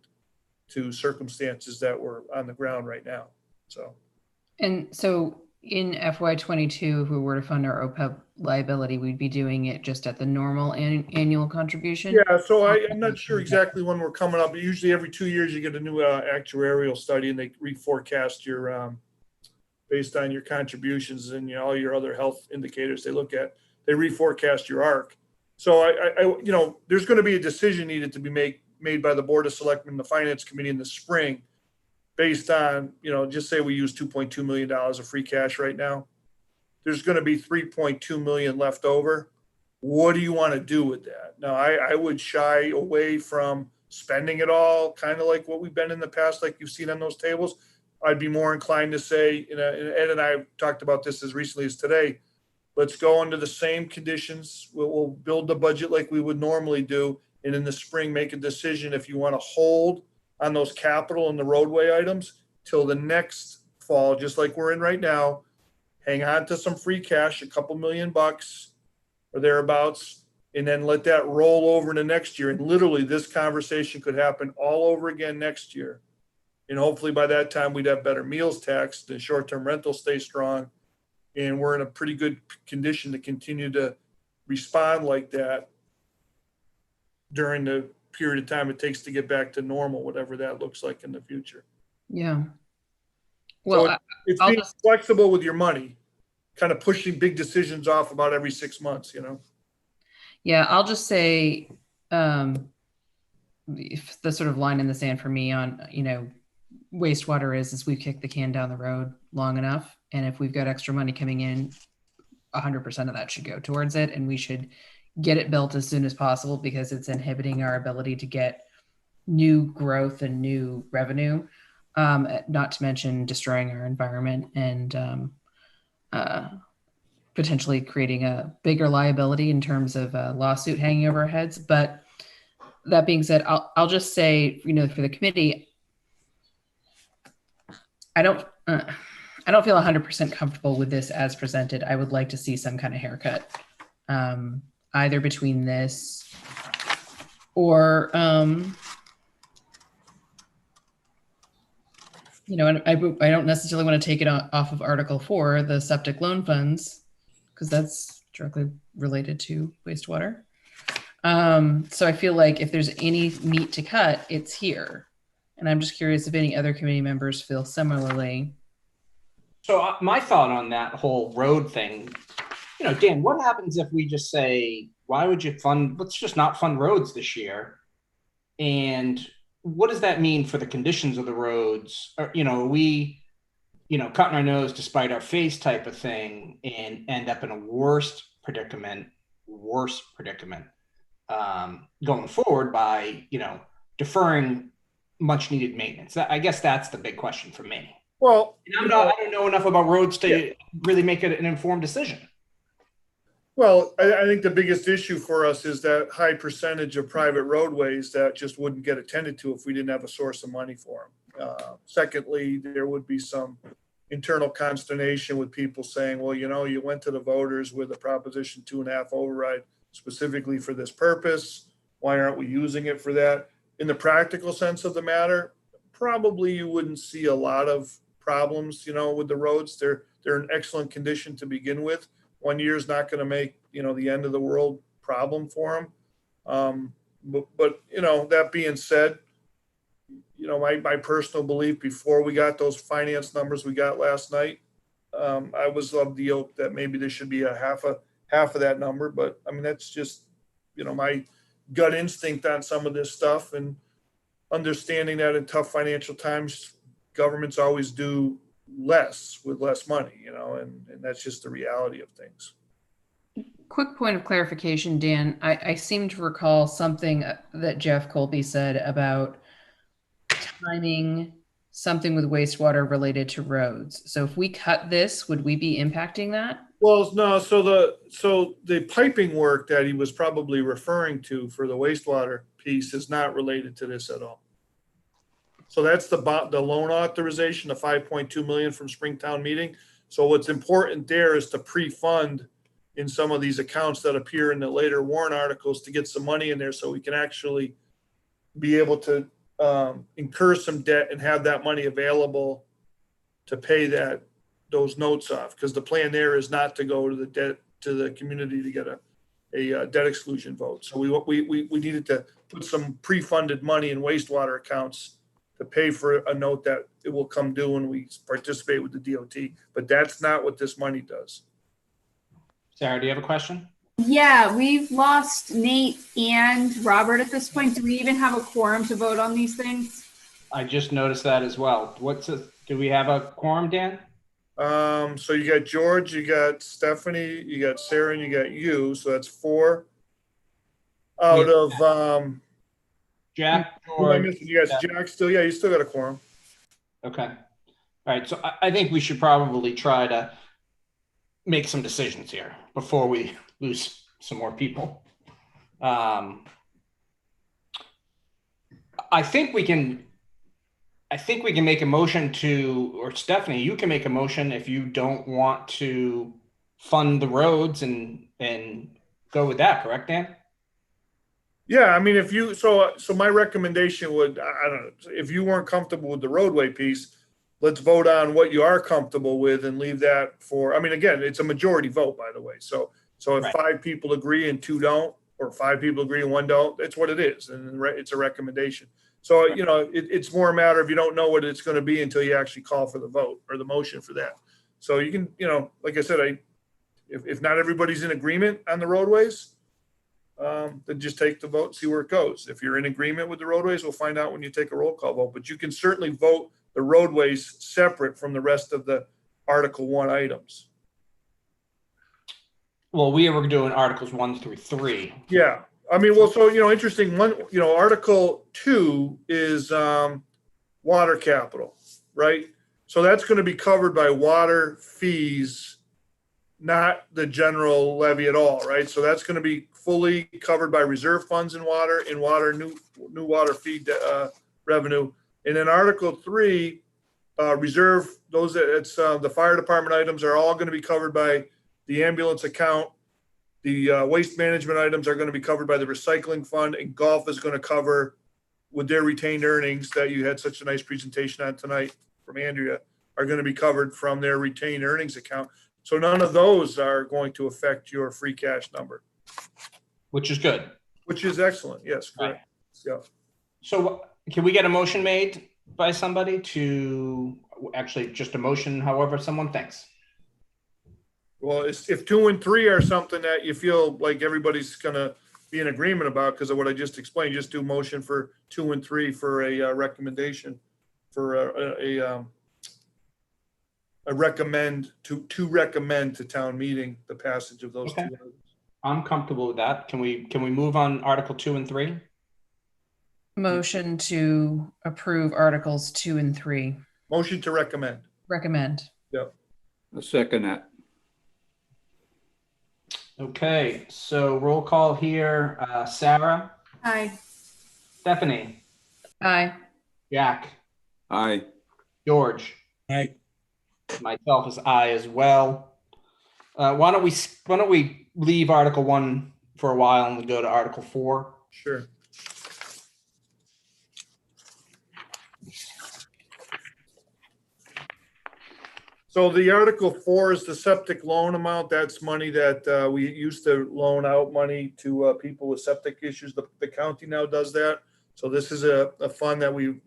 to circumstances that were on the ground right now. So. And so in FY22, if we were to fund our OPEB liability, we'd be doing it just at the normal annual contribution? Yeah, so I'm not sure exactly when we're coming up. But usually every 2 years you get a new actuarial study and they reforecast your based on your contributions and all your other health indicators they look at. They reforecast your ARC. So I there's going to be a decision needed to be made by the Board of Selectmen and the Finance Committee in the spring based on, just say we use $2.2 million of free cash right now. There's going to be 3.2 million left over. What do you want to do with that? Now, I would shy away from spending it all, kind of like what we've been in the past, like you've seen on those tables. I'd be more inclined to say, and Ed and I have talked about this as recently as today, let's go under the same conditions. We'll build the budget like we would normally do. And in the spring, make a decision if you want to hold on those capital and the roadway items till the next fall, just like we're in right now. Hang on to some free cash, a couple $1 million or thereabouts, and then let that roll over into next year. And literally this conversation could happen all over again next year. And hopefully by that time we'd have better meals tax, the short-term rental stay strong, and we're in a pretty good condition to continue to respond like that during the period of time it takes to get back to normal, whatever that looks like in the future. Yeah. Well, So it's being flexible with your money, kind of pushing big decisions off about every 6 months, yeah, I'll just say, if the sort of line in the sand for me on, wastewater is we've kicked the can down the road long enough. And if we've got extra money coming in, 100% of that should go towards it. And we should get it built as soon as possible because it's inhibiting our ability to get new growth and new revenue, not to mention destroying our environment and potentially creating a bigger liability in terms of a lawsuit hanging over our heads. But that being said, I'll just say, for the committee, I don't feel 100% comfortable with this as presented. I would like to see some kind of haircut, either between this or, and I don't necessarily want to take it off of Article 4, the septic loan funds, because that's directly related to wastewater. So I feel like if there's any meat to cut, it's here. And I'm just curious if any other committee members feel similarly. So my thought on that whole road thing, Dan, what happens if we just say, why would you let's just not fund roads this year? And what does that mean for the conditions of the roads? Or, are we, cutting our nose to spite our face type of thing and end up in a worse predicament going forward by, deferring much needed maintenance? I guess that's the big question for me. Well, I don't know enough about roads to really make it an informed decision. Well, I think the biggest issue for us is that high percentage of private roadways that just wouldn't get attended to if we didn't have a source of money for them. Secondly, there would be some internal consternation with people saying, well, you went to the voters with a Proposition 2.5 override specifically for this purpose. Why aren't we using it for that? In the practical sense of the matter, probably you wouldn't see a lot of problems, with the roads. They're in excellent condition to begin with. 1 year is not going to make, the end of the world problem for them. But that being said, my personal belief before we got those finance numbers we got last night, I was of the ilk that maybe there should be a half of that number. But I mean, that's just, my gut instinct on some of this stuff, and understanding that in tough financial times, governments always do less with less money, and that's just the reality of things. quick point of clarification, Dan. I seem to recall something that Jeff Colby said about timing something with wastewater related to roads. So if we cut this, would we be impacting that? Well, no, so the piping work that he was probably referring to for the wastewater piece is not related to this at all. So that's the loan authorization, the 5.2 million from Springtown meeting. So what's important there is to pre-fund in some of these accounts that appear in the later warrant articles to get some money in there so we can actually be able to incur some debt and have that money available to pay those notes off. Because the plan there is not to go to the debt to the community to get a debt exclusion vote. So we needed to put some pre-funded money in wastewater accounts to pay for a note that it will come due when we participate with the DOT. But that's not what this money does. Sarah, do you have a question? Yeah, we've lost Nate and Robert at this point. Do we even have a quorum to vote on these things? I just noticed that as well. Do we have a quorum, Dan? So you got George, you got Stephanie, you got Sarah, and you got you. So that's 4 out of Jack, who am I George. missing? You guys, Jack still? Yeah, you still got a quorum. Okay. All right. So I think we should probably try to make some decisions here before we lose some more people. I think we can make a motion to, or Stephanie, you can make a motion if you don't want to fund the roads and go with that, correct, Dan? Yeah, I mean, if you, so my recommendation would, I don't know, if you weren't comfortable with the roadway piece, let's vote on what you are comfortable with and leave that for, I mean, again, it's a majority vote, by the way. So if Right. 5 people agree and 2 don't, or 5 people agree and 1 don't, it's what it is. And it's a recommendation. So, you know, it's more a matter of you don't know what it's going to be until you actually call for the vote or the motion for that. So you can, you know, like I said, if not everybody's in agreement on the roadways, then just take the vote, see where it goes. If you're in agreement with the roadways, we'll find out when you take a roll call vote. But you can certainly vote the roadways separate from the rest of the Article 1 items. Well, we were doing Articles 1 through 3. Yeah. I mean, well, so, you know, interesting one, you know, Article 2 is water capital, right? So that's going to be covered by water fees, not the general levy at all, right? So that's going to be fully covered by reserve funds in water, new water fee revenue. And then Article 3, reserve, it's the fire department items are all going to be covered by the ambulance account. The waste management items are going to be covered by the recycling fund, and golf is going to cover with their retained earnings that you had such a nice presentation on tonight from Andrea, are going to be covered from their retained earnings account. So none of those are going to affect your free cash number. Which is good. Which is excellent. Yes, correct. Yeah. So can we get a motion made by somebody to actually just a motion, however someone thinks? Well, if 2 and 3 are something that you feel like everybody's gonna be in agreement about because of what I just explained, just do motion for 2 and 3 for a recommendation for a recommend to recommend to town meeting the passage of those 2 items. I'm comfortable with that. Can we move on Article 2 and 3? Motion to approve Articles 2 and 3. Motion to recommend. Recommend. Yep. A second that. Okay, so roll call here. Sarah, Aye. Stephanie, Aye. Jack, Aye. George, Aye. myself is aye as well. Why don't we leave Article 1 for a while and we go to Article 4? Sure. So the Article 4 is the septic loan amount. That's money that we used to loan out money to people with septic issues. The county now does that. So this is a fund that we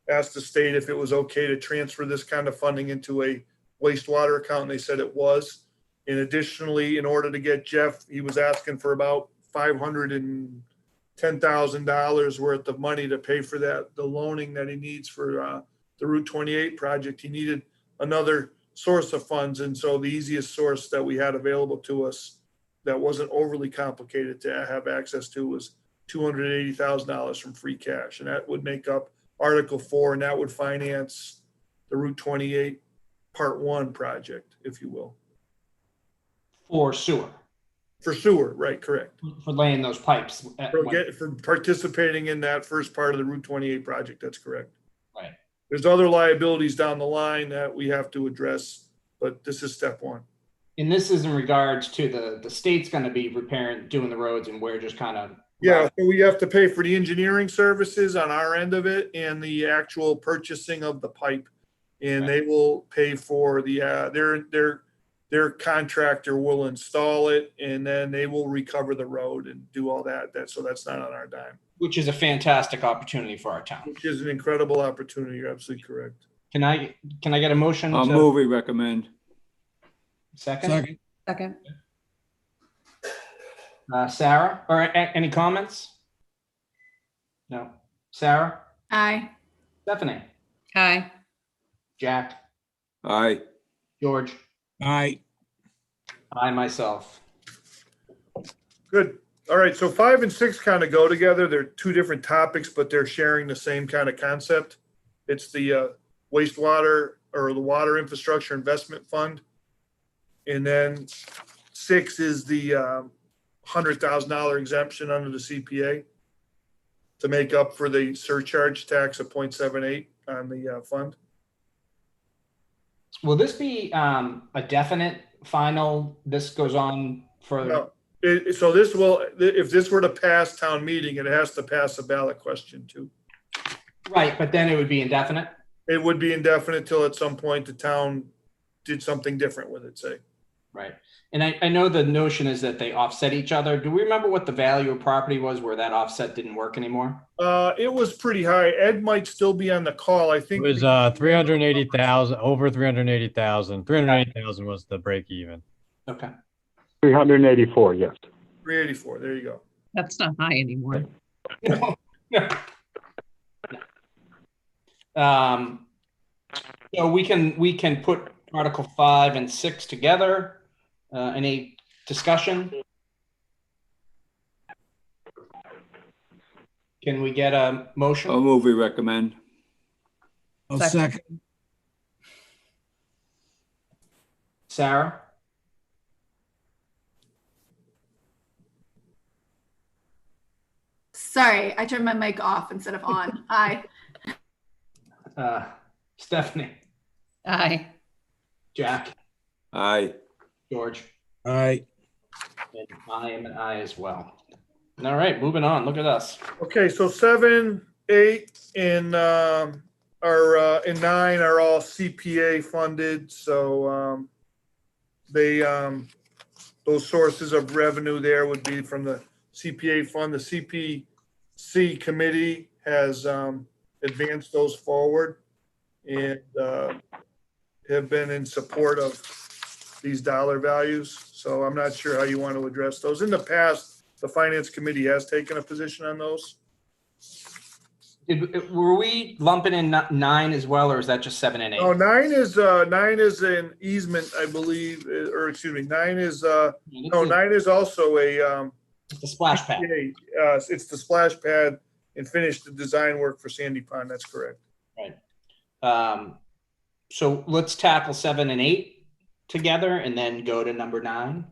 asked the state if it was okay to transfer this kind of funding into a wastewater account, and they said it was. And additionally, in order to get Jeff, he was asking for about $510,000 worth of money to pay for the loaning that he needs for the Route 28 project. He needed another source of funds. And so the easiest source that we had available to us that wasn't overly complicated to have access to was $280,000 from free cash. And that would make up Article 4, and that would finance the Route 28 Part 1 project, if you will. For sewer, For sewer, right, correct. for laying those pipes. For participating in that first part of the Route 28 project, that's correct. Right. There's other liabilities down the line that we have to address, but this is step one. And this is in regards to the state's going to be repairing, doing the roads, and we're just kind of. Yeah, so we have to pay for the engineering services on our end of it and the actual purchasing of the pipe. And they will pay for the, their contractor will install it, and then they will recover the road and do all that. So that's not on our dime. Which is a fantastic opportunity for our town. Which is an incredible opportunity. You're absolutely correct. Can I get a motion? I'll to move we recommend. Second? Second. Second. Sarah, or any comments? No. Sarah? Aye. Stephanie? Aye. Jack? Aye. George? Aye. I myself. Good. All right. So 5 and 6 kind of go together. They're two different topics, but they're sharing the same kind of concept. It's the wastewater or the water infrastructure investment fund. And then 6 is the $100,000 exemption under the CPA to make up for the surcharge tax of 0.78 on the fund. Will this be a definite final? This goes on for. No. So this will, if this were to pass town meeting, it has to pass a ballot question too. Right, but then it would be indefinite? It would be indefinite till at some point the town did something different with it, say. Right. And I know the notion is that they offset each other. Do we remember what the value of property was where that offset didn't work anymore? It was pretty high. Ed might still be on the call. I It think. was 380,000, over 380,000. 380,000 was the break even. Okay. 384, yes. 384, there you go. That's not high anymore. So we can put Article 5 and 6 together. Any discussion? Can we get a motion? I'll move we recommend. I'll second. Sarah? Sorry, I turned my mic off instead of on. Aye. Stephanie? Aye. Jack? Aye. George? Aye. And I am an aye as well. All right, moving on. Look at us. Okay, so 7, 8, and 9 are all CPA funded. So those sources of revenue there would be from the CPA fund. The CPC committee has advanced those forward and have been in support of these dollar values. So I'm not sure how you want to address those. In the past, the finance committee has taken a position on those. Were we lumping in 9 as well, or is that just 7 and 8? Oh, 9 is an easement, I believe, or excuse me, 9 is, no, 9 is also a, The splash pad. it's the splash pad and finish the design work for Sandy Pond. That's correct. Right. So let's tackle 7 and 8 together and then go to number 9.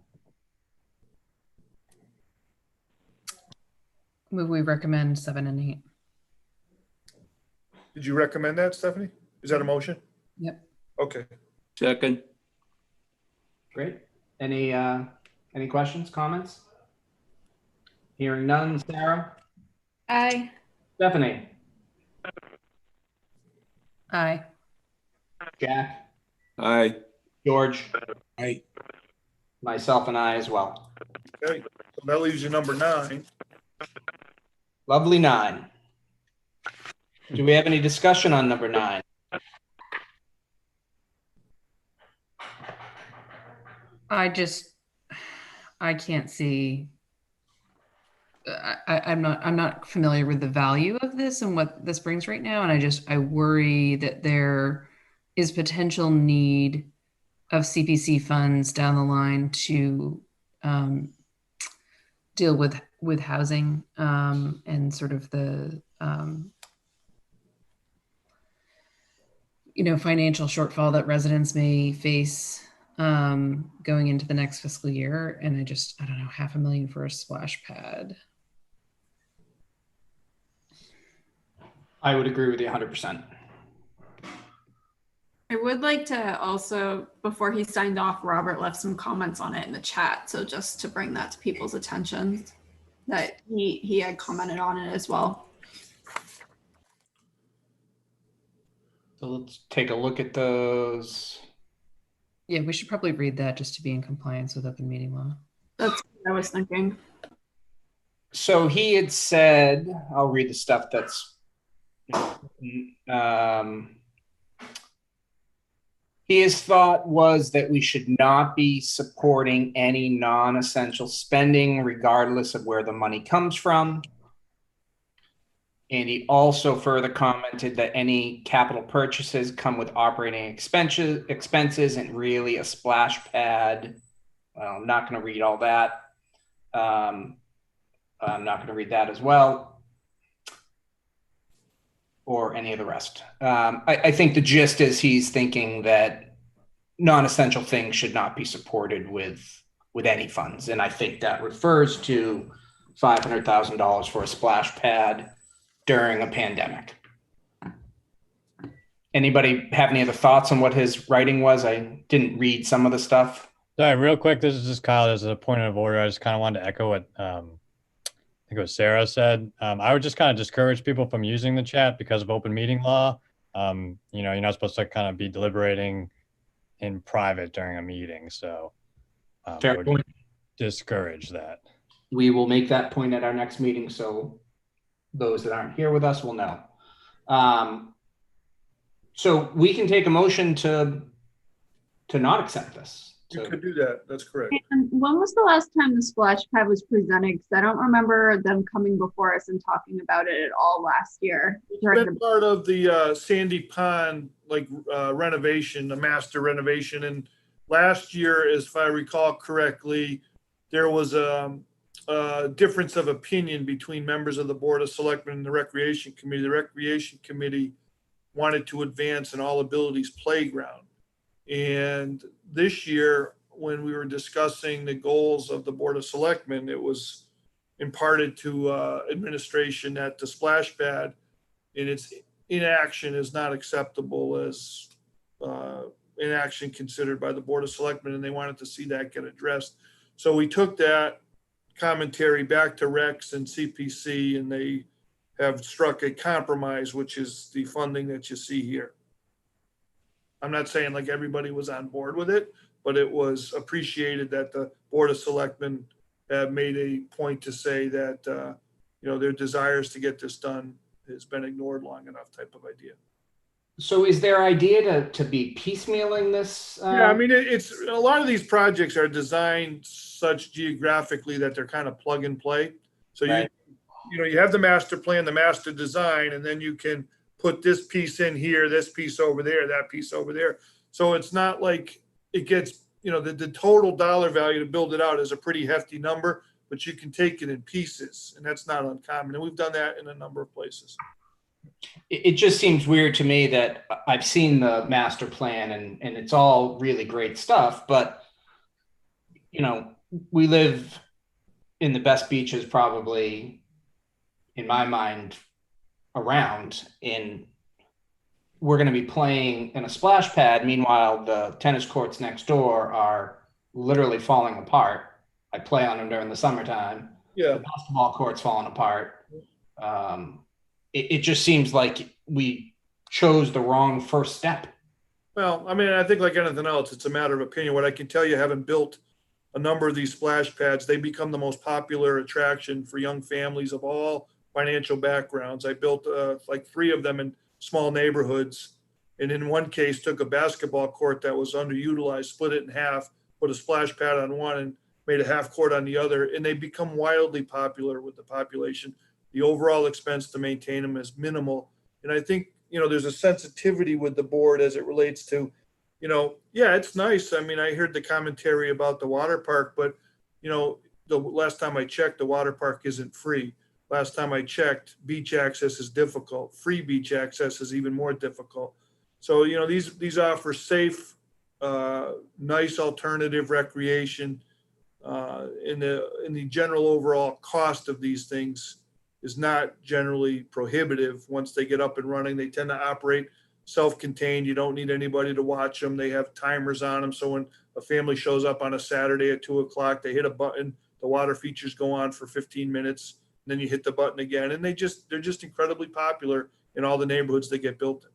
Move we recommend 7 and 8. Did you recommend that, Stephanie? Is that a motion? Yep. Okay. Second. Great. Any questions, comments? Hearing none. Sarah? Aye. Stephanie? Aye. Jack? Aye. George? Aye. Myself and I as well. Okay. So that leaves you number 9. Lovely 9. Do we have any discussion on number 9? I can't see. I'm not familiar with the value of this and what this brings right now. And I worry that there is potential need of CPC funds down the line to deal with housing and sort of the financial shortfall that residents may face going into the next fiscal year. And I don't know, $500,000 for a splash pad. I would agree with you 100%. I would like to also, before he signed off, Robert left some comments on it in the chat. So just to bring that to people's attention, that he had commented on it as well. So let's take a look at those. Yeah, we should probably read that just to be in compliance with open meeting law. That's what I was thinking. So he had said, I'll read the stuff that's his thought was that we should not be supporting any non-essential spending regardless of where the money comes from. And he also further commented that any capital purchases come with operating expenses and really a splash pad. Well, I'm not going to read all that. I'm not going to read that as well, or any of the rest. I think the gist is he's thinking that non-essential things should not be supported with any funds. And I think that refers to $500,000 for a splash pad during a pandemic. Anybody have any other thoughts on what his writing was? I didn't read some of the stuff. Sorry, real quick, this is just Kyle. As a point of order, I just kind of wanted to echo what I think it was Sarah said. I would just kind of discourage people from using the chat because of open meeting law. You're not supposed to kind of be deliberating in private during a meeting. So I would discourage that. We will make that point at our next meeting, so those that aren't here with us will know. So we can take a motion to not accept this. You could do that. That's correct. And when was the last time the splash pad was presented? Because I don't remember them coming before us and talking about it at all last year. It's been part of the Sandy Pond renovation, the master renovation. And last year, as if I recall correctly, there was a difference of opinion between members of the Board of Selectmen and the Recreation Committee. The Recreation Committee wanted to advance an all abilities playground. And this year, when we were discussing the goals of the Board of Selectmen, it was imparted to administration that the splash pad in its inaction is not acceptable as inaction considered by the Board of Selectmen, and they wanted to see that get addressed. So we took that commentary back to Rex and CPC, and they have struck a compromise, which is the funding that you see here. I'm not saying like everybody was on board with it, but it was appreciated that the Board of Selectmen have made a point to say that, their desires to get this done has been ignored long enough type of idea. So is there idea to be piecemealing this? Yeah, I mean, it's a lot of these projects are designed such geographically that they're kind of plug and play. So right. you have the master plan, the master design, and then you can put this piece in here, this piece over there, that piece over there. So it's not like it gets, the total dollar value to build it out is a pretty hefty number, but you can take it in pieces, and that's not uncommon. And we've done that in a number of places. It just seems weird to me that I've seen the master plan and it's all really great stuff, but we live in the best beaches probably, in my mind, around, and we're going to be playing in a splash pad. Meanwhile, the tennis courts next door are literally falling apart. I play on them during the summertime. Yeah. The basketball court's falling apart. It just seems like we chose the wrong first step. Well, I mean, I think like anything else, it's a matter of opinion. What I can tell you, having built a number of these splash pads, they become the most popular attraction for young families of all financial backgrounds. I built like 3 of them in small neighborhoods, and in one case took a basketball court that was underutilized, split it in half, put a splash pad on one and made a half court on the other, and they become wildly popular with the population. The overall expense to maintain them is minimal. And I think, there's a sensitivity with the board as it relates to yeah, it's nice. I mean, I heard the commentary about the water park, but the last time I checked, the water park isn't free. Last time I checked, beach access is difficult. Free beach access is even more difficult. So, these offer safe, nice alternative recreation. In the general overall cost of these things is not generally prohibitive. Once they get up and running, they tend to operate self-contained. You don't need anybody to watch them. They have timers on them. So when a family shows up on a Saturday at 2:00, they hit a button, the water features go on for 15 minutes, and then you hit the button again. And they're just incredibly popular in all the neighborhoods they get built in.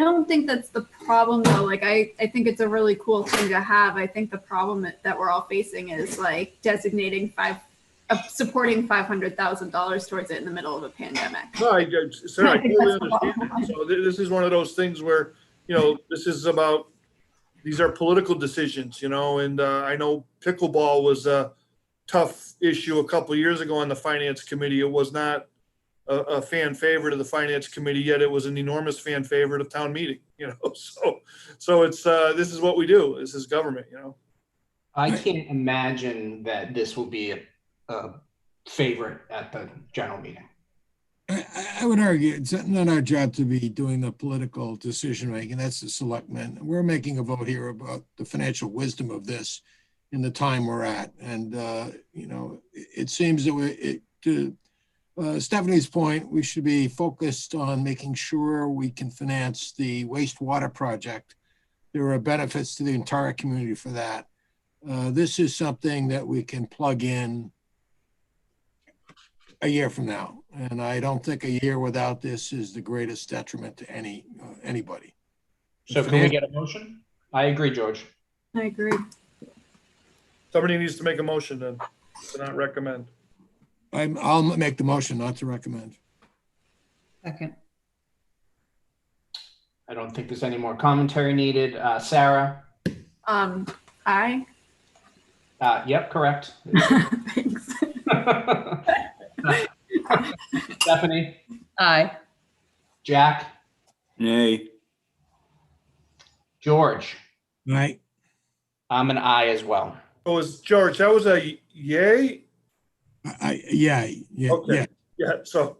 I don't think that's the problem though. Like I think it's a really cool thing to have. I think the problem that we're all facing is like designating supporting $500,000 towards it in the middle of a pandemic. No, I totally understand. So this is one of those things where, this is about, these are political decisions, and I know pickleball was a tough issue a couple of years ago on the finance committee. It was not a fan favorite of the finance committee, yet it was an enormous fan favorite of town meeting, so it's, this is what we do. This is government, I can't imagine that this will be a favorite at the general meeting. I would argue it's not our job to be doing the political decision making. That's the selectmen. We're making a vote here about the financial wisdom of this in the time we're at. And, it seems that to Stephanie's point, we should be focused on making sure we can finance the wastewater project. There are benefits to the entire community for that. This is something that we can plug in a year from now. And I don't think a year without this is the greatest detriment to anybody. So can we get a motion? I agree, George. I agree. Somebody needs to make a motion then, to not recommend. I'll make the motion not to recommend. Second. I don't think there's any more commentary needed. Sarah? Aye. Yep, correct. Thanks. Stephanie? Aye. Jack? Nay. George? Right. I'm an aye as well. Oh, George, that was a yay? Yeah. Okay. Yeah, so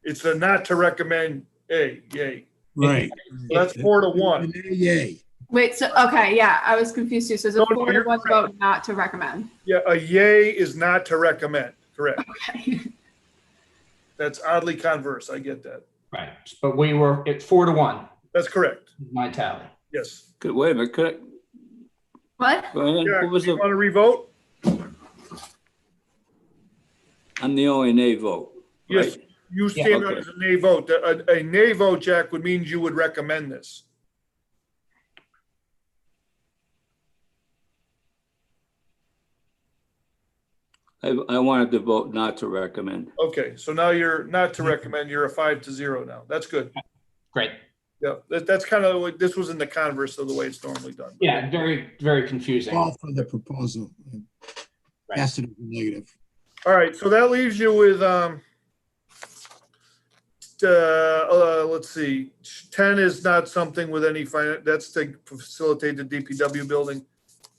it's a not to recommend, yay. Right. So that's 4-1. Yay. Wait, so, okay, yeah, I was confused too. So it's a No, 4-1 vote not to recommend. Yeah, a yay is not to recommend, correct. Okay. That's oddly converse, I get that. Right, but we were at 4-1, That's correct, my tally. yes. Good, wait a minute, could I, What? go ahead. Jack, What was you the, want to revote? I'm the only nay vote. Yes, right? you Yeah, stand okay. out as a nay vote. A nay vote, Jack, would mean you would recommend this. I wanted to vote not to recommend. Okay, so now you're not to recommend, you're a 5-0 now. That's good. Great. Yeah, that's kind of what, this was in the converse of the way it's normally done. Yeah, very, very confusing. All for the proposal. Right. Has to be negative. All right, so that leaves you with, let's see, 10 is not something with any that's to facilitate the DPW building,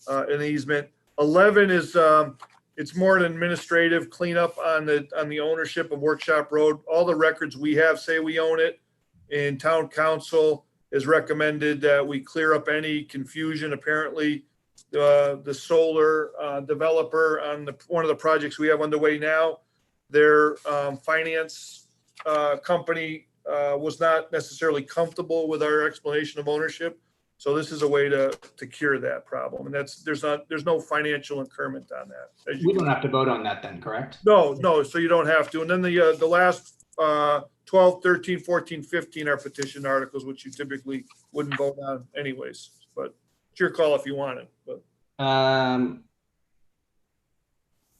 an easement. 11 is, it's more an administrative cleanup on the ownership of Workshop Road. All the records we have say we own it, and town council has recommended that we clear up any confusion. Apparently, the solar developer on one of the projects we have underway now, their finance company was not necessarily comfortable with our explanation of ownership. So this is a way to cure that problem. And there's no financial incurment on that. We don't have to vote on that then, correct? No, so you don't have to. And then the last 12, 13, 14, 15 are petition articles, which you typically wouldn't vote on anyways. But it's your call if you want it. But I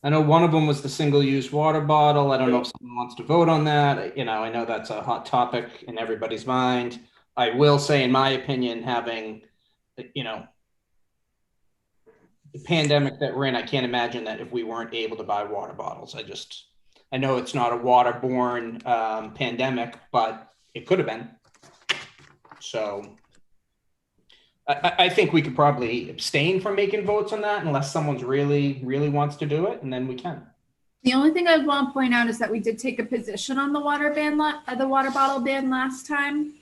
know one of them was the single-use water bottle. I don't know if someone wants to vote on that. I know that's a hot topic in everybody's mind. I will say, in my opinion, having, the pandemic that we're in, I can't imagine that if we weren't able to buy water bottles. I know it's not a waterborne pandemic, but it could have been. So I think we could probably abstain from making votes on that unless someone's really, really wants to do it, and then we can. The only thing I want to point out is that we did take a position on the water ban, the water bottle ban last time,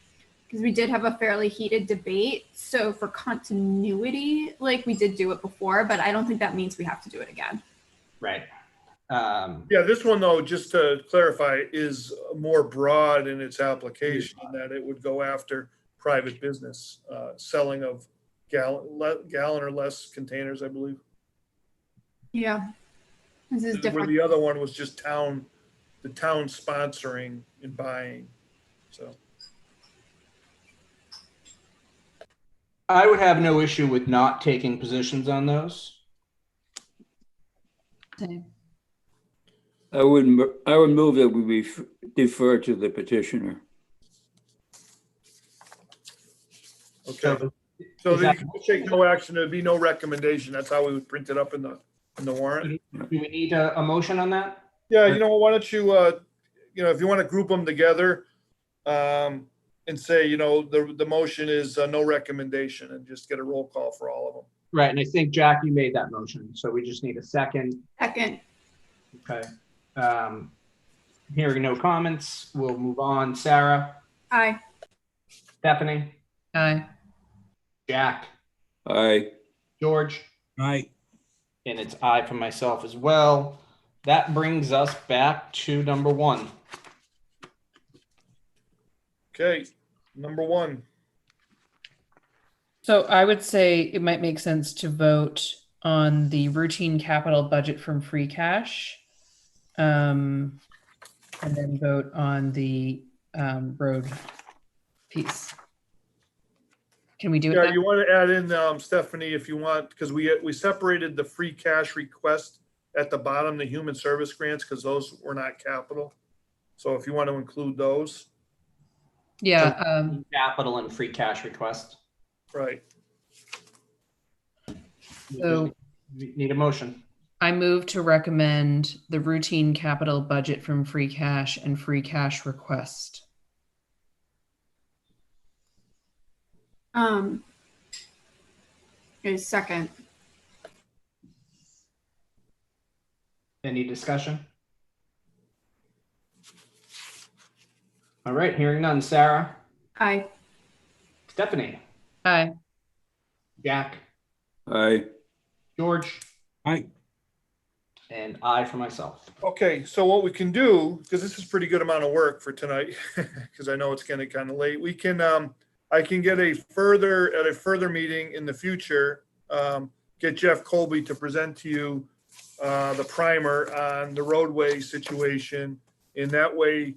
because we did have a fairly heated debate. So for continuity, like we did do it before, but I don't think that means we have to do it again. Right. Yeah, this one though, just to clarify, is more broad in its application in that it would go after private business, selling of gallon or less containers, I believe. Yeah. This is Where different. the other one was just the town sponsoring and buying, so. I would have no issue with not taking positions on those. Same. I would move that we defer to the petitioner. Okay, so then you can take no action, there'd be no recommendation, that's how we would print it up in the warrant. Do we need a motion on that? Yeah, you know, why don't you, if you want to group them together, and say, the motion is no recommendation and just get a roll call for all of them. Right, and I think Jack, you made that motion, so we just need a second. Second. Okay. Hearing no comments, we'll move on. Sarah, Aye. Stephanie, Aye. Jack, Aye. George, Aye. and it's aye for myself as well. That brings us back to number 1. Okay, number 1. So I would say it might make sense to vote on the routine capital budget from free cash. And then vote on the road piece. Can we do it? Yeah, that you want to add in, Stephanie, if you want, because we separated the free cash request at the bottom, the human service grants, because those were not capital. So if you want to include those, Yeah. Capital and free cash request. right. So We need a motion. I move to recommend the routine capital budget from free cash and free cash request. A second. Any discussion? All right, hearing none. Sarah, Aye. Stephanie, Aye. Jack, Aye. George, Aye. and I for myself. Okay, so what we can do, because this is a pretty good amount of work for tonight, because I know it's getting kind of late, we can, I can get at a further meeting in the future, get Jeff Colby to present to you the primer on the roadway situation. In that way,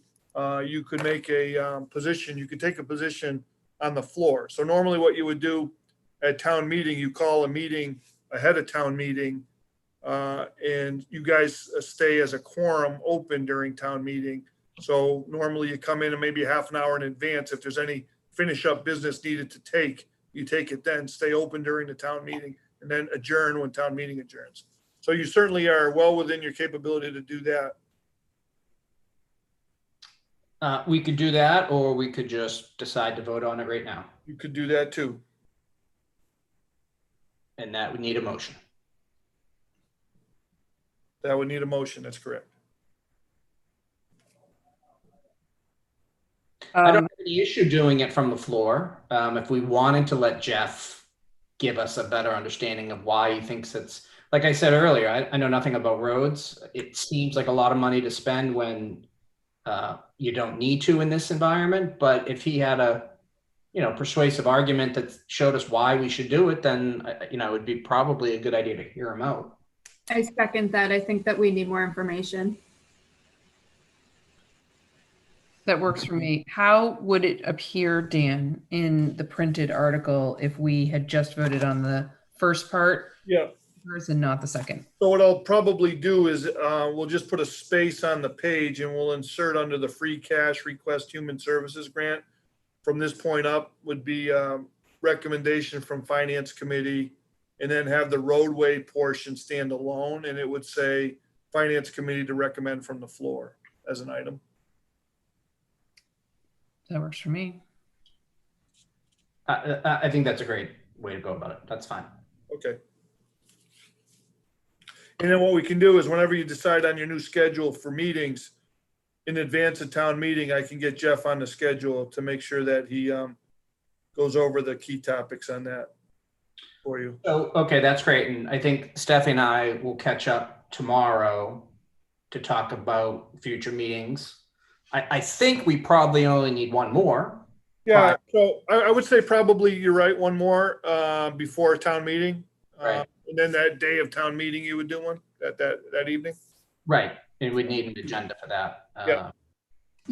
you could make a position, you could take a position on the floor. So normally what you would do at town meeting, you call a meeting ahead of town meeting, and you guys stay as a quorum open during town meeting. So normally you come in and maybe half an hour in advance. If there's any finish up business needed to take, you take it then, stay open during the town meeting, and then adjourn when town meeting adjourns. So you certainly are well within your capability to do that. We could do that, or we could just decide to vote on it right now. You could do that too. And that would need a motion. That would need a motion, that's correct. I don't have any issue doing it from the floor. If we wanted to let Jeff give us a better understanding of why he thinks it's, like I said earlier, I know nothing about roads. It seems like a lot of money to spend when you don't need to in this environment. But if he had a, persuasive argument that showed us why we should do it, then, it would be probably a good idea to hear him out. I second that. I think that we need more information. That works for me. How would it appear, Dan, in the printed article if we had just voted on the first part Yeah. and not the second? So what I'll probably do is we'll just put a space on the page and we'll insert under the free cash request human services grant. From this point up would be recommendation from finance committee, and then have the roadway portion stand alone, and it would say finance committee to recommend from the floor as an item. That works for me. I think that's a great way to go about it. That's fine. Okay. And then what we can do is whenever you decide on your new schedule for meetings, in advance of town meeting, I can get Jeff on the schedule to make sure that he goes over the key topics on that for you. So, okay, that's great. And I think Stephanie and I will catch up tomorrow to talk about future meetings. I think we probably only need one more. Yeah, so I would say probably you're right, one more before town meeting. Right. And then that day of town meeting, you would do one that evening? Right. And we'd need an agenda for that. Yeah.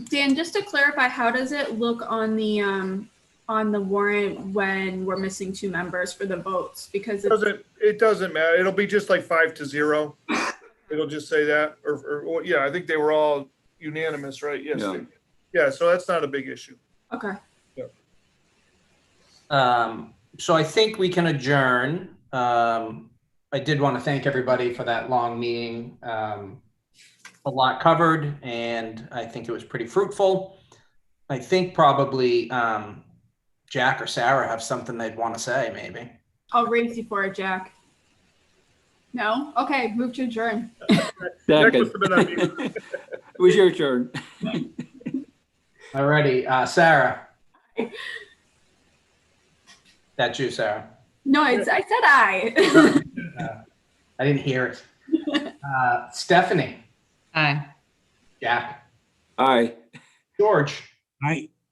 Dan, just to clarify, how does it look on the warrant when we're missing 2 members for the votes? Because It doesn't matter. It'll be just like 5-0. It'll just say that, or yeah, I think they were all unanimous, right? Yes. Yeah. Yeah, so that's not a big issue. okay. So I think we can adjourn. I did want to thank everybody for that long meeting. A lot covered, and I think it was pretty fruitful. I think probably Jack or Sarah have something they'd want to say, maybe. I'll race you for it, Jack. No? Okay, move to adjourn. That must have been on you. It was your turn. Alrighty, Sarah. That's you, Sarah. No, I said I. I didn't hear it. Stephanie, Aye. Jack, Aye. George, I,